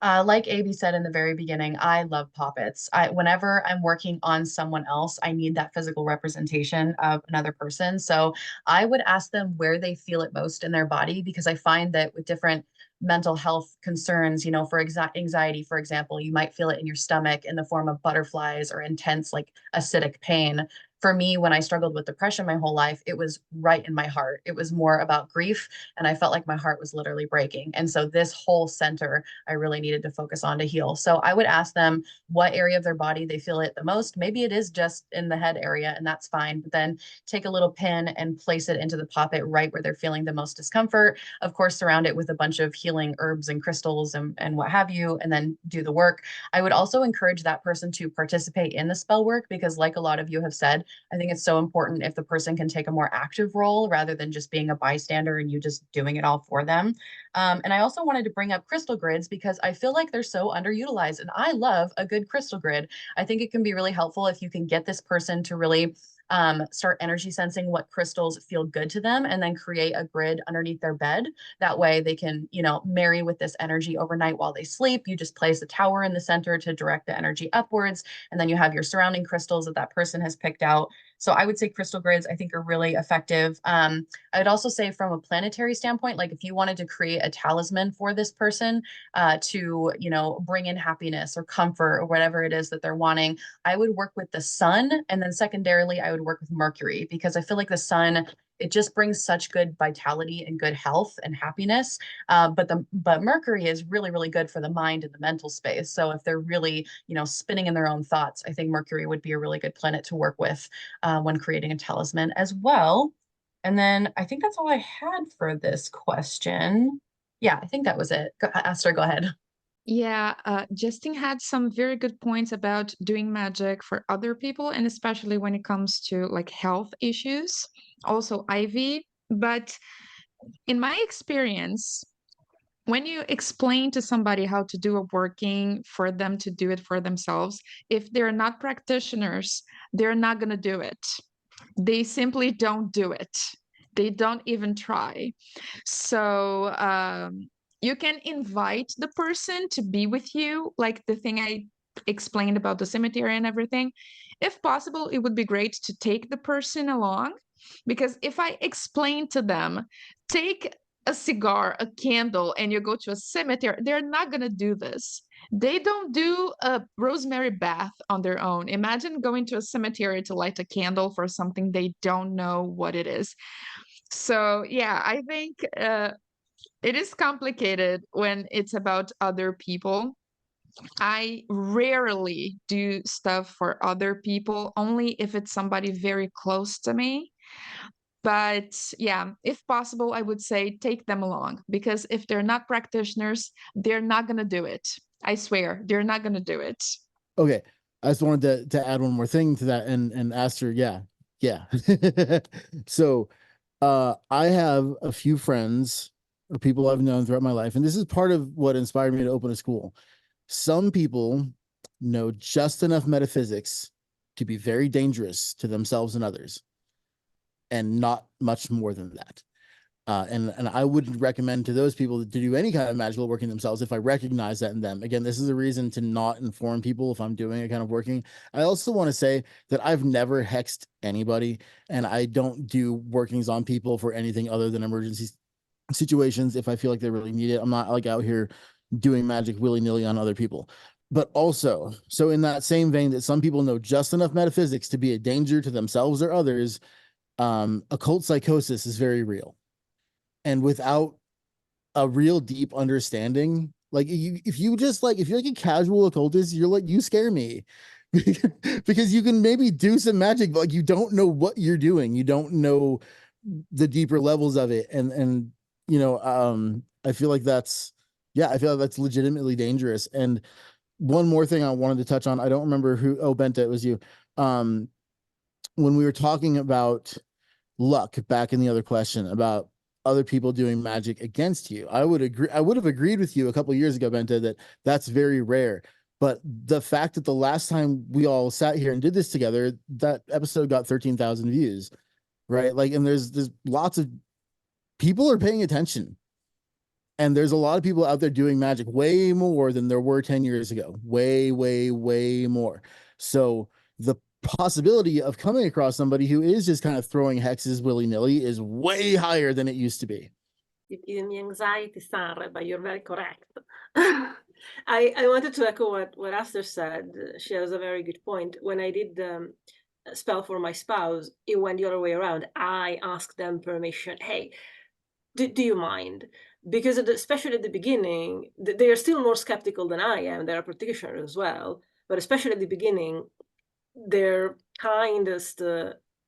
Like AB said in the very beginning, I love poppets. Whenever I'm working on someone else, I need that physical representation of another person. So I would ask them where they feel it most in their body, because I find that with different mental health concerns, for anxiety, for example, you might feel it in your stomach in the form of butterflies or intense, like acidic pain. For me, when I struggled with depression my whole life, it was right in my heart. It was more about grief, and I felt like my heart was literally breaking. And so this whole center, I really needed to focus on to heal. So I would ask them what area of their body they feel it the most. Maybe it is just in the head area, and that's fine. But then take a little pin and place it into the poppet right where they're feeling the most discomfort. Of course, surround it with a bunch of healing herbs and crystals and what have you, and then do the work. I would also encourage that person to participate in the spell work, because like a lot of you have said, I think it's so important if the person can take a more active role rather than just being a bystander and you just doing it all for them. And I also wanted to bring up crystal grids because I feel like they're so underutilized, and I love a good crystal grid. I think it can be really helpful if you can get this person to really start energy sensing what crystals feel good to them, and then create a grid underneath their bed. That way they can, marry with this energy overnight while they sleep. You just place a tower in the center to direct the energy upwards, and then you have your surrounding crystals that person has picked out. So I would say crystal grids, I think, are really effective. I would also say from a planetary standpoint, like if you wanted to create a talisman for this person to, bring in happiness or comfort or whatever it is that they're wanting, I would work with the sun. And then secondarily, I would work with Mercury, because I feel like the sun, it just brings such good vitality and good health and happiness. But Mercury is really, really good for the mind and the mental space. So if they're really, spinning in their own thoughts, I think Mercury would be a really good planet to work with when creating a talisman as well. And then I think that's all I had for this question. Yeah, I think that was it. Aster, go ahead. Yeah, Justin had some very good points about doing magic for other people, and especially when it comes to like health issues, also Ivy. But in my experience, when you explain to somebody how to do a working for them to do it for themselves, if they're not practitioners, they're not going to do it. They simply don't do it. They don't even try. So you can invite the person to be with you, like the thing I explained about the cemetery and everything. If possible, it would be great to take the person along, because if I explain to them, take a cigar, a candle, and you go to a cemetery, they're not going to do this. They don't do a rosemary bath on their own. Imagine going to a cemetery to light a candle for something they don't know what it is. So yeah, I think it is complicated when it's about other people. I rarely do stuff for other people, only if it's somebody very close to me. But yeah, if possible, I would say take them along, because if they're not practitioners, they're not going to do it. I swear, they're not going to do it. Okay. I just wanted to add one more thing to that, and Aster, yeah. So I have a few friends or people I've known throughout my life, and this is part of what inspired me to open a school. Some people know just enough metaphysics to be very dangerous to themselves and others, and not much more than that. And I wouldn't recommend to those people to do any kind of magical working themselves if I recognize that in them. Again, this is a reason to not inform people if I'm doing a kind of working. I also want to say that I've never hexed anybody, and I don't do workings on people for anything other than emergency situations if I feel like they really need it. I'm not like out here doing magic willy-nilly on other people. But also, so in that same vein that some people know just enough metaphysics to be a danger to themselves or others, occult psychosis is very real. And without a real deep understanding, like if you're like a casual occultist, you're like, you scare me because you can maybe do some magic, but like you don't know what you're doing. You don't know the deeper levels of it. And I feel like that's legitimately dangerous. And one more thing I wanted to touch on, I don't remember who, Benta, it was you. When we were talking about luck back in the other question about other people doing magic against you, I would have agreed with you a couple of years ago, Benta, that that's very rare. But the fact that the last time we all sat here and did this together, that episode got 13,000 views, right? Like, and there's lots of people are paying attention, and there's a lot of people out there doing magic way more than there were 10 years ago, way more. So the possibility of coming across somebody who is just kind of throwing hexes willy-nilly is way higher than it used to be. You give me anxiety, Sanhre, but you're very correct. I wanted to echo what Aster said. She has a very good point. When I did the spell for my spouse, it went the other way around. I asked them permission. Hey, do you mind? Because especially at the beginning, they are still more skeptical than I am. They're practitioners as well. But especially at the beginning, their kindest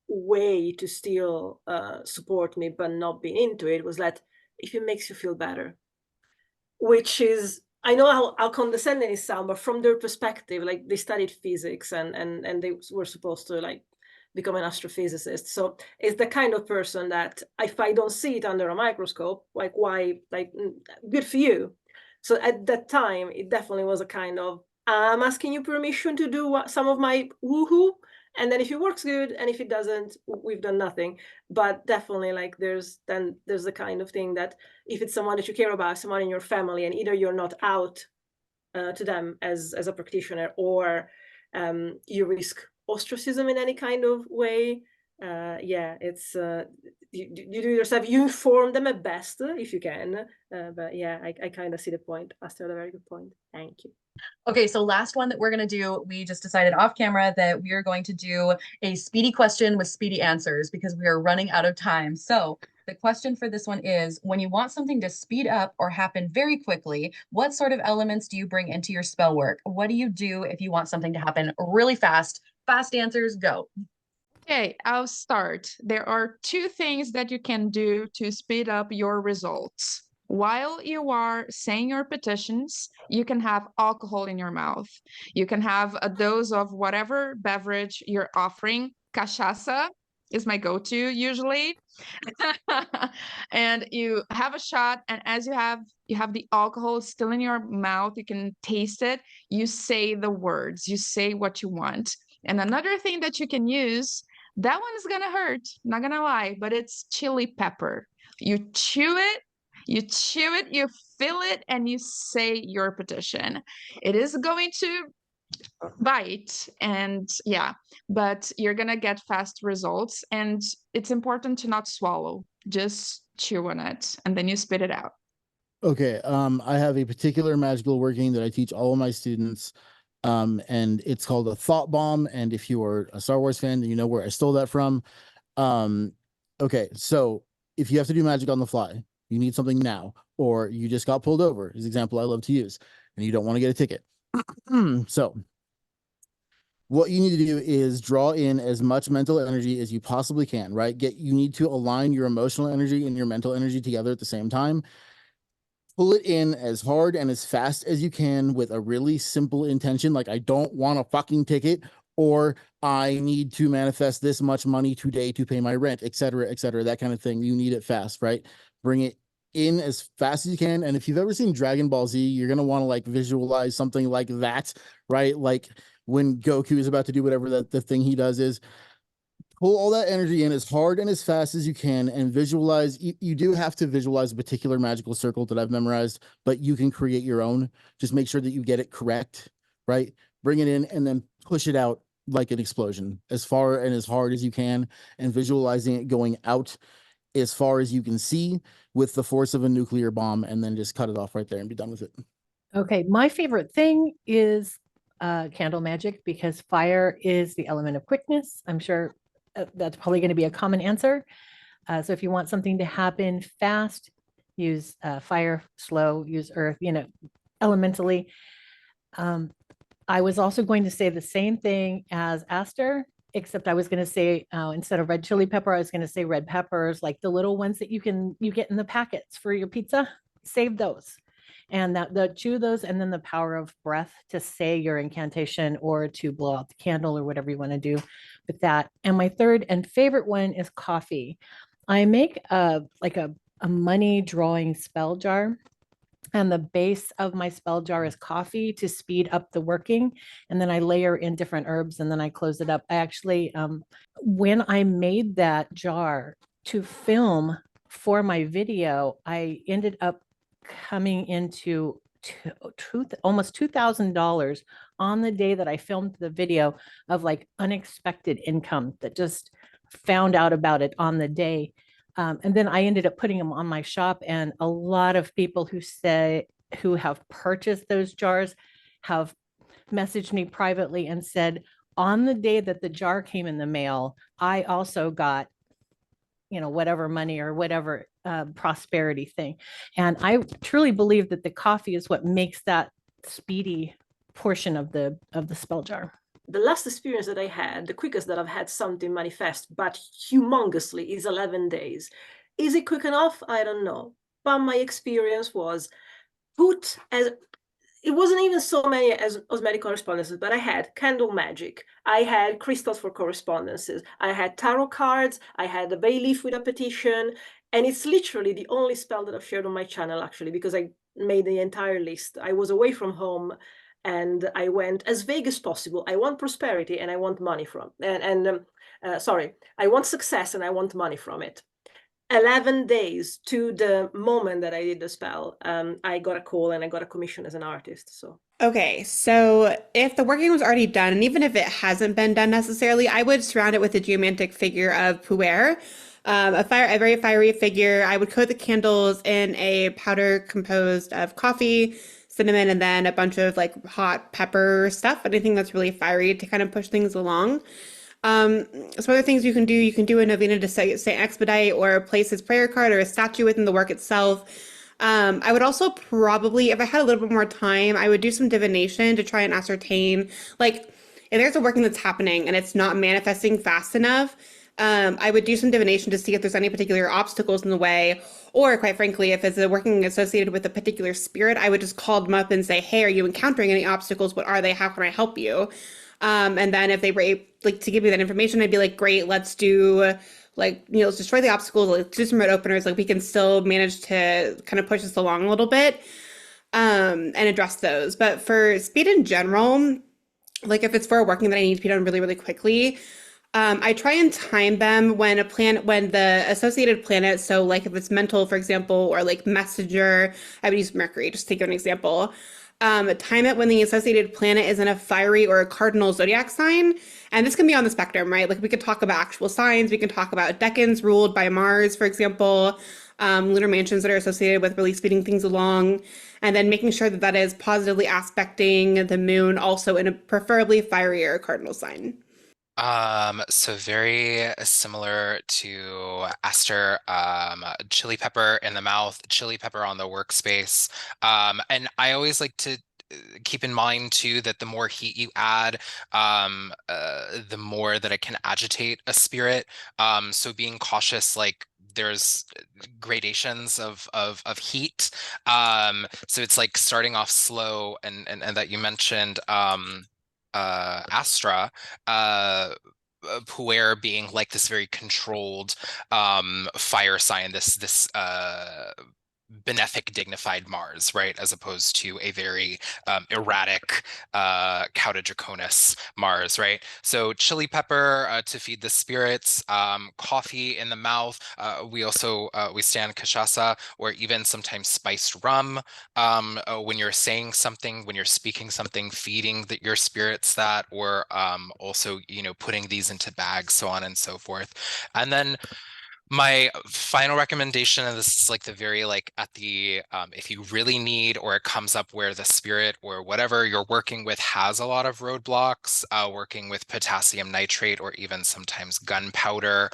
way to still support me but not be into it was that if it makes you feel better, which is, I know how condescending it sounds, but from their perspective, like they studied physics and they were supposed to like become an astrophysicist. So it's the kind of person that if I don't see it under a microscope, like why, like good for you. So at that time, it definitely was a kind of, I'm asking you permission to do some of my woohoo, and then if it works, good, and if it doesn't, we've done nothing. But definitely, like there's the kind of thing that if it's someone that you care about, someone in your family, and either you're not out to them as a practitioner, or you risk ostracism in any kind of way. It's you do yourself. You inform them at best if you can. But yeah, I kind of see the point. Aster had a very good point. Thank you. Okay, so last one that we're going to do, we just decided off camera that we are going to do a speedy question with speedy answers because we are running out of time. So the question for this one is, when you want something to speed up or happen very quickly, what sort of elements do you bring into your spell work? What do you do if you want something to happen really fast? Fast answers, go. Okay, I'll start. There are two things that you can do to speed up your results. While you are saying your petitions, you can have alcohol in your mouth. You can have a dose of whatever beverage you're offering. Cachaça is my go-to usually. And you have a shot, and as you have the alcohol still in your mouth, you can taste it. You say the words, you say what you want. And another thing that you can use, that one is gonna hurt, not gonna lie, but it's chili pepper. You chew it, you feel it, and you say your petition. It is going to bite, and yeah, but you're gonna get fast results. And it's important to not swallow, just chew on it, and then you spit it out. Okay, I have a particular magical working that I teach all of my students, and it's called a thought bomb. And if you are a Star Wars fan, then you know where I stole that from. Okay, so if you have to do magic on the fly, you need something now, or you just got pulled over, is the example I love to use, and you don't want to get a ticket. So what you need to do is draw in as much mental energy as you possibly can, right? You need to align your emotional energy and your mental energy together at the same time. Pull it in as hard and as fast as you can with a really simple intention, like I don't want a fucking ticket, or I need to manifest this much money today to pay my rent, et cetera, that kind of thing. You need it fast, right? Bring it in as fast as you can. And if you've ever seen Dragon Ball Z, you're going to want to like visualize something like that, right? Like when Goku is about to do whatever the thing he does is, pull all that energy in as hard and as fast as you can and visualize. You do have to visualize a particular magical circle that I've memorized, but you can create your own. Just make sure that you get it correct, right? Bring it in and then push it out like an explosion as far and as hard as you can, and visualizing it going out as far as you can see with the force of a nuclear bomb, and then just cut it off right there and be done with it. Okay, my favorite thing is candle magic, because fire is the element of quickness. I'm sure that's probably going to be a common answer. So if you want something to happen fast, use fire. Slow, use earth, elementally. I was also going to say the same thing as Aster, except I was going to say instead of red chili pepper, I was going to say red peppers, like the little ones that you get in the packets for your pizza. Save those. And the chew those, and then the power of breath to say your incantation or to blow out the candle or whatever you want to do with that. And my third and favorite one is coffee. I make a money drawing spell jar, and the base of my spell jar is coffee to speed up the working. And then I layer in different herbs, and then I close it up. I actually, when I made that jar to film for my video, I ended up coming into almost $2,000 on the day that I filmed the video, of like unexpected income that just found out about it on the day. And then I ended up putting them on my shop, and a lot of people who have purchased those jars have messaged me privately and said, on the day that the jar came in the mail, I also got, whatever money or whatever prosperity thing. And I truly believe that the coffee is what makes that speedy portion of the spell jar. The last experience that I had, the quickest that I've had something manifest, but humongously, is 11 days. Is it quick enough? I don't know. But my experience was it wasn't even so many as osmetic correspondences, but I had candle magic. I had crystals for correspondences. I had tarot cards. I had a bay leaf with a petition. And it's literally the only spell that I've shared on my channel, actually, because I made the entire list. I was away from home, and I went as vague as possible. I want prosperity and I want money from, I want success and I want money from it. 11 days to the moment that I did the spell, I got a call and I got a commission as an artist. So okay, so if the working was already done, and even if it hasn't been done necessarily, I would surround it with the geomantic figure of Puer, a very fiery figure. I would coat the candles in a powder composed of coffee, cinnamon, and then a bunch of like hot pepper stuff, anything that's really fiery to kind of push things along. Some other things you can do a novena to Saint Expedite, or place his prayer card or a statue within the work itself. I would also probably, if I had a little bit more time, I would do some divination to try and ascertain, like, if there's a working that's happening and it's not manifesting fast enough, I would do some divination to see if there's any particular obstacles in the way, or quite frankly, if it's a working associated with a particular spirit, I would just call them up and say, hey, are you encountering any obstacles? What are they? How can I help you? And then if they were like to give me that information, I'd be like, great, let's do let's destroy the obstacles, let's do some road openers. Like, we can still manage to kind of push this along a little bit, and address those. But for speed in general, like if it's for a working that I need to be done really, really quickly, I try and time them when the associated planet, so like if it's mental, for example, or like messenger, I would use Mercury, just to give an example. Time it when the associated planet is in a fiery or a cardinal zodiac sign. And this can be on the spectrum, right? Like, we could talk about actual signs. We can talk about decans ruled by Mars, for example, lunar mansions that are associated with really speeding things along, and then making sure that that is positively aspecting the moon also in a preferably fiery or cardinal sign. So very similar to Aster, chili pepper in the mouth, chili pepper on the workspace. And I always like to keep in mind too that the more heat you add, the more that it can agitate a spirit. So being cautious, like there's gradations of heat. So it's like starting off slow, and that you mentioned Astra, Puer being like this very controlled fire sign, this benefic, dignified Mars, right, as opposed to a very erratic Cauda Draconis Mars, right? So chili pepper to feed the spirits, coffee in the mouth. We also we stand cachaça, or even sometimes spiced rum when you're saying something, when you're speaking something, feeding your spirits that, or also, you know, putting these into bags, so on and so forth. And then my final recommendation, and this is like the very like at the if you really need, or it comes up where the spirit or whatever you're working with has a lot of roadblocks, working with potassium nitrate or even sometimes gunpowder,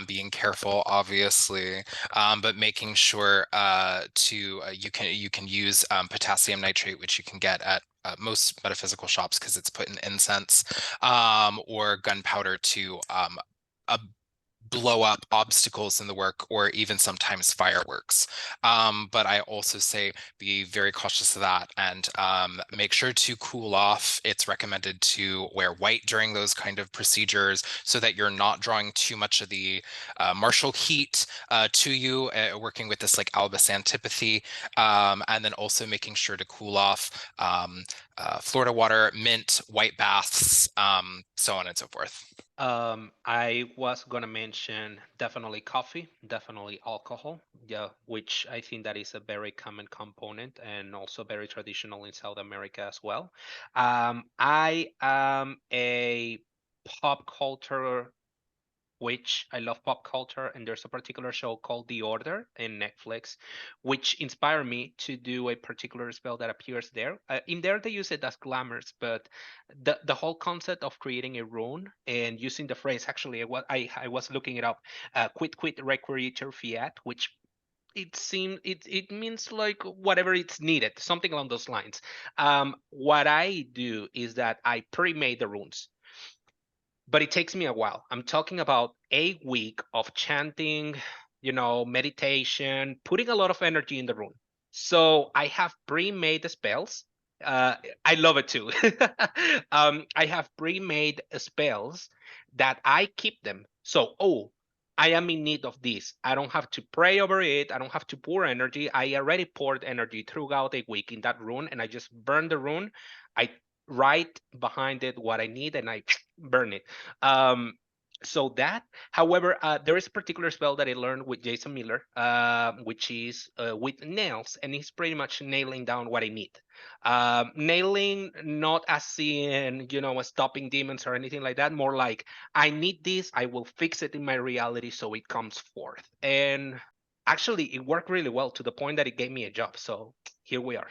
being careful obviously, but making sure you can use potassium nitrate, which you can get at most metaphysical shops because it's put in incense, or gunpowder to blow up obstacles in the work, or even sometimes fireworks. But I also say be very cautious of that, and make sure to cool off. It's recommended to wear white during those kind of procedures so that you're not drawing too much of the martial heat to you, working with this like albus antipathy, and then also making sure to cool off Florida water, mint, white baths, so on and so forth. I was gonna mention definitely coffee, definitely alcohol, yeah, which I think that is a very common component and also very traditional in South America as well. I am a pop culture witch. I love pop culture, and there's a particular show called The Order in Netflix, which inspired me to do a particular spell that appears there. In there, they use it as glamours, but the whole concept of creating a rune and using the phrase, actually, I was looking it up, quid requiritur fiat, which it means like whatever it's needed, something along those lines. What I do is that I pre-made the runes, but it takes me a while. I'm talking about a week of chanting, meditation, putting a lot of energy in the room. So I have pre-made the spells. I love it too. I have pre-made spells that I keep them. So, I am in need of this. I don't have to pray over it. I don't have to pour energy. I already poured energy throughout a week in that rune, and I just burn the rune. I write behind it what I need, and I burn it. So that, however, there is a particular spell that I learned with Jason Miller, which is with nails, and he's pretty much nailing down what I need. Nailing, not as in, stopping demons or anything like that, more like, I need this, I will fix it in my reality so it comes forth. And actually, it worked really well to the point that it gave me a job. So here we are.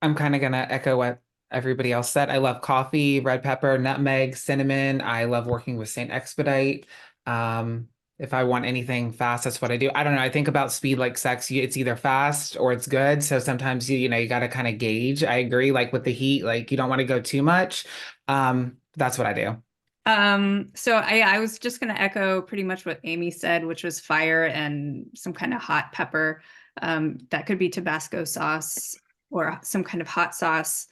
I'm kind of gonna echo what everybody else said. I love coffee, red pepper, nutmeg, cinnamon. I love working with Saint Expedite. If I want anything fast, that's what I do. I don't know. I think about speed like sex. It's either fast or it's good. So sometimes you got to kind of gauge. I agree. Like with the heat, like you don't want to go too much. That's what I do. So I was just going to echo pretty much what Amy said, which was fire and some kind of hot pepper. That could be Tabasco sauce or some kind of hot sauce.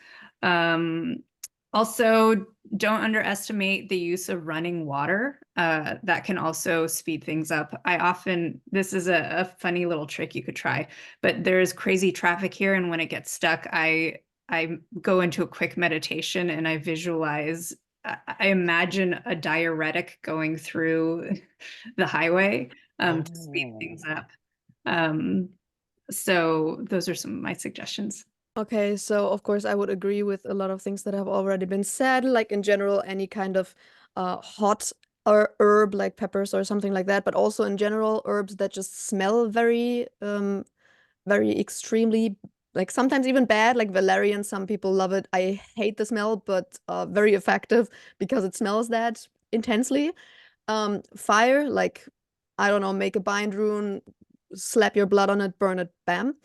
Also, don't underestimate the use of running water. That can also speed things up. This is a funny little trick you could try, but there's crazy traffic here, and when it gets stuck, I go into a quick meditation and I visualize, I imagine a diuretic going through the highway to speed things up. So those are some of my suggestions. Okay, so of course I would agree with a lot of things that have already been said, like in general, any kind of hot or herb like peppers or something like that, but also in general, herbs that just smell very, very extremely, like sometimes even bad, like valerian. Some people love it. I hate the smell, but very effective because it smells that intensely. Fire, like, I don't know, make a bind rune, slap your blood on it, burn it, bam.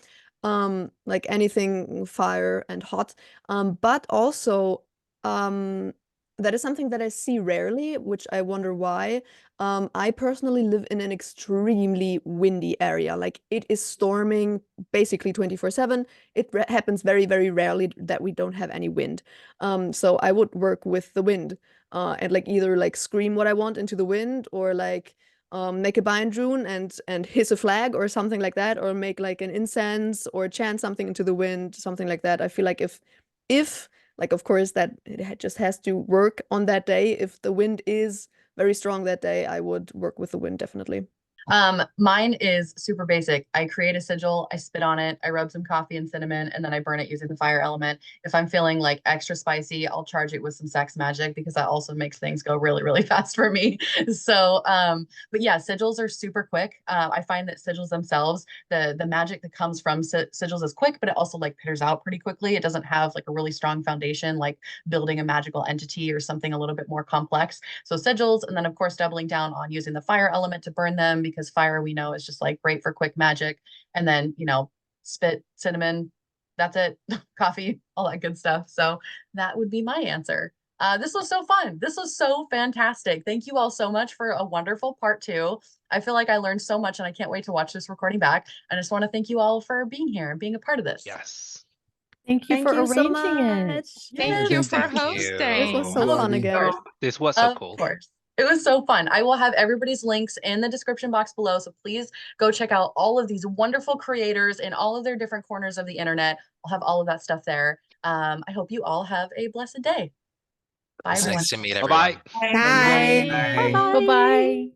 like anything fire and hot. But also, that is something that I see rarely, which I wonder why. I personally live in an extremely windy area. Like it is storming basically 24/7. It happens very, very rarely that we don't have any wind. So I would work with the wind, and like either like scream what I want into the wind, or like make a bind rune and hiss a flag or something like that, or make like an incense or chant something into the wind, something like that. I feel like if like, of course, that it just has to work on that day. If the wind is very strong that day, I would work with the wind, definitely. Mine is super basic. I create a sigil, I spit on it, I rub some coffee and cinnamon, and then I burn it using the fire element. If I'm feeling like extra spicy, I'll charge it with some sex magic, because that also makes things go really, really fast for me. So, but yeah, sigils are super quick. I find that sigils themselves, the magic that comes from sigils is quick, but it also like peters out pretty quickly. It doesn't have like a really strong foundation, like building a magical entity or something a little bit more complex. So sigils, and then of course doubling down on using the fire element to burn them, because fire we know is just like great for quick magic. And then, you know, spit, cinnamon, that's it. Coffee, all that good stuff. So that would be my answer. This was so fun. This was so fantastic. Thank you all so much for a wonderful part 2. I feel like I learned so much, and I can't wait to watch this recording back. I just want to thank you all for being here and being a part of this. Yes. Thank you Thank for you so arranging it. much. Thank you for Thank you. hosting. This was so Of fun again. course. This was so Of cool. course. It was so fun. I will have everybody's links in the description box below. So please go check out all of these wonderful creators in all of their different corners of the internet. I'll have all of that stuff there. I hope you all have a blessed day. Bye, It's everyone. nice to meet Bye-bye. everyone. Bye. Bye-bye.